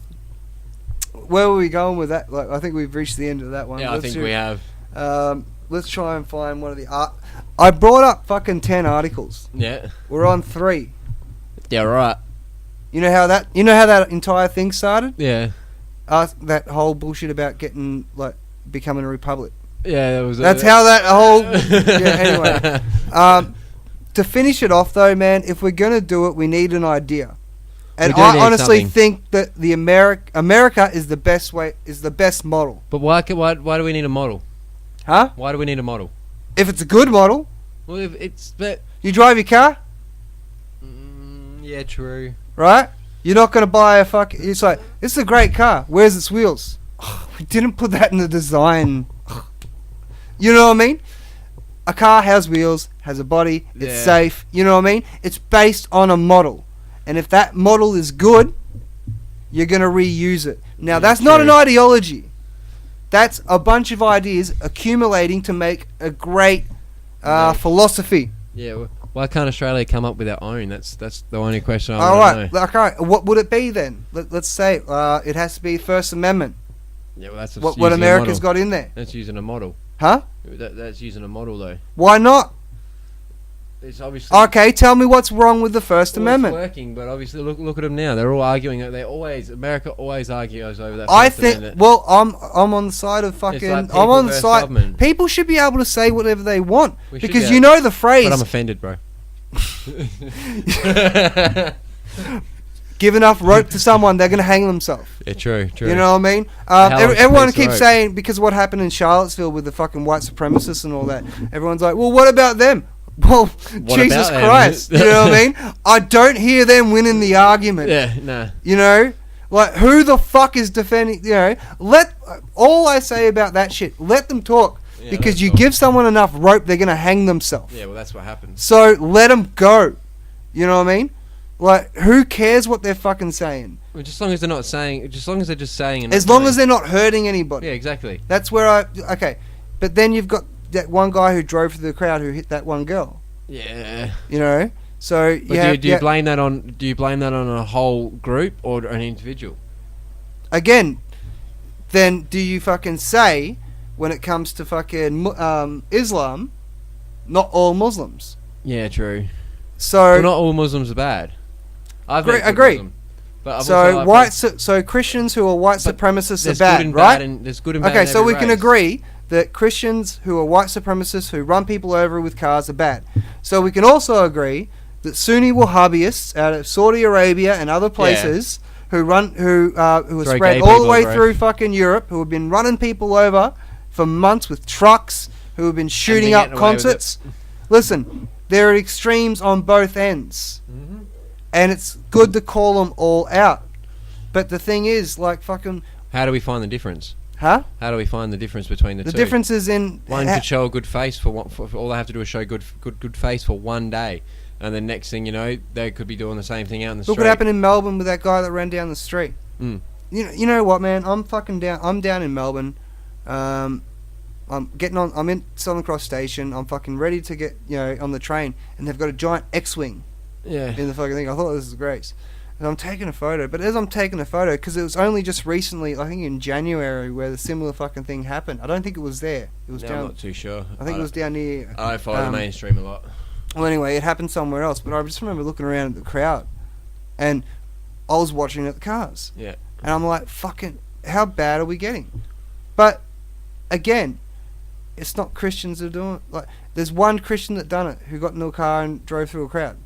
Where were we going with that? Like, I think we've reached the end of that one. Yeah, I think we have. Let's try and find one of the I brought up fucking 10 articles. Yeah. We're on 3. Yeah, right. You know how that entire thing started? Yeah. That whole bullshit about becoming a republic. Yeah, that's how that whole. Yeah. Anyway, to finish it off though, man, if we're gonna do it, we need an idea. And I honestly think that the America is the best model. But why do we need a model? Huh? Why do we need a model? If it's a good model. Well, if it's that. You drive your car. Yeah, true. Right? You're not gonna buy a fuck. It's like, it's a great car. Where's its wheels? We didn't put that in the design. You know what I mean? A car has wheels, has a body, it's safe. You know what I mean? It's based on a model. And if that model is good, you're going to reuse it. Now, that's not an ideology. That's a bunch of ideas accumulating to make a great philosophy. Yeah, well, why can't Australia come up with their own? That's the only question I want to know. Okay, what would it be then? Let's say it has to be First Amendment. Yeah, well, that's what America's got in there. That's using a model. Huh? That's using a model, though. Why not? It's obviously... Okay, tell me what's wrong with the First Amendment. It's working, but obviously look at them now. They're all arguing. America always argues over that. I think. Well, I'm on the side of fucking. Like I'm on the side. Government. People should be able to say whatever they want because you know the phrase. But I'm offended, bro. Give enough rope to someone, they're gonna hang themselves. Yeah, true. You know what I mean? Everyone keeps saying, because of what happened in Charlottesville with the fucking white supremacists and all that, everyone's like, well, what about them? Well, Jesus Christ, you know what I mean? I don't hear them winning the argument. Yeah, nah. You know, like, who the fuck is defending? You know, all I say about that shit, let them talk. Yeah, because you give someone enough rope, they're gonna hang themselves. Yeah, well, that's what happens. So let them go. You know what I mean? Like, who cares what they're fucking saying? Well, just as long as they're not saying, just as long as they're just saying, and as long as they're not hurting anybody. Yeah, exactly. That's where okay, but then you've got that one guy who drove through the crowd who hit that one girl. Yeah. You know, so do you blame that on a whole group or an individual? Again, then do you fucking say when it comes to fucking Islam, not all Muslims? Yeah, true. So not all Muslims are bad. Agree. Muslim, but so Christians who are white supremacists are bad, right? There's good and bad. Okay, so we race. can agree that Christians who are white supremacists who run people over with cars are bad. So we can also agree that Sunni Wahhabis out of Saudi Arabia and other places who are spread all the way through fucking Europe, who have been running people over for months with trucks, who have been shooting up concerts. Listen, there are extremes on both ends. Mm-hmm. And it's good to call them all out. But the thing is, like, fucking... How do we find the difference? Huh? How do we find the difference between the two? The difference is in... One could show a good face for all they have to do is show good face for one day. And then next thing you know, they could be doing the same thing out in the street. Look what happened in Melbourne with that guy that ran down the street. Mm. You know what, man? I'm fucking down. I'm down in Melbourne. I'm in Southern Cross Station. I'm fucking ready to get, on the train. And they've got a giant X-Wing. Yeah. In the fucking thing. I thought this was great. And I'm taking a photo. But as I'm taking a photo, because it was only just recently, I think in January, where the similar fucking thing happened. I don't think it was there. It was down... I'm not too sure. I think it was down near... I follow the mainstream a lot. Well, anyway, it happened somewhere else. But I just remember looking around at the crowd. And I was watching at the cars. Yeah. And I'm like, fucking... How bad are we getting? But, again... It's not Christians who are doing it. Like, there's one Christian that done it, who got into a car and drove through a crowd.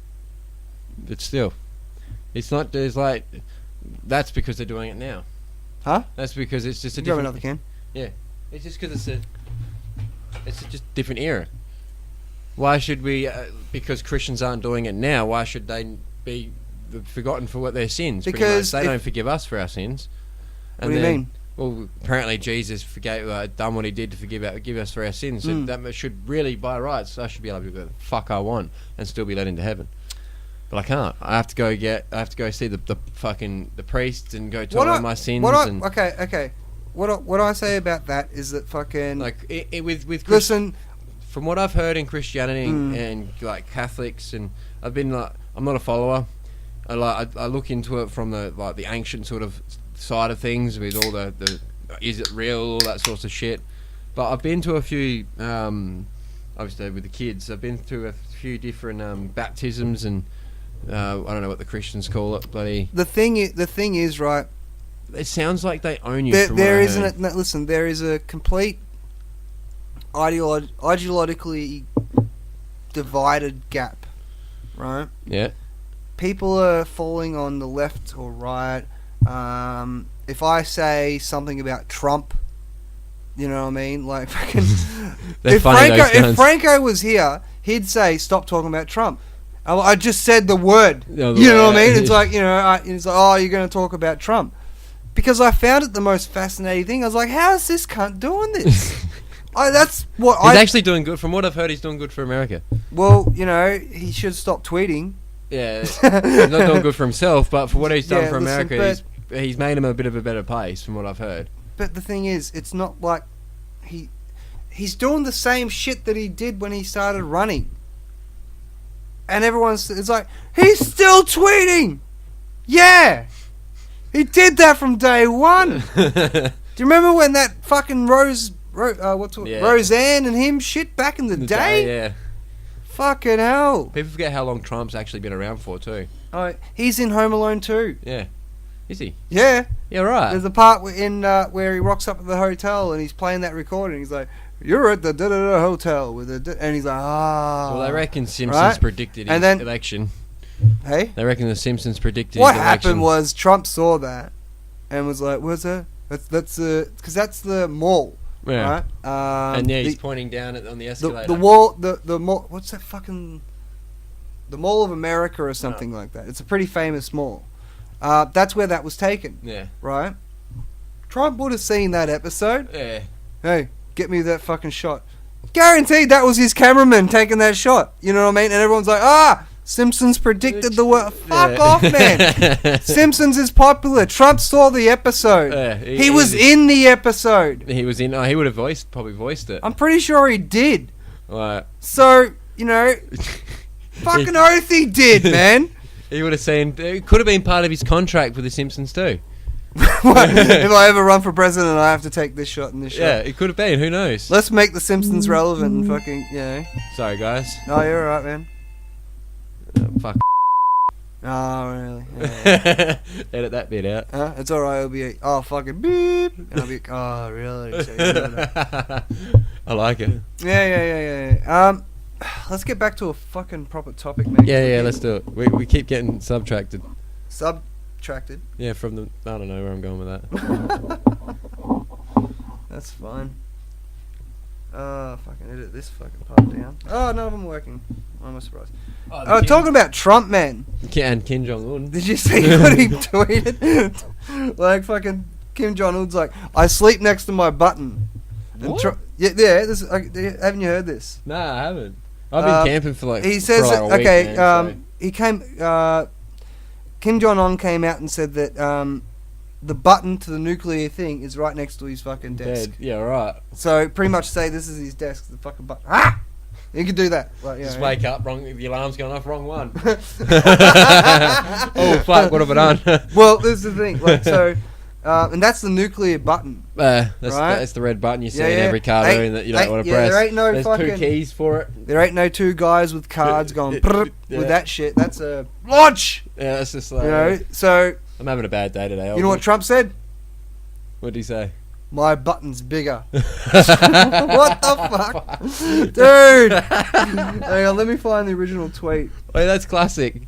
But still, it's not. There's like, that's because they're doing it now. Huh? That's because it's just a different... different... another can. Yeah. It's just because it's just a different era. Why should we, because Christians aren't doing it now, why should they be forgotten for what their sins? Because they don't forgive us for our sins. What do you mean? Well, apparently Jesus done what he did to forgive us for our sins. So that should really, by rights, I should be able to do the fuck I want and still be let into heaven. But I can't. I have to go see the fucking priest and go tell all my sins. Okay. What I say about that is that fucking listen. From what I've heard in Christianity and like Catholics, and I've been like, I'm not a follower. I look into it from the ancient sort of side of things with all the is it real, all that sorts of shit. But I've been to a few, obviously with the kids, I've been through a few different baptisms and I don't know what the Christians call it. Bloody. The thing is, right? It sounds like they own you. There isn't. No, listen, there is a complete ideologically divided gap, right? Yeah. People are falling on the left or right. If I say something about Trump, you know what I mean? Like, fucking. if Franco was here, he'd say, "Stop talking about Trump." I just said the word. You know what I mean? It's like, it's like, oh, you're going to talk about Trump. Because I found it the most fascinating thing. I was like, how is this cunt doing this? He's actually doing good. From what I've heard, he's doing good for America. Well, he should stop tweeting. Yeah, he's not doing good for himself, but for what he's done for America, he's made him a bit of a better place, from what I've heard. But the thing is, it's not like he's doing the same shit that he did when he started running. And it's like, he's still tweeting! Yeah! He did that from day one! Do you remember when that fucking Roseanne and him shit back in the day? Yeah. Fucking hell. People forget how long Trump's actually been around for, too. Oh, he's in Home Alone too. Yeah. Is he? Yeah. Yeah, right. There's a part where he rocks up at the hotel and he's playing that recording. He's like, "You're at the da-da-da hotel with the," and he's like, "Ah." Well, they reckon Simpsons predicted his election. Hey? They reckon the Simpsons predicted what his election. What happened was Trump saw that and was like, "What's that? That's because that's the mall." Yeah. Right? And he's pointing down on the escalator. The mall, what's that fucking... The Mall of America or something like that. It's a pretty famous mall. That's where that was taken. Yeah. Right? Trump would have seen that episode. Yeah. Hey, get me that fucking shot. Guaranteed that was his cameraman taking that shot. You know what I mean? And everyone's like, Simpsons predicted the world. Fuck off, man. Simpsons is popular. Trump saw the episode. He was in the episode. He was in. He would have probably voiced it. I'm pretty sure he did. Right. So, fucking oath he did, man. He would have seen. It could have been part of his contract with the Simpsons too. What? If I ever run for president, I have to take this shot and this shot. Yeah, it could have been. Who knows? Let's make the Simpsons relevant and fucking, Sorry, guys. No, you're alright, man. Fuck. Oh, really? Yeah. Edit that bit out. It's alright. It'll be fucking beep, and I'll be really? I like it. Yeah. Let's get back to a fucking proper topic, man. Yeah. Let's do it. We keep getting subtracted. Subtracted? Yeah, from the. I don't know where I'm going with that. That's fine. Fucking edit this fucking part down. Oh, none of them working. I'm surprised. Talking about Trump, man. And Kim Jong-un. Did you see what he tweeted? Like, fucking Kim Jong-un's like, I sleep next to my button. What? This, haven't you heard this? Nah, I haven't. I've been camping for like. He says for like a week, man, he came. Kim Jong-un came out and said that the button to the nuclear thing is right next to his fucking desk. Dead. Yeah, right. So pretty much say this is his desk, the fucking button. Ah! You could do that. Like, just wake up, the alarm's going off, wrong one. Oh fuck! What have I done? Well, this is the thing. Like, so, and that's the nuclear button. That's the red button you see in every cartoon that you don't want to press. There ain't no There's fucking 2 keys for it. There ain't no 2 guys with cards going with that shit. That's a launch. Yeah, that's just like. So. I'm having a bad day today. You know what Trump said? What did he say? My button's bigger. What the fuck? Dude! Hang on, let me find the original tweet. Wait, that's classic.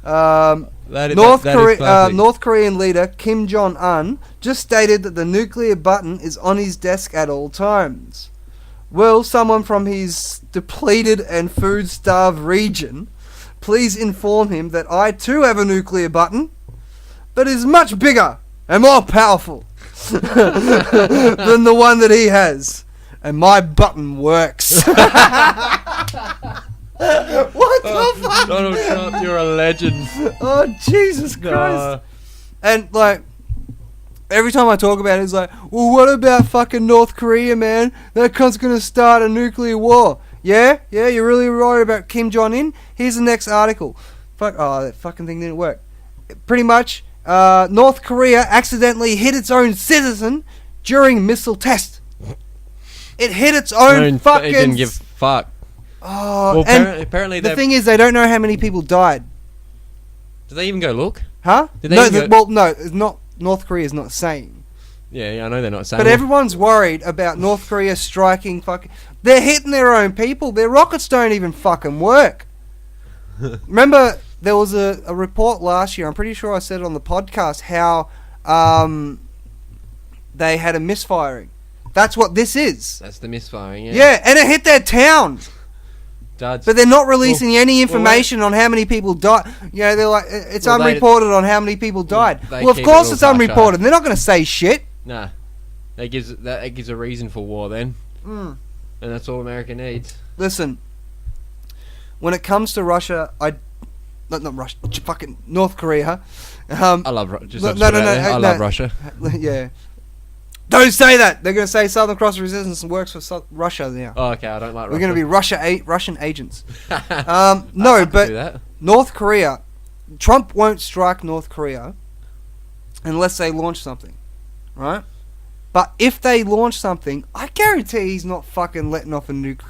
North Korean leader Kim Jong-un just stated that the nuclear button is on his desk at all times. Will someone from his depleted and food-starved region please inform him that I too have a nuclear button, but is much bigger and more powerful than the one that he has, and my button works. What the fuck? Donald Trump, you're a legend. Oh, Jesus Christ. And like, every time I talk about it, it's like, well, what about fucking North Korea, man? That cunt's gonna start a nuclear war. Yeah, you're really worried about Kim Jong-un? Here's the next article. That fucking thing didn't work. Pretty much, North Korea accidentally hit its own citizen during missile test. It hit its own fucking... It didn't give a fuck. Oh, well, apparently the thing is, they don't know how many people died. Did they even go look? Huh? Did they No, even well, no, it's not. North Korea's not saying. Yeah, I know they're not saying. But everyone's worried about North Korea striking fucking... They're hitting their own people. Their rockets don't even fucking work. Remember, there was a report last year, I'm pretty sure I said it on the podcast, how they had a misfiring. That's what this is. That's the misfiring, yeah. Yeah, and it hit their town. Duds. But they're not releasing any information on how many people died. You know, they're like, it's unreported on how many people died. Well, of course it's unreported. They're not going to say shit. Nah. That gives a reason for war then. And that's all America needs. Listen, when it comes to Russia, not Russia, fucking North Korea. I love Russia. I love Russia. Yeah. Don't say that. They're going to say Southern Cross Resistance works for Russia now. Oh, okay. I don't like Russia. We're going to be Russian agents. No, but North Korea, Trump won't strike North Korea unless they launch something, right? But if they launch something, I guarantee he's not fucking letting off a nuke.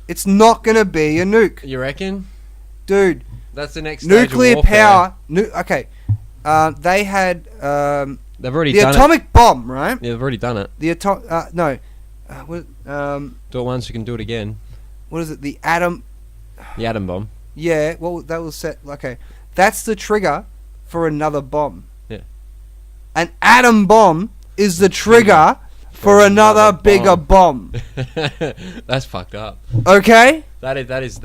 It's not going to be a nuke. You reckon? Dude. That's the next stage nuclear of power. Okay. They had... they've already done it. The atomic bomb, right? Yeah, they've already done it. The no. Do it once, you can do it again. What is it? The atom... The atom bomb. Yeah, well, that was set... Okay. That's the trigger for another bomb. Yeah. An atom bomb is the trigger for another bigger bomb. That's fucked up. Okay? That is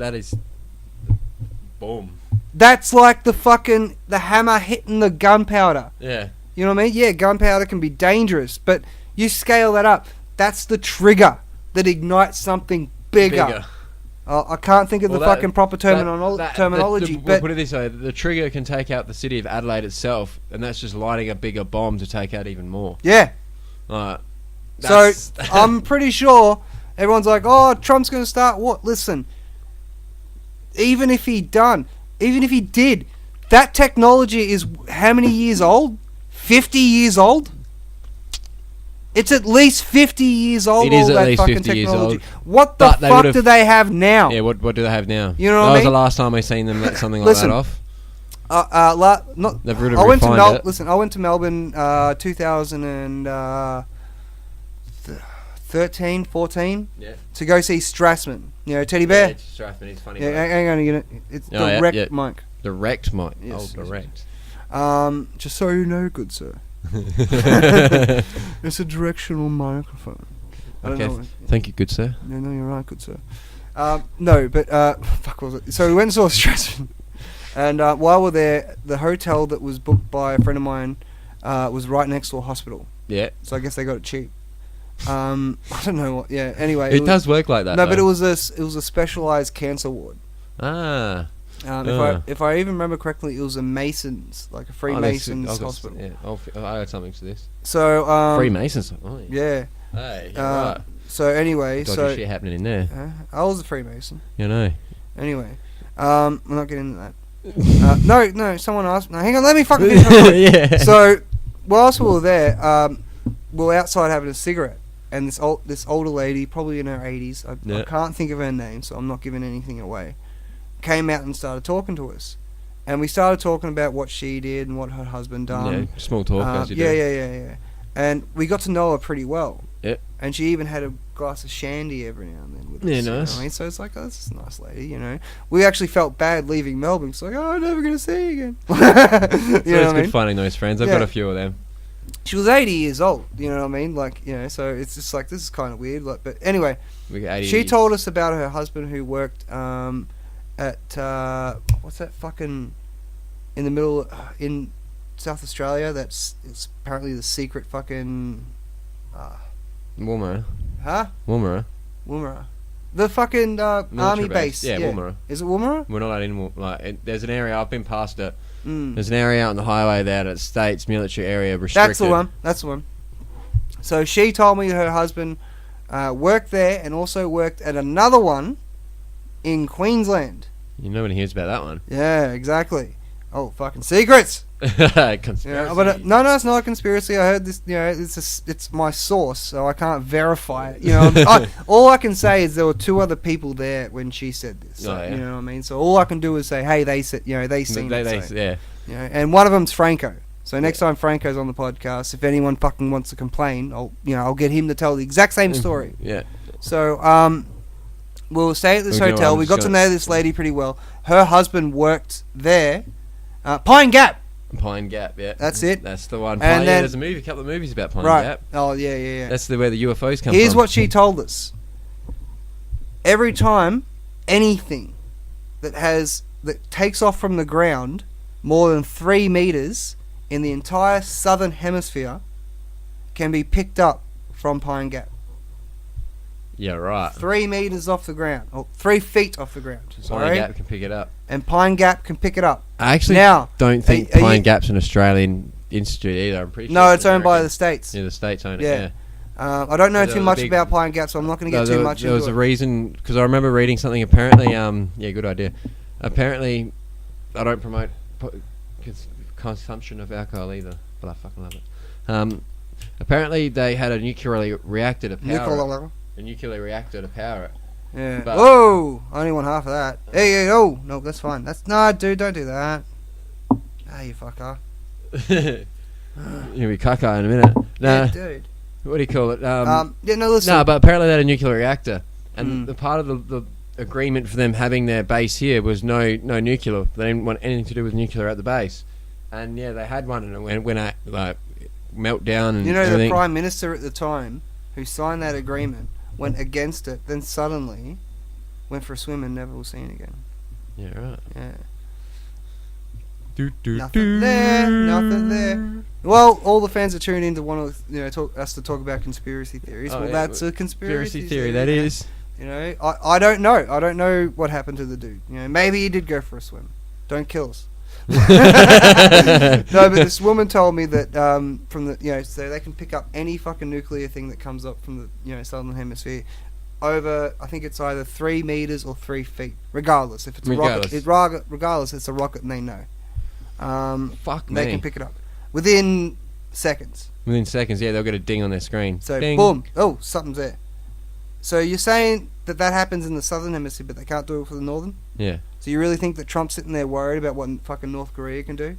boom. That's like the hammer hitting the gunpowder. Yeah. You know what I mean? Yeah, gunpowder can be dangerous, but you scale that up. That's the trigger that ignites something bigger. I can't think of the fucking proper terminology. We'll put it this way: the trigger can take out the city of Adelaide itself, and that's just lighting a bigger bomb to take out even more. Yeah. So I'm pretty sure everyone's like, "Oh, Trump's going to start what?" Listen, even if he did, that technology is how many years old? 50 years old? It's at least 50 years old. It is at least 50 years old. What the fuck do they have now? Yeah, what do they have now? You know what I mean? That was the last time I seen them let something like that off. They've really refined it. Listen, I went to Melbourne 2013, 14 to go see Strassman. You know, Teddy Bear? Yeah, Strassman, he's funny. Yeah, hang on, it's direct mic. Direct mic. Yes, direct. Just so you know, good sir. It's a directional microphone. Okay, thank you, good sir. No, you're right, good sir. No, but fuck, what was it? So we went and saw Strassman, and while we're there, the hotel that was booked by a friend of mine was right next to a hospital. Yeah. So I guess they got it cheap. I don't know what. Yeah. Anyway, it does work like that. No, but it was a specialized cancer ward. Ah. If I even remember correctly, it was a Masons, like a Freemasons hospital. Yeah, I had something to this. So Freemasons. Oh, yeah. Hey, right. So anyway, dodgy shit happening in there. I was a Freemason. You know. Anyway, we're not getting into that. No. Someone asked. No, hang on. Let me fucking finish. Yeah. So whilst we were there, we were outside having a cigarette, and this older lady, probably in her 80s, I can't think of her name, so I'm not giving anything away, came out and started talking to us, and we started talking about what she did and what her husband done. Yeah, small talk as you do. Yeah. And we got to know her pretty well. Yep. And she even had a glass of shandy every now and then with us. Yeah, nice. You know what I mean? So it's like, oh, this is a nice lady, you know. We actually felt bad leaving Melbourne. It's like, oh, I'm never going to see you again. So it's good finding those friends. I've got a few of them. She was 80 years old, you know what I mean? Like, you know, so it's just like, this is kind of weird. Like, but anyway, she told us about her husband who worked at, what's that fucking, in the middle, in South Australia, it's apparently the secret fucking... Woomera. Huh? Woomera. The fucking army base. Yeah, Woomera. Is it Woomera? We're not allowed in. There's an area, I've been past it. There's an area out on the highway there that states military area restricted. That's the one. So she told me her husband worked there and also worked at another one in Queensland. Nobody hears about that one. Yeah, exactly. Oh, fucking secrets! Conspiracy. Yeah, but no, it's not a conspiracy. I heard this. You know, it's my source, so I can't verify it. You know, all I can say is there were two other people there when she said this. So, you know what I mean? So all I can do is say, hey, they said, you know, they seen it. Yeah. You know, and one of them's Franco. So next time Franco's on the podcast, if anyone fucking wants to complain, I'll get him to tell the exact same story. Yeah. So we'll stay at this hotel. We got to know this lady pretty well. Her husband worked there, Pine Gap. Pine Gap, yeah. That's it. That's the one. And then, there's a couple of movies about Pine right. Gap. Oh, yeah. That's where the UFOs come from. Here's what she told us. Every time anything that takes off from the ground more than 3 meters in the entire southern hemisphere can be picked up from Pine Gap. Yeah, right. 3 meters off the ground. Or 3 feet off the ground. Sorry. Pine Gap can pick it up. And Pine Gap can pick it up. I actually don't think Pine Gap's an Australian institute either. I'm pretty sure. No, it's owned by the States. Yeah, the States own it, yeah. I don't know too much about Pine Gap, so I'm not going to get too much into it. There was a reason, because I remember reading something, apparently, good idea. Apparently, I don't promote consumption of alcohol either, but I fucking love it. Apparently, they had a nuclear reactor to power it. Yeah. Whoa! I only want half of that. Hey, oh! No, that's fine. Dude, don't do that. You fucker. You'll be caca in a minute. Nah. Yeah, dude. What do you call it? Listen. No, but apparently they had a nuclear reactor, and the part of the agreement for them having their base here was no nuclear. They didn't want anything to do with nuclear at the base, and yeah, they had one, and it went at meltdown and everything. The Prime Minister at the time who signed that agreement went against it, then suddenly went for a swim and never was seen again. Yeah, right. Yeah. Nothing there. Well, all the fans are tuned in to want to, us to talk about conspiracy theories. That's a conspiracy theory. That is. I don't know. I don't know what happened to the dude. Maybe he did go for a swim. Don't kill us. No, but this woman told me that from the so they can pick up any fucking nuclear thing that comes up from the southern hemisphere over, I think it's either 3 meters or 3 feet, regardless. If it's a rocket, regardless, it's a rocket and they know. They can pick it up within seconds. Within seconds, yeah, they'll get a ding on their screen. So ding. Boom! Oh, something's there. So you're saying that happens in the southern hemisphere, but they can't do it for the northern? Yeah. So you really think that Trump's sitting there worried about what fucking North Korea can do?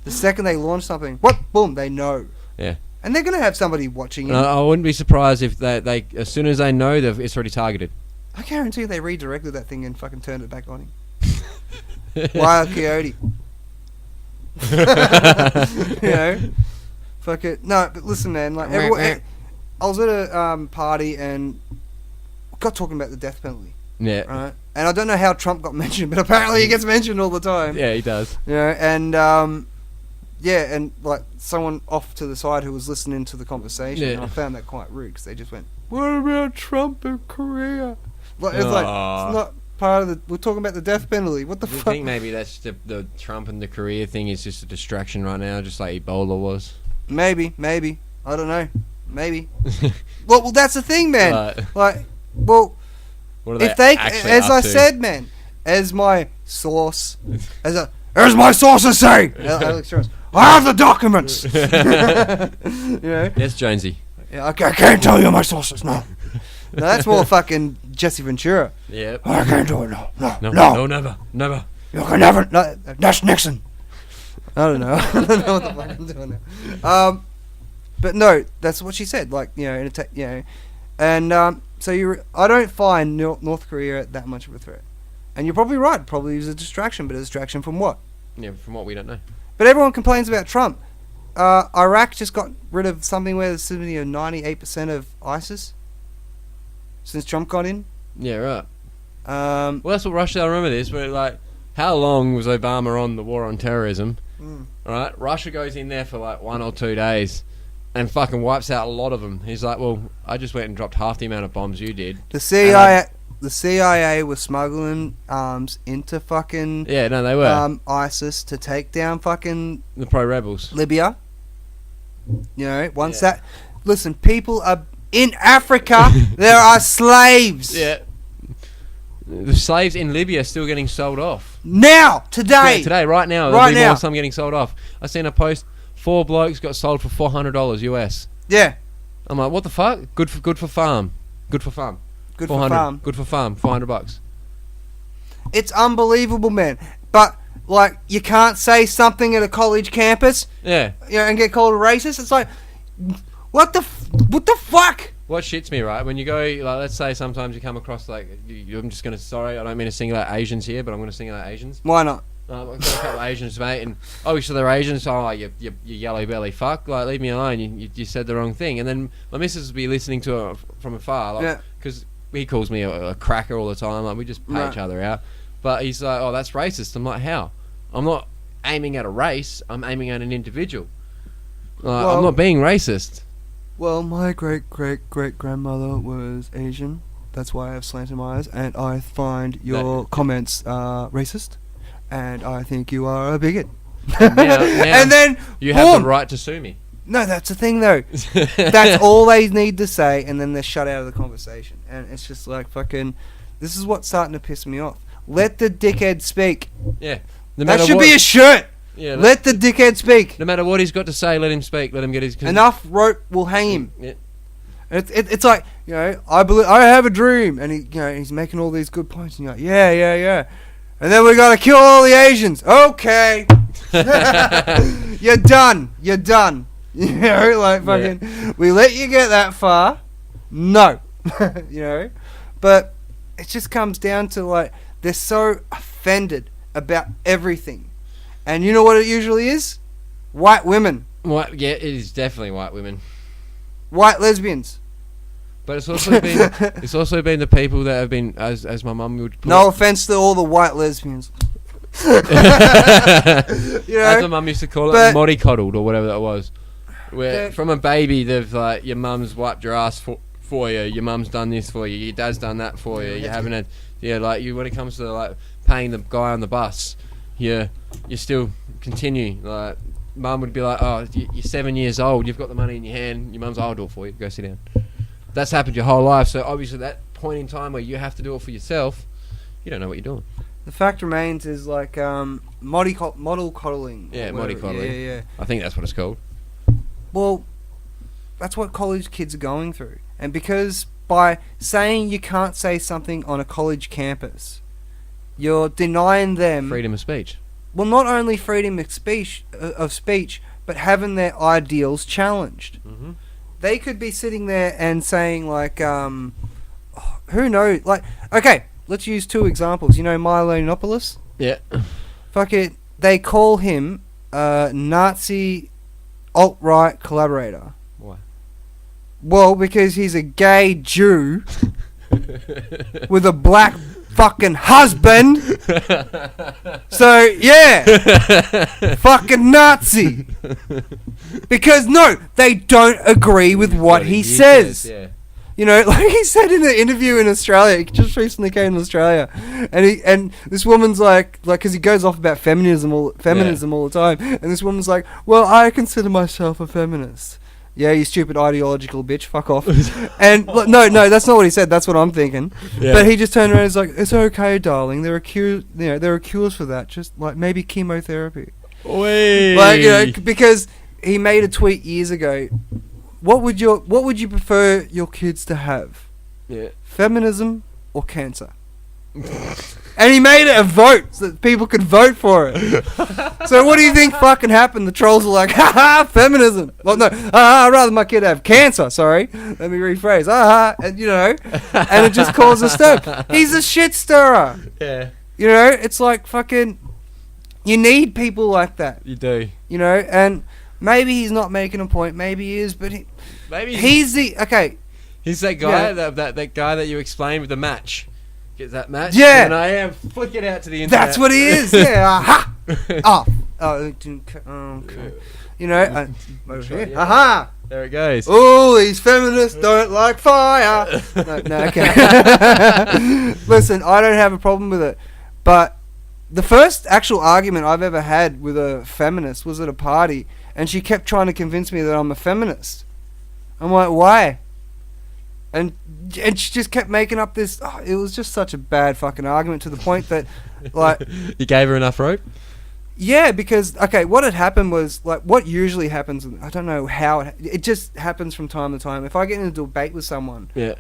The second they launch something, what? Boom! They know. Yeah. And they're gonna have somebody watching it. I wouldn't be surprised if they as soon as they know, it's already targeted. I guarantee they redirected that thing and fucking turned it back on him. Wild Coyote. Fuck it. No, but listen, man. Like everyone, I was at a party and got talking about the death penalty. Yeah. Right. And I don't know how Trump got mentioned, but apparently he gets mentioned all the time. Yeah, he does. And and like someone off to the side who was listening to the conversation, and I found that quite rude because they just went, "What about Trump in Korea?" Like it's not part of the. We're talking about the death penalty. What the fuck? I think maybe that's the Trump and the Korea thing is just a distraction right now, just like Ebola was. Maybe. I don't know. Maybe. well, that's the thing, man. Like, well, if they, as I said, man, as my source, as my sources say, Alex Jones, I have the documents. Yes, Jonesy. Yeah, okay, I can't tell you my sources. No, that's more fucking Jesse Ventura. Yeah. I can't do it. No, never. You can never. No, that's Nixon. I don't know. I don't know what the fuck I'm doing now. But no, that's what she said. Like, and so I don't find North Korea that much of a threat. And you're probably right. Probably it was a distraction, but a distraction from what? Yeah, from what we don't know. But everyone complains about Trump. Iraq just got rid of something where there's 98% of ISIS since Trump got in. Yeah, right. Well, that's what Russia. I remember this. Where like, how long was Obama on the war on terrorism? Right, Russia goes in there for like 1 or 2 days. And fucking wipes out a lot of them. He's like, well, I just went and dropped half the amount of bombs you did. The CIA was smuggling arms into fucking they were ISIS to take down fucking the pro-rebels. Libya. Listen, people are in Africa. There are slaves. Yeah. The slaves in Libya are still getting sold off. Now, today, right now. There'll be more some getting sold off. I seen a post. 4 blokes got sold for $400 US. Yeah. I'm like, what the fuck? Good for farm. Good for farm. Good for farm. Good for farm. $400. It's unbelievable, man. But like, you can't say something at a college campus, Yeah. and get called a racist. It's like, what the fuck? What shits me, right? When you go, like, let's say sometimes you come across, like, I'm just going to, sorry, I don't mean to single out Asians here, but I'm going to single out Asians. Why not? I've got a couple of Asians, mate, and obviously they're Asians, so you yellow belly fuck, like, leave me alone, you said the wrong thing. And then my missus will be listening to it from afar, like, because he calls me a cracker all the time, like, we just pay each other out. But he's like, oh, that's racist. I'm like, how? I'm not aiming at a race, I'm aiming at an individual. I'm not being racist. Well, my great-great-great-grandmother was Asian. That's why I have slanted my eyes, and I find your comments racist, and I think you are a bigot. Now and then you have the right to sue me. No, that's the thing, though. That's all they need to say, and then they're shut out of the conversation. And it's just like, fucking, this is what's starting to piss me off. Let the dickhead speak. Yeah. That should be a shirt. Yeah, let the dickhead speak. No matter what he's got to say, let him speak. Let him get his... Enough rope will hang him. Yeah. It's like, I have a dream, and he's making all these good points, and you're like, yeah. And then we gotta kill all the Asians. Okay. You're done. Like, fucking, we let you get that far. No. But it just comes down to, like, they're so offended about everything. And you know what it usually is? White women. Yeah, it is definitely white women. White lesbians. But it's also been the people that have been, as my mum would put no offense to all the white lesbians. As my mum used to call it, mollycoddled or whatever that was. Where from a baby, they've like, your mum's wiped your ass for you, your mum's done this for you, your dad's done that for you. You haven't had, like, you, when it comes to like paying the guy on the bus, you still continue. Like, mum would be like, oh, you're 7 years old, you've got the money in your hand, your mum's, I'll do it for you, go sit down. That's happened your whole life, so obviously that point in time where you have to do it for yourself, you don't know what you're doing. The fact remains is like model coddling. Yeah, model coddling. Yeah. I think that's what it's called. Well, that's what college kids are going through. And because by saying you can't say something on a college campus, you're denying them... freedom of speech. Well, not only freedom of speech, but having their ideals challenged. Mm-hmm. They could be sitting there and saying, like, who knows? Like, okay, let's use two examples. You know Milo Yiannopoulos? Yeah. Fuck it. They call him a Nazi alt-right collaborator. Why? Well, because he's a gay Jew with a black fucking husband. So, yeah. Fucking Nazi. Because, no, they don't agree with what he says. Yeah. You know, like he said in the interview in Australia, he just recently came to Australia, and this woman's like, because he goes off about feminism all the time, and this woman's like, well, I consider myself a feminist. Yeah, you stupid ideological bitch, fuck off. And no, that's not what he said. That's what I'm thinking. Yeah. But he just turned around and was like, it's okay, darling. There are cures for that. Just like maybe chemotherapy. Wait. Like, because he made a tweet years ago. What would you prefer your kids to have? Yeah. Feminism or cancer? And he made it a vote so that people could vote for it. So what do you think fucking happened? The trolls were like, haha, feminism. Well, no, I'd rather my kid have cancer, sorry. Let me rephrase. And and it just caused a stir. He's a shit stirrer. Yeah. It's like fucking, you need people like that. You do. And maybe he's not making a point, maybe he is, but he's that guy, that guy that you explained with the match. Get that match? Yeah. And I am flick it out to the internet. That's what he is. Yeah. Aha. Okay. Aha. There it goes. Oh, these feminists don't like fire. No, okay. Listen, I don't have a problem with it, but the first actual argument I've ever had with a feminist was at a party, and she kept trying to convince me that I'm a feminist. I'm like, why? And she just kept making up this... it was just such a bad fucking argument to the point that, like... You gave her enough rope? Yeah, because, okay, what had happened was, like, what usually happens... I don't know how... It just happens from time to time. If I get in a debate with someone... Yeah.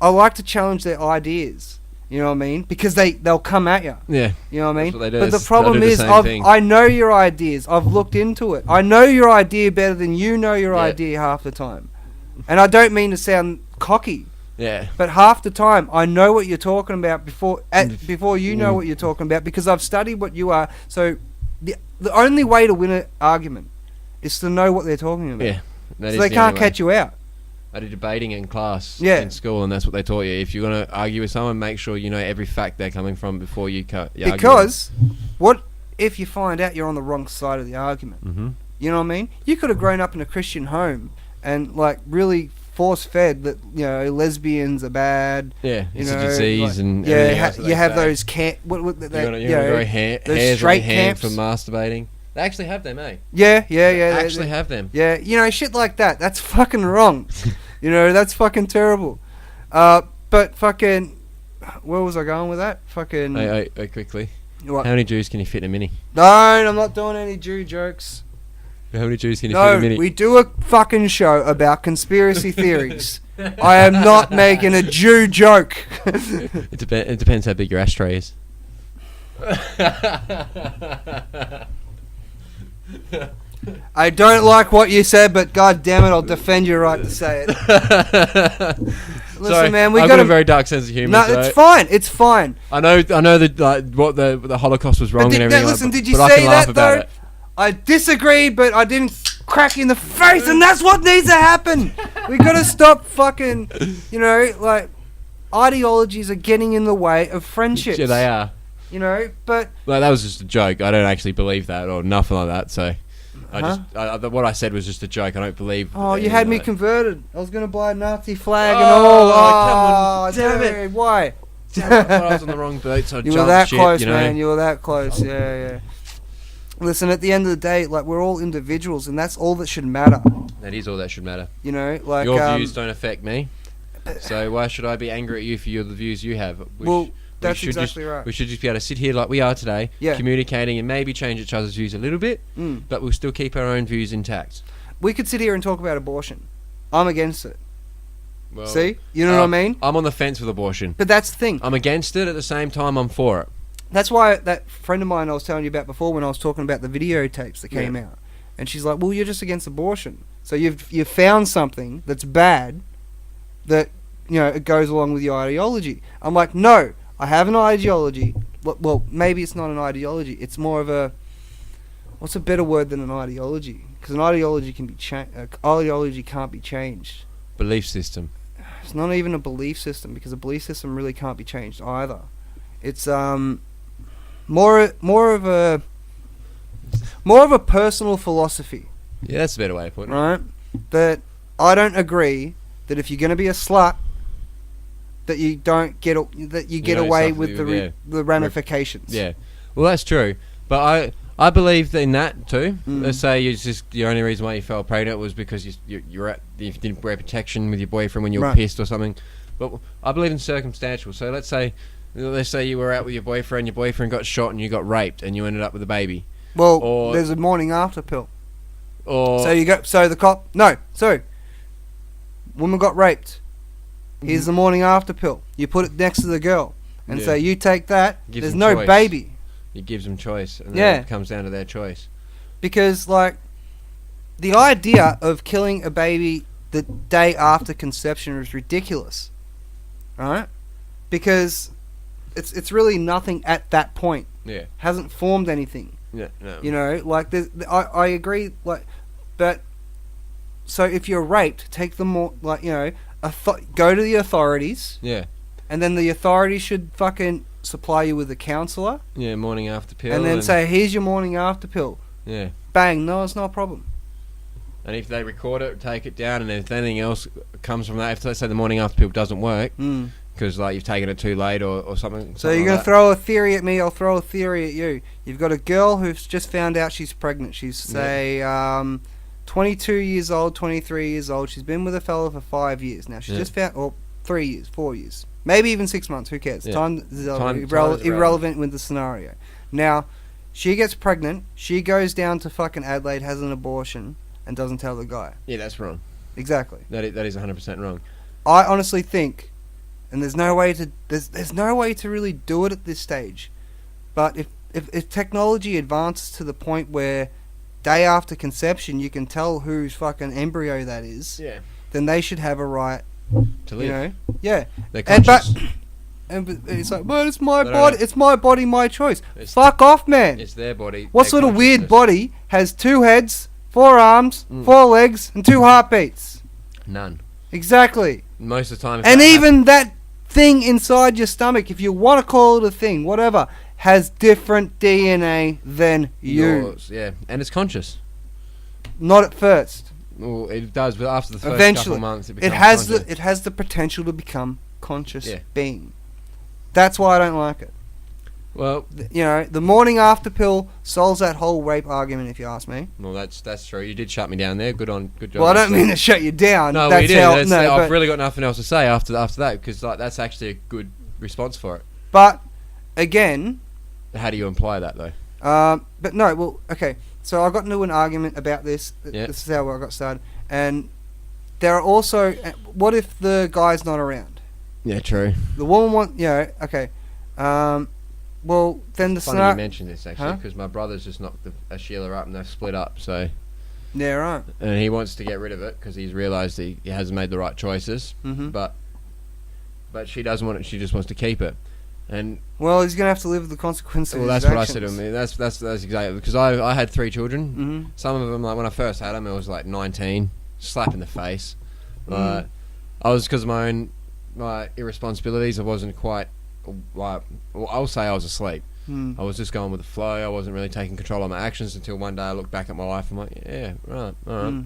I like to challenge their ideas. You know what I mean? Because they'll come at you. Yeah. You know what I mean? That's what they do. But the They'll problem do the is, same thing. I know your ideas. I've looked into it. I know your idea better than you know your idea half the time. And I don't mean to sound cocky. Yeah. But half the time, I know what you're talking about before you know what you're talking about, because I've studied what you are. So the only way to win an argument is to know what they're talking about. Yeah. So they can't catch you out. I did debating in class in school, and that's what they taught you. If you're going to argue with someone, make sure you know every fact they're coming from before you argue. Because what if you find out you're on the wrong side of the argument? Mm-hmm. You know what I mean? You could have grown up in a Christian home and like really force-fed that, you know, lesbians are bad. Yeah, it's a disease, like, and you have those hairs on your hand for masturbating. They actually have them, eh? Yeah. They have them. Yeah, you know, shit like that. That's fucking wrong. You know, that's fucking terrible. But fucking, where was I going with that? Fucking. Hey, quickly. What? How many Jews can you fit in a mini? No, I'm not doing any Jew jokes. How many Jews can you fit in a mini? No, we do a fucking show about conspiracy theories. I am not making a Jew joke. It depends how big your ashtray is. I don't like what you said, but god damn it, I'll defend your right to say it. Listen, sorry, man, I've got a very dark sense of humour. No, so it's fine. It's fine. I know that like, what the Holocaust was wrong and everything. Listen, did you say that I can laugh though? about it. I disagree, but I didn't crack you in the face, and that's what needs to happen. We gotta stop fucking, you know, like ideologies are getting in the way of friendships. Yeah, they are. You know, but like, that was just a joke. I don't actually believe that or nothing like that. So, what I said was just a joke. I don't believe. Oh, you had me converted. I was gonna buy a Nazi flag and all. Oh, come on, damn it! Why? I was on the wrong boat, so I you were that close, you know? man. You were that close. Yeah. Listen, at the end of the day, like, we're all individuals, and that's all that should matter. That is all that should matter. You know, like your views don't affect me, so why should I be angry at you for the views you have? That's exactly right. We should just be able to sit here like we are today, communicating and maybe change each other's views a little bit, but we'll still keep our own views intact. We could sit here and talk about abortion. I'm against it. Well, see? You know what I mean? I'm on the fence with abortion. But that's the thing. I'm against it, at the same time I'm for it. That's why that friend of mine I was telling you about before, when I was talking about the videotapes that came out, and she's like, well, you're just against abortion. So you've found something that's bad that, you know, it goes along with your ideology. I'm like, no, I have an ideology. Well, maybe it's not an ideology. It's more of a, what's a better word than an ideology? Because an ideology can be ideology can't be changed. Belief system. It's not even a belief system, because a belief system really can't be changed either. It's more of a personal philosophy. Yeah, that's a better way of putting it. Right? That I don't agree that if you're going to be a slut, that you don't get get away with the ramifications. Yeah, well, that's true. But I believe in that too. Let's say the only reason why you fell pregnant was because you didn't wear protection with your boyfriend when you were pissed or something. But I believe in circumstantial. So let's say you were out with your boyfriend got shot and you got raped and you ended up with a baby. Well, there's a morning after pill. Or woman got raped. Here's the morning after pill. You put it next to the girl and say, you take that. There's no choice. Baby. It gives them choice, and then it comes down to their choice. Because, like, the idea of killing a baby the day after conception is ridiculous, right? Because it's really nothing at that point. Yeah, hasn't formed anything. Yeah, no. You know, like I agree. Like, but so if you're raped, take the more like you know, go to the authorities. Yeah, and then the authorities should fucking supply you with a counsellor. Yeah, morning after pill. And then say, here's your morning after pill. Yeah. Bang, no, it's not a problem. And if they record it, take it down, and if anything else comes from that, if let's say the morning after pill doesn't work, because like you've taken it too late or something. So you're going to throw a theory at me, I'll throw a theory at you. You've got a girl who's just found out she's pregnant. She's, say, 22 years old, 23 years old. She's been with a fella for 5 years. Now, she's just found, or 3 years, 4 years. Maybe even 6 months, who cares? Time is irrelevant with the scenario. Now, she gets pregnant, she goes down to fucking Adelaide, has an abortion, and doesn't tell the guy. Yeah, that's wrong. Exactly. That is 100% wrong. I honestly think and there's no way to really do it at this stage. But if technology advances to the point where day after conception you can tell whose fucking embryo that is, then they should have a right to live. You know, yeah. They're conscious. And it's like, but it's my body. It's my body, my choice. Fuck off, man. It's their body. What sort of weird body has 2 heads, 4 arms, 4 legs, and 2 heartbeats? None. Exactly. Most of the time. And even that thing inside your stomach, if you want to call it a thing, whatever, has different DNA than yours. Yeah, and it's conscious. Not at first. Well, it does, but after the first Eventually, couple months, it becomes conscious. It has the potential to become conscious being. That's why I don't like it. Well, you know, the morning after pill solves that whole rape argument, if you ask me. Well, that's true. You did shut me down there. Good job. Well, I don't mean to shut you down. No, we did. I've really got nothing else to say after that, because like that's actually a good response for it. But again, how do you imply that though? But no. Well, okay. So I got into an argument about this. This is how I got started. And there are also, what if the guy's not around? Yeah, true. The woman okay. Well, then the funny you mentioned this actually, because my brother's just knocked a Sheila up and they've split up. So yeah, right. And he wants to get rid of it because he's realised he hasn't made the right choices. Mm-hmm. But she doesn't want it. She just wants to keep it. And well, he's gonna have to live with the consequences. Well, that's what I said to him. That's exactly because I had 3 children. Mm-hmm. Some of them, like when I first had them, I was like 19, slap in the face. I was because of my irresponsibilities. I wasn't quite like. Well, I'll say I was asleep. I was just going with the flow. I wasn't really taking control of my actions until one day I looked back at my life and I'm like, yeah, right, all right.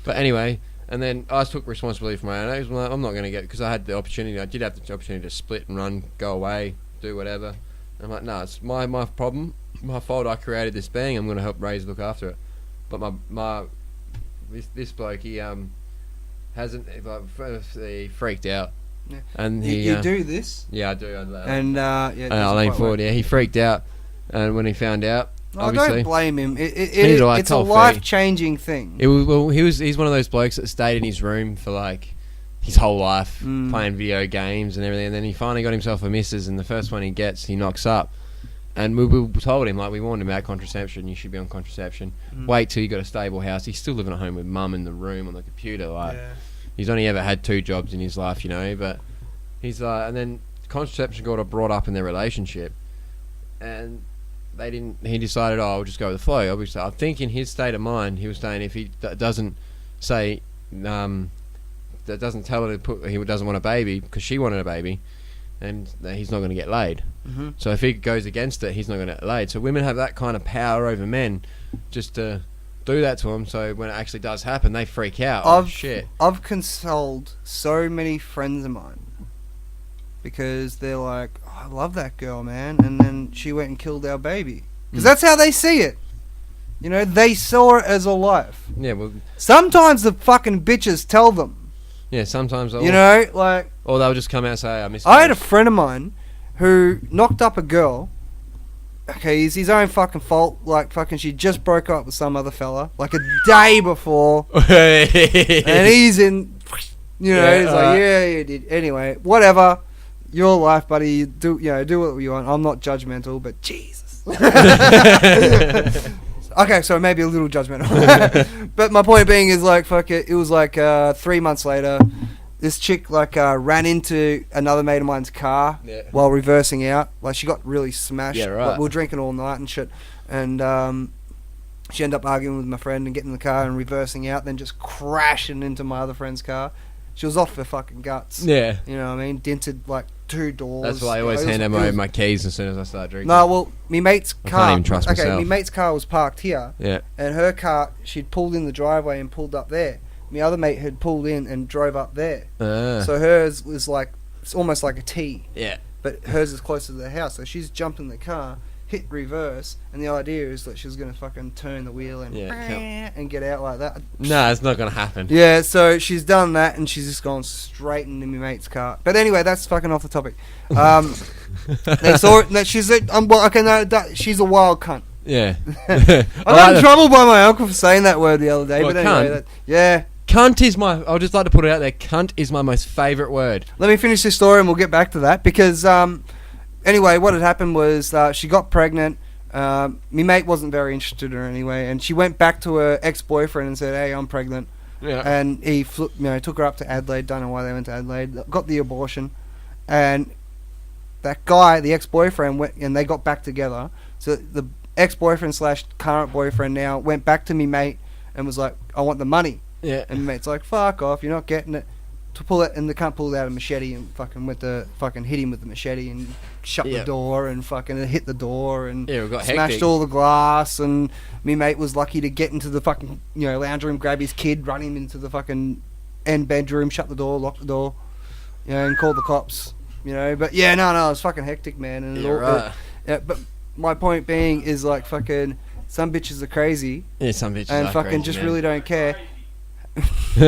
But anyway, and then I took responsibility for my own actions. I'm not going to get because I had the opportunity. I did have the opportunity to split and run, go away, do whatever. And I'm like, no, it's my problem, my fault. I created this being. I'm going to help raise, look after it. But this bloke, he hasn't. He freaked out. Yeah. And you do this? Yeah, I do. And I leaned forward. Yeah, he freaked out, and when he found out, obviously, I don't blame him. It's a life-changing thing. He's one of those blokes that stayed in his room for like his whole life, playing video games and everything, and then he finally got himself a missus, and the first one he gets, he knocks up. And we told him, like, we warned him about contraception. You should be on contraception. Wait till you got a stable house. He's still living at home with mum in the room on the computer, like. Yeah. He's only ever had 2 jobs in his life, you know, but he's and then contraception got brought up in their relationship, and he decided, I'll just go with the flow. Obviously, I think in his state of mind, he was saying if he doesn't say, that doesn't tell her he doesn't want a baby because she wanted a baby, and he's not going to get laid. Mm-hmm. So if he goes against it, he's not going to get laid. So women have that kind of power over men, just to do that to them, so when it actually does happen, they freak out. Shit. I've consoled so many friends of mine because they're like, I love that girl, man, and then she went and killed our baby. Because that's how they see it. You know, they saw it as a life. Yeah, well. Sometimes the fucking bitches tell them. Yeah, sometimes. You know, like. Or they'll just come out and say, I miss. I had a friend of mine who knocked up a girl. Okay, it's his own fucking fault. Like, fucking, she just broke up with some other fella, like a day before. And he's in, you know, he's like, yeah, you did. Anyway, whatever. Your life, buddy. You do what you want. I'm not judgmental, but Jesus. Okay, so maybe a little judgmental. But my point being is, like, fuck it. It was like 3 months later. This chick ran into another mate of mine's car while reversing out. Like, she got really smashed. Yeah, right. Like, we were drinking all night and shit. And she ended up arguing with my friend and getting in the car and reversing out, then just crashing into my other friend's car. She was off her fucking guts. Yeah. You know what I mean? Dented, like, 2 doors. That's why I always hand over my keys as soon as I start drinking. No, well, me mate's car... I can't even trust myself. Okay, me mate's car was parked here. Yeah. And her car, she'd pulled in the driveway and pulled up there. My other mate had pulled in and drove up there. So hers was like, it's almost like a T. Yeah. But hers is closer to the house. So she's jumped in the car, hit reverse, and the idea is that she's going to fucking turn the wheel and and get out like that. No, it's not going to happen. Yeah, so she's done that and she's just gone straight into my mate's car. But anyway, that's fucking off the topic. They saw it, that she's she's a wild cunt. Yeah. I got in trouble by my uncle for saying that word the other day. But anyway, Cunt is I'll just like to put it out there. Cunt is my most favourite word. Let me finish this story and we'll get back to that. Because, anyway, what had happened was she got pregnant. My mate wasn't very interested in her anyway. And she went back to her ex-boyfriend and said, hey, I'm pregnant. Yeah. And he took her up to Adelaide. Don't know why they went to Adelaide. Got the abortion. And that guy, the ex-boyfriend, went and they got back together. So the ex-boyfriend / current boyfriend now went back to me mate and was like, I want the money. Yeah. And mate's like, fuck off, you're not getting it. To pull it, and the cunt pulled out a machete and fucking hit him with the machete and shut the door and fucking hit the door and we got smashed hectic. all the glass. And me mate was lucky to get into the fucking lounge room, grab his kid, run him into the fucking end bedroom, shut the door, lock the door, and call the cops. But it was fucking hectic, man. And right. But my point being is like fucking some bitches are crazy. Yeah, some bitches and are fucking crazy, just man. really don't care. True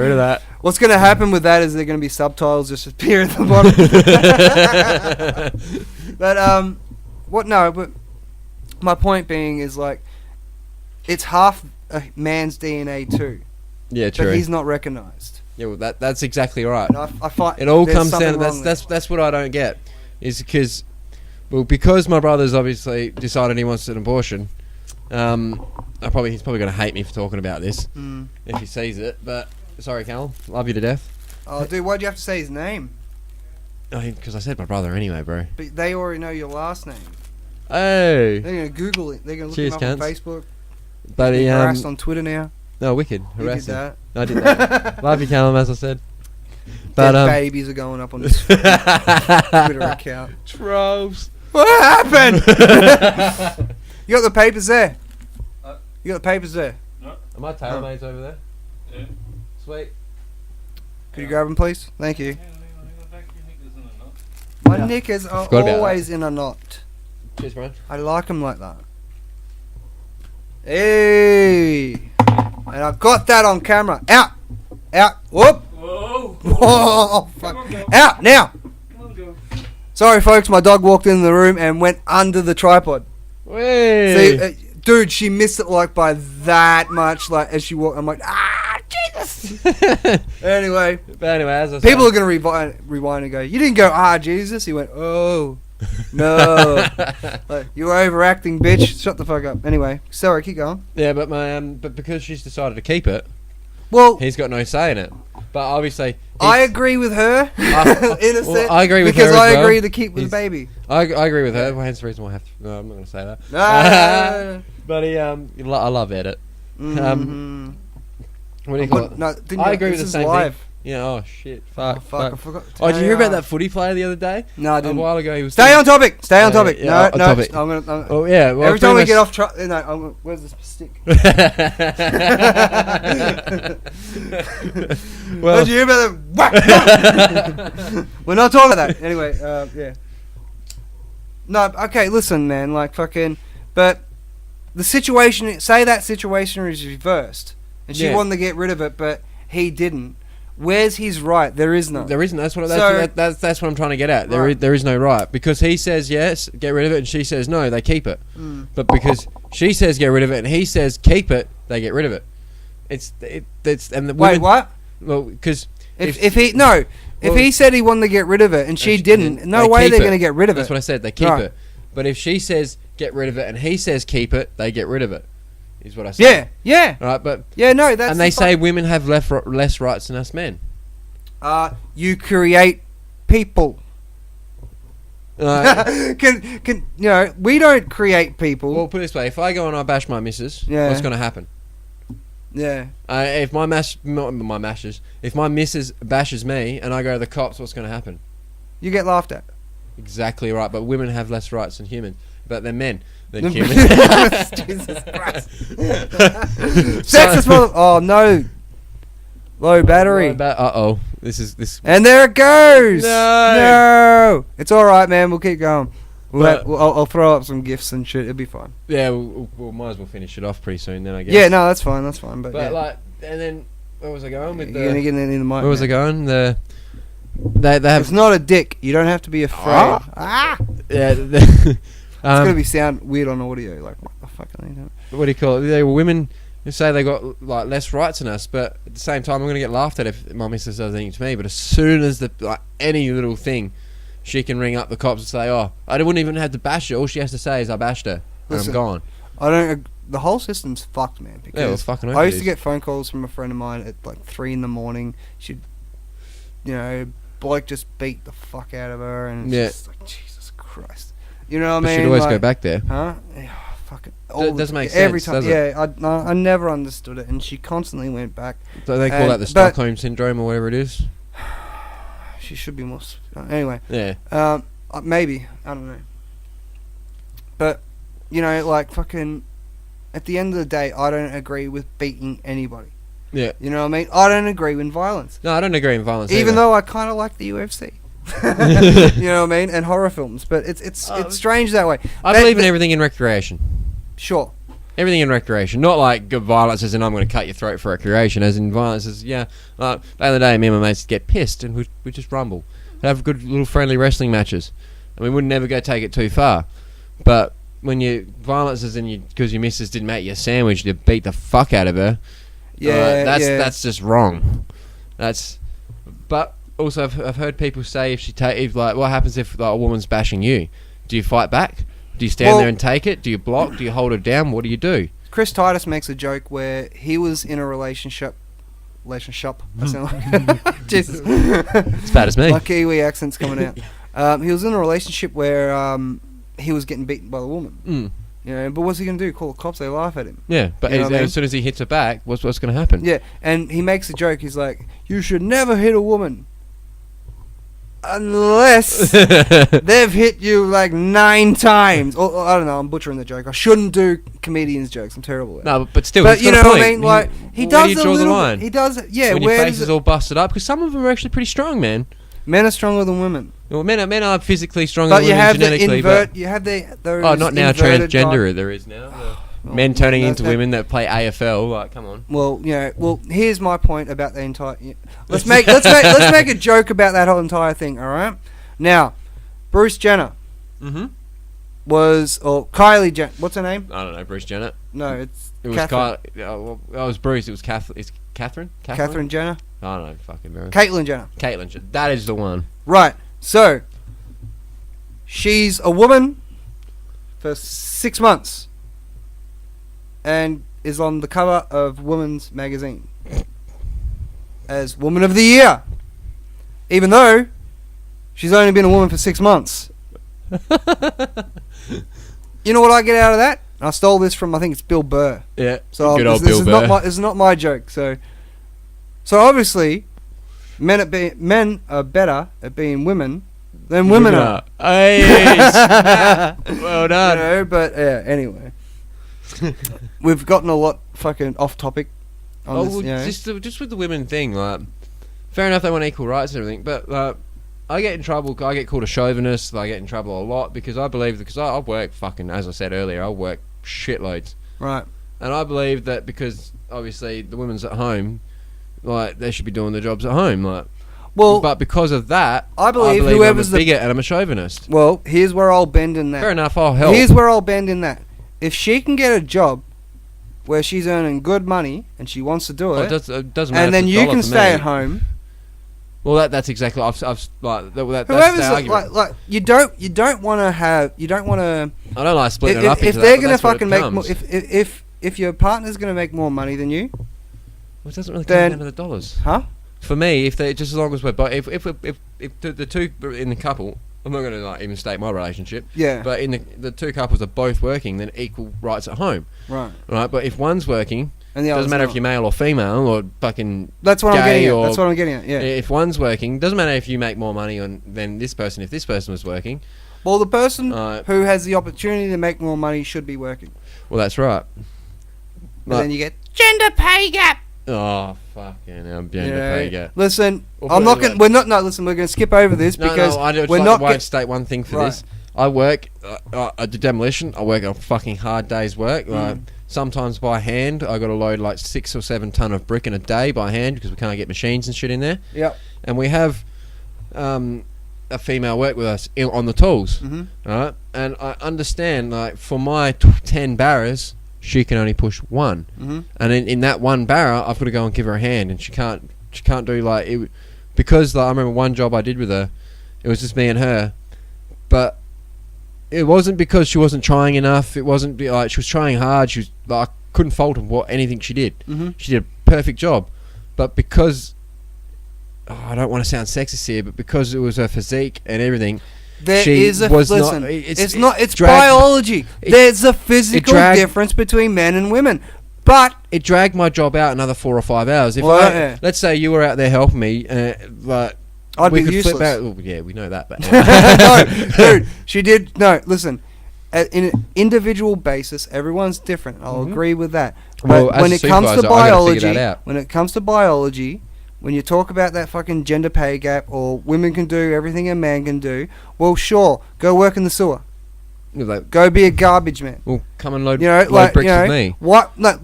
to that. What's going to happen with that is there going to be subtitles just appear at the bottom. But my point being is like it's half a man's DNA too. Yeah, true. But he's not recognised. Yeah, well, that's exactly right. And I find it all there's comes down something to wrong that's what I don't get is because my brother's obviously decided he wants an abortion. He's probably going to hate me for talking about this if he sees it. But sorry, Cal, love you to death. Oh, dude, why'd you have to say his name? Because I said my brother anyway, bro. But they already know your last name. Hey. They're going to Google it. They're going to look Cheers, him up cunts. on Facebook. But he harassed on Twitter now. No, wicked. You did Harassing. that. I did that. Love you, Callum, as I said. But Dead babies are going up on this Twitter account. Trolls. What happened? You got the papers there. You got the papers there. No. Are my tailmates over there? Yeah. Sweet. Could you grab them, please? Thank you. Hang on. Back your knickers in a knot. My knickers are Forgot about always in a knot. Cheers, bro. I like them like that. Hey! And I've got that on camera. Out! Whoop! Whoa! Oh, fuck. Come on, go. Out now! Come on, go. Sorry, folks. My dog walked in the room and went under the tripod. Hey. See, dude, she missed it like by that much. Like as she walked, I'm like, Jesus. Anyway, as I people said, are gonna rewind and go, you didn't go, Jesus. He went, oh no, like, you're overacting, bitch. Shut the fuck up. Anyway, sorry, keep going. Yeah, but but because she's decided to keep it, Well, he's got no say in it. But obviously, I agree with her. In a sense, I agree with because her as I well. agree to keep with the baby. I agree with her. Well, hence the reason why I have to. No, I'm not going to say that. Ah. But I love Edit. Mhm. What do you call it? No, I agree with the is same live. thing. Yeah. Oh shit. Fuck. Oh, fuck. I forgot. Oh, did you hear about that footy player the other day? No, I didn't. A while ago, he was. Stay on topic. Stay on Yeah, topic. yeah, No, on no. topic. I'm gonna. Oh yeah. Well, Every time we pretty get much- off track, where's this stick? Well, Did you hear about that? We're not talking about that. Anyway, yeah. No, okay, listen, man, like fucking, but the situation, say that situation is reversed, and she Yeah. wanted to get rid of it, but he didn't. Where's his right? There is none. There isn't. That's what So- that's what I'm trying to get at. Right. There is no right because he says yes, get rid of it, and she says no, they keep it. But because she says get rid of it and he says keep it, they get rid of it. It's and the Wait, women, what? Well, because If he said he wanted to get rid of it and she didn't, no they way keep they're it. going to get rid of That's it. what I said. They keep Right. it. But if she says get rid of it and he says keep it, they get rid of it. Is what I said. Yeah. All right, but Yeah, no, that's and they the say women have less rights than us men. you create people. Can we don't create people. Well, put it this way: if I go and I bash my missus, Yeah. what's going to happen? Yeah. If if my missus bashes me and I go to the cops, what's going to happen? You get laughed at. Exactly right. But women have less rights than humans. But they're men than Jesus humans. Christ. Sexist mother. Oh no. Low battery. Uh-oh. This. And there it goes. No. It's all right, man. We'll keep going. But- I'll throw up some gifts and shit. It'll be fine. Yeah, we'll might as well finish it off pretty soon then, I guess. Yeah, no, that's fine. That's fine. But yeah. But and then where was I going with You're gonna get in the mic. Where was I man. going? They have It's not a dick. You don't have to be afraid. yeah. It's gonna be sound weird on audio. Like what the fuck are they doing? What do you call it? Women who say they got like less rights than us, but at the same time, I'm going to get laughed at if my missus does anything to me. But as soon as any little thing, she can ring up the cops and say, "Oh, I wouldn't even have to bash her. All she has to say is I bashed her, and I'm gone." The whole system's fucked, man. Because yeah, it's fucking. I used to get phone calls from a friend of mine at like 3 a.m. She'd, bloke just beat the fuck out of her, and it's just like, Jesus Christ. You know what I mean? She'd always go back there. Huh? Yeah, fucking. It doesn't make sense, every time. does it? Yeah, I never understood it, and she constantly went back. So they call that the Stockholm syndrome or whatever it is. She should be more. Anyway. Yeah. Maybe, I don't know. But like fucking. At the end of the day, I don't agree with beating anybody. Yeah. You know what I mean? I don't agree with violence. No, I don't agree with violence Even either. though I kind of like the UFC. You know what I mean? And horror films. But it's strange that way. I believe in everything in recreation. Sure. Everything in recreation. Not like good violence as in I'm going to cut your throat for recreation. As in violence as, back in the day, me and my mates would get pissed and we'd just rumble. We'd have good little friendly wrestling matches. And we wouldn't ever go take it too far. But when violence is in because your missus didn't make you a sandwich, you beat the fuck out of her. That's just wrong. But also I've heard people say what happens if a woman's bashing you? Do you fight back? Do you stand there and take it? Do you block? Do you hold her down? What do you do? Chris Titus makes a joke where he was in a relationship. I sound like Jesus. It's bad as me. My Kiwi accent's coming out. He was in a relationship where he was getting beaten by the woman. But what's he going to do? Call the cops? They laugh at him. Yeah, but as soon as he hits her back, what's going to happen? Yeah, and he makes a joke. He's like, "You should never hit a woman unless they've hit you like 9 times." Or I don't know. I'm butchering the joke. I shouldn't do comedians' jokes. I'm terrible at it. No, but still, but you know what I mean? Like he does do you draw the line? He does. Yeah, when your face is all busted up, because some of them are actually pretty strong, man. Men are stronger than women. Well, men are physically stronger than you women have genetically. You have those. Oh, not now transgender. There is now. Men turning into that. women that play AFL. Like, come on. Well, here's my point about the entire. Let's make a joke about that whole entire thing. All right. Now, Bruce Jenner. Kylie Jenner. What's her name? I don't know. Bruce Jenner. No, it was Catherine. It was Bruce. It was Catherine. Catherine Jenner. I don't know. Fucking know. Caitlyn Jenner. That is the one. Right. So, she's a woman for 6 months and is on the cover of Women's Magazine as Woman of the Year, even though she's only been a woman for 6 months. You know what I get out of that? I stole this from, I think it's Bill Burr. Yeah. So good old Bill Burr. This is not my joke. So obviously, men are better at being women than women are. Well done. But anyway, we've gotten a lot fucking off topic. Just with the women thing, like, fair enough they want equal rights and everything, but I get in trouble. I get called a chauvinist. I get in trouble a lot because I believe because I work fucking, as I said earlier, I work shitloads. Right. And I believe that because obviously the women's at home, like they should be doing their jobs at home, like. Well, but because of that, I believe whoever's I'm a bigot and I'm a chauvinist. Well, here's where I'll bend in that. Fair enough. I'll help. Here's where I'll bend in that. If she can get a job where she's earning good money and she wants to do it, it doesn't matter. And then you can stay at home. Well, that's exactly. I've that's the argument. Like you don't want to. I don't like splitting it up. If they're gonna fucking make more, if your partner's gonna make more money than you, well, it doesn't really come down to the dollars, huh? For me, if they just as long as we're if the two in the couple, I'm not going to even state my relationship. Yeah. But in the two couples are both working, then equal rights at home. Right. Right. But if one's working, and the doesn't matter if you're male or female or fucking. That's what I'm getting at. That's what I'm getting at. Yeah. If one's working, doesn't matter if you make more money than this person. If this person was working. Well, the person who has the opportunity to make more money should be working. Well, that's right. But then you get gender pay gap. Oh fucking hell, gender pay gap. Listen, I'm not going. We're not. No, listen. We're going to skip over this because we're not. I state one thing for this. I work. I do demolition. I work a fucking hard day's work. Like sometimes by hand. I got to load like 6 or 7 ton of brick in a day by hand because we can't get machines and shit in there. Yep. And we have a female work with us on the tools. Right. And I understand like for my 10 barras, she can only push one. Mm-hmm. And in that one barra, I've got to go and give her a hand, and she can't do like it, because like, I remember one job I did with her, it was just me and her, but it wasn't because she wasn't trying enough. It wasn't like she was trying hard. She was like, I couldn't fault her for anything she did. Mm-hmm. She did a perfect job, but because I don't want to sound sexist here, but because it was her physique and everything. It's biology. There's a physical difference between men and women, but it dragged my job out another 4 or 5 hours. If let's say you were out there helping me, like I'd we be could useless. flip out. Well, yeah, we know that, but no, dude, she did. No, listen. In an individual basis, everyone's different. I'll agree with that. But when it comes to biology, when you talk about that fucking gender pay gap, or women can do everything a man can do, well, sure, go work in the sewer. Like, go be a garbage man. Well, come and load bricks with me. What? Like,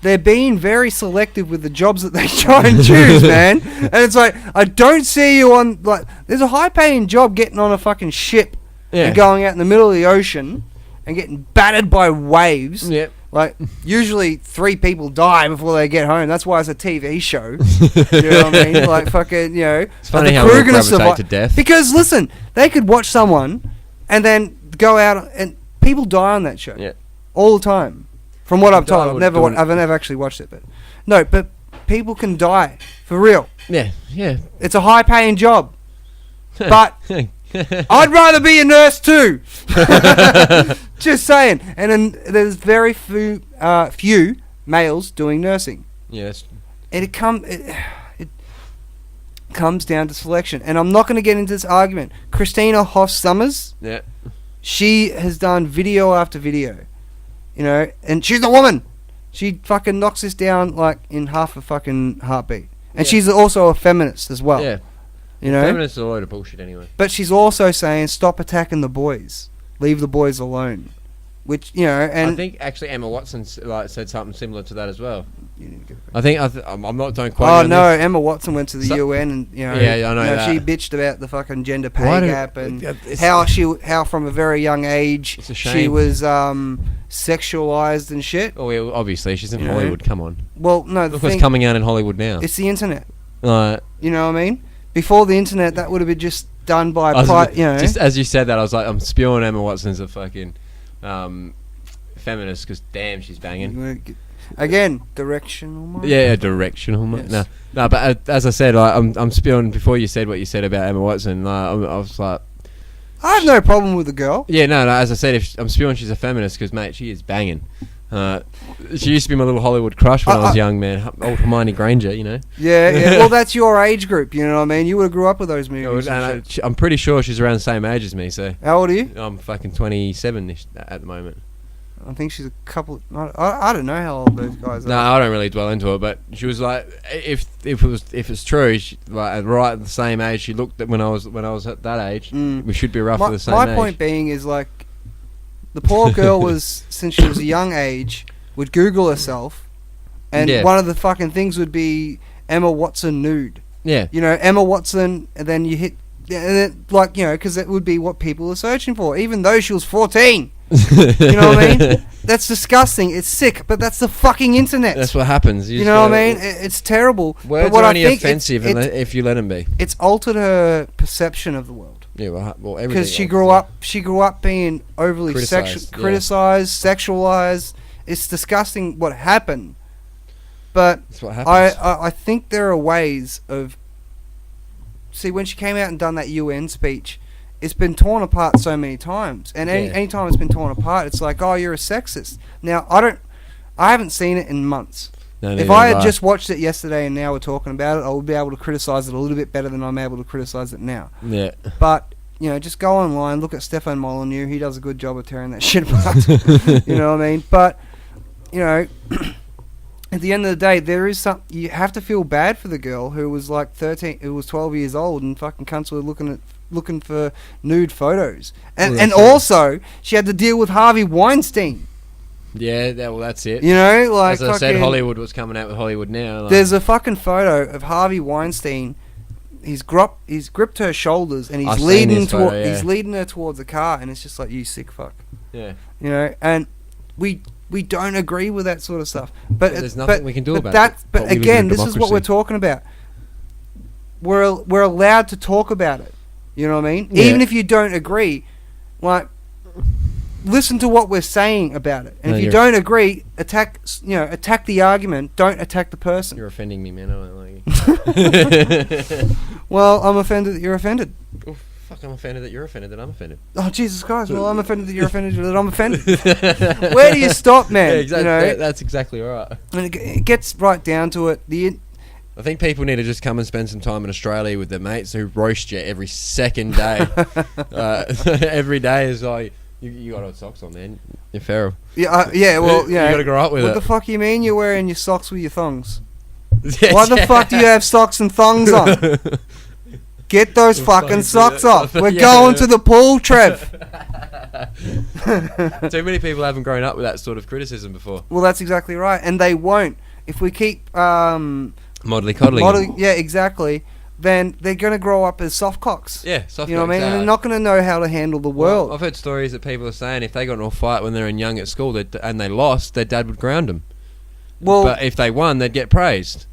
they're being very selective with the jobs that they try and choose, man. And it's like, I don't see you on, like, there's a high-paying job getting on a fucking ship and going out in the middle of the ocean and getting battered by waves. Yep. Like, usually 3 people die before they get home. That's why it's a TV show. You know what I mean? Like, fucking, It's funny how we gravitate to death. Because, listen, they could watch someone and then go out, and people die on that show. Yeah. All the time. From what I've told. I've never actually watched it, but... No, but people can die. For real. Yeah, yeah. It's a high-paying job. But... I'd rather be a nurse too. Just saying. And then there's very few males doing nursing. Yes. And it comes down to selection. And I'm not going to get into this argument. Christina Hoff Summers. Yeah. She has done video after video. And she's a woman. She fucking knocks this down like in half a fucking heartbeat. And she's also a feminist as well. Yeah. Feminists are a load of bullshit anyway. But she's also saying, stop attacking the boys. Leave the boys alone. Which, and... I think actually Emma Watson said something similar to that as well. I'm not don't quote. Oh no, Emma Watson went to the UN and I know that. She bitched about the fucking gender pay gap and how from a very young age she was sexualized and shit. Oh, well, obviously she's in Hollywood. Come on. Well, no, look what's coming out in Hollywood now. It's the internet. You know what I mean? Before the internet, that would have been just done by Just as you said that, I was like, I'm spewing Emma Watson as a fucking feminist because damn, she's banging. Again, directional mark. Yeah, directional mark. Yes. No, but as I said, I'm spewing before you said what you said about Emma Watson. I was like, I have no problem with the girl. Yeah, no. As I said, I'm spewing she's a feminist because mate, she is banging. She used to be my little Hollywood crush when I was young, man. Old Hermione Granger, Yeah. Well, that's your age group, you know what I mean? You would have grew up with those movies. I'm pretty sure she's around the same age as me, so... How old are you? I'm fucking 27-ish at the moment. I think she's a couple... I don't know how old those guys are. No, I don't really dwell into it, but she was like... If it's true, she, like right at the same age she looked at when I was at that age, we should be roughly the same age. My point being is, like... The poor girl was, since she was a young age, would Google herself, and one of the fucking things would be Emma Watson nude. Yeah. Emma Watson, and then you hit, because that would be what people are searching for, even though she was 14. You know what I mean? That's disgusting. It's sick, but that's the fucking internet. That's what happens. You know what I mean? It's terrible. Words are only offensive if you let them be. It's altered her perception of the world. Yeah, well, everything. Because she grew up being overly criticized, sexualized. It's disgusting what happened. But that's what happens. I think there are ways of... See, when she came out and done that UN speech, it's been torn apart so many times. And any time it's been torn apart, it's like, oh, you're a sexist. Now, I haven't seen it in months. No, if I had just watched it yesterday and now we're talking about it, I would be able to criticize it a little bit better than I'm able to criticize it now. Yeah. But, just go online, look at Stefan Molyneux. He does a good job of tearing that shit apart. You know what I mean? But, at the end of the day, there is you have to feel bad for the girl who was like 12 years old and fucking cunts were looking for nude photos. And also, she had to deal with Harvey Weinstein. Yeah, that's it. As I said, Hollywood was coming out with Hollywood now. There's a fucking photo of Harvey Weinstein. He's gripped her shoulders and he's leading her towards the car, and it's just like, you sick fuck. Yeah. And we we don't agree with that sort of stuff. But there's nothing we can do about that. it. But again, this is what we're talking about. We're allowed to talk about it. You know what I mean? Yeah. Even if you don't agree, like, listen to what we're saying about it. And if you don't agree, attack the argument. Don't attack the person. You're offending me, man. I don't like you. Well, I'm offended that you're offended. Oh, fuck, I'm offended that you're offended that I'm offended. Oh, Jesus Christ. Well, I'm offended that you're offended that I'm offended. Where do you stop, man? Yeah, exactly. That's exactly right. And it gets right down to it. I think people need to just come and spend some time in Australia with their mates who roast you every second day. Every day is like, you got old socks on, man. You're feral. Yeah, well, yeah. You got to grow up with it. What the fuck you mean you're wearing your socks with your thongs? Why the fuck do you have socks and thongs on? Get those fucking socks off. We're going to the pool, Trev. Too many people haven't grown up with that sort of criticism before. Well, that's exactly right. And they won't. If we keep... Modelly coddling. Yeah, exactly. Then they're going to grow up as soft cocks. Yeah, soft cocks. You know what I mean? And they're not going to know how to handle the world. Well, I've heard stories that people are saying if they got into a fight when they were young at school and they lost, their dad would ground them. Well, but if they won, they'd get praised.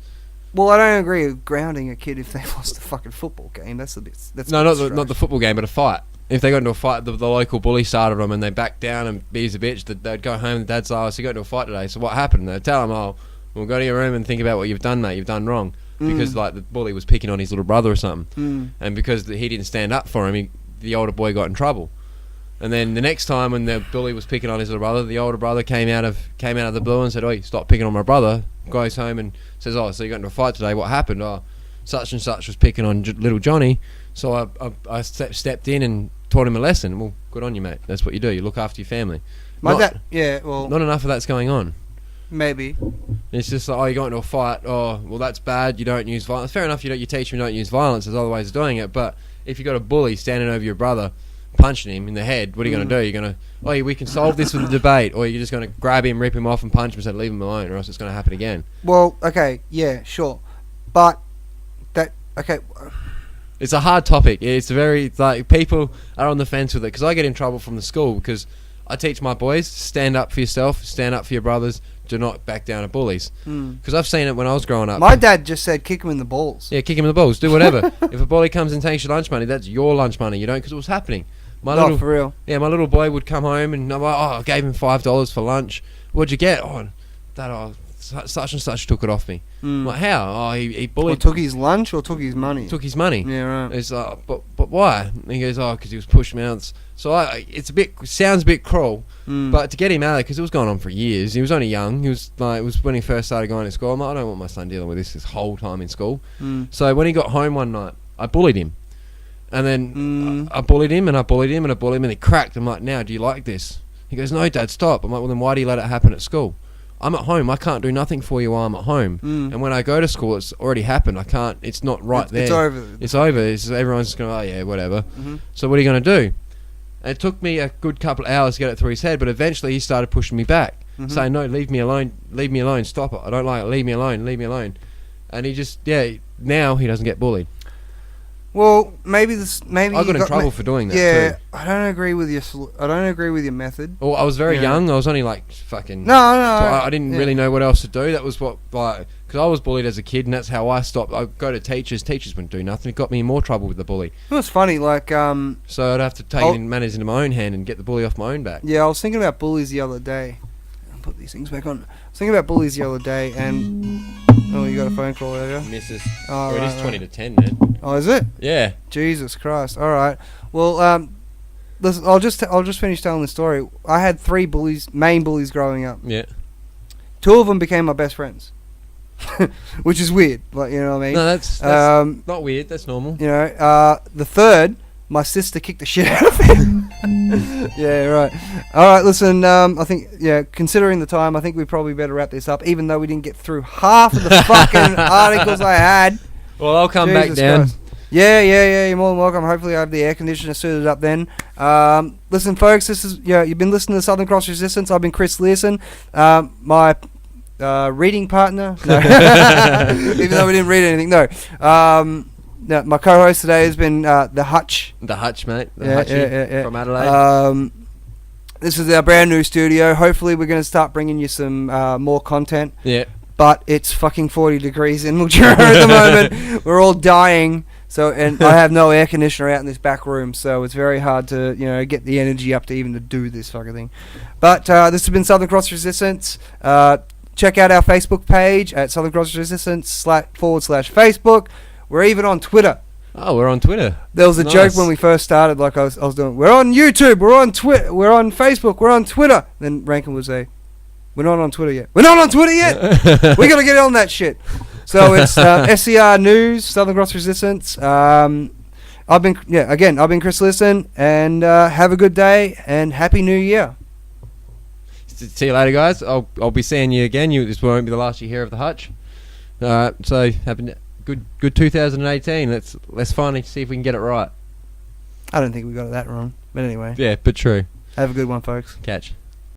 Well, I don't agree with grounding a kid if they lost a fucking football game. That's a bit. Not the football game, but a fight. If they got into a fight, the local bully started them and they backed down and he's a bitch, they'd go home and dad's like, oh, so you got into a fight today, so what happened? They'd tell him, oh, well, go to your room and think about what you've done, mate. You've done wrong. Because like the bully was picking on his little brother or something. And because he didn't stand up for him, the older boy got in trouble. And then the next time when the bully was picking on his little brother, the older brother came out of the blue and said, "Oh, stop picking on my brother." Goes home and says, "Oh, so you got into a fight today? What happened?" "Oh, such and such was picking on little Johnny, so I stepped in and taught him a lesson." Well, good on you, mate. That's what you do. You look after your family. Not enough of that's going on. Maybe. It's just like, oh, you got into a fight. Oh, well, that's bad. You don't use violence. Fair enough. You teach him don't use violence. There's other ways of doing it. But if you got a bully standing over your brother, punching him in the head, what are you going to do? You're going to, oh, we can solve this with a debate, or you're just going to grab him, rip him off, and punch him and say, leave him alone, or else it's going to happen again. Well, okay, yeah, sure, but okay. It's a hard topic. It's very people are on the fence with it because I get in trouble from the school because I teach my boys stand up for yourself, stand up for your brothers. Do not back down at bullies. Because I've seen it when I was growing up. My dad just said kick him in the balls. Yeah, kick him in the balls. Do whatever. If a bully comes and takes your lunch money, that's your lunch money. You don't, because it was happening. For real. Yeah, my little boy would come home and I'm like, oh, I gave him $5 for lunch. What'd you get? Such and such took it off me. I'm like, how? Oh, he bullied. Or took his lunch or took his money? Took his money. Yeah, right. It's but why? And he goes, oh, because he was pushing me out. So sounds a bit cruel, but to get him out of there, because it was going on for years. He was only young. It was when he first started going to school. I'm like, I don't want my son dealing with this whole time in school. So when he got home one night, I bullied him. And then I bullied him and I bullied him and I bullied him and he cracked. I'm like, now, do you like this? He goes, no, Dad, stop. I'm like, well, then why do you let it happen at school? I'm at home. I can't do nothing for you while I'm at home. And when I go to school, it's already happened. I can't. It's not right there. It's over. It's over. Everyone's just going, oh, yeah, whatever. So what are you going to do? And it took me a good couple of hours to get it through his head, but eventually he started pushing me back, saying, no, leave me alone, stop it. I don't like it. Leave me alone. And he just, now he doesn't get bullied. Well, maybe I got in trouble for doing that too. Yeah, I don't agree with your method. Well, I was very young. I was only like fucking... No. I didn't really know what else to do. That was what, because I was bullied as a kid, and that's how I stopped. I'd go to teachers. Teachers wouldn't do nothing. It got me in more trouble with the bully. It was funny, so I'd have to take matters into my own hand and get the bully off my own back. Yeah, I was thinking about bullies the other day. I'll put these things back on. I was thinking about bullies the other day, and... Oh, you got a phone call earlier? Mrs. Oh, it right, is 20 to 10, man. Oh, is it? Yeah. Jesus Christ. All right. Well, listen, I'll just finish telling the story. I had 3 main bullies growing up. Yeah. 2 of them became my best friends. Which is weird. Like, you know what I mean? No, that's not weird. That's normal. You know, the third, my sister kicked the shit out of him. Yeah, right. All right, listen, I think, considering the time, I think we probably better wrap this up, even though we didn't get through half of the fucking articles I had. Well, I'll come back down. Christ. Yeah, you're more than welcome. Hopefully I have the air conditioner suited up then. Listen, folks, this is, you've been listening to Southern Cross Resistance. I've been Chris Learson. My reading partner, no. Even though we didn't read anything, no. No, my co-host today has been the Hutch. The Hutch, mate. The Hutchie from Adelaide. This is our brand new studio. Hopefully we're going to start bringing you some more content. Yeah. But it's fucking 40 degrees in Mildura at the moment. We're all dying. So, and I have no air conditioner out in this back room, so it's very hard to, get the energy up to even to do this fucking thing. But this has been Southern Cross Resistance. Check out our Facebook page at Southern Cross Resistance /Facebook. We're even on Twitter. Oh, we're on Twitter. There was a joke when we first started, like I was doing. We're on YouTube. We're on Twitter. We're on Facebook. We're on Twitter. Then Rankin would say, "We're not on Twitter yet. We're not on Twitter yet. We gotta get on that shit." So it's SCR News, Southern Cross Resistance. I've been Chris Liston, and have a good day and Happy New Year. See you later, guys. I'll be seeing you again. This won't be the last you hear of the Hutch. So have a good 2018. Let's finally see if we can get it right. I don't think we got that wrong, but anyway. Yeah, but true. Have a good one, folks. Catch.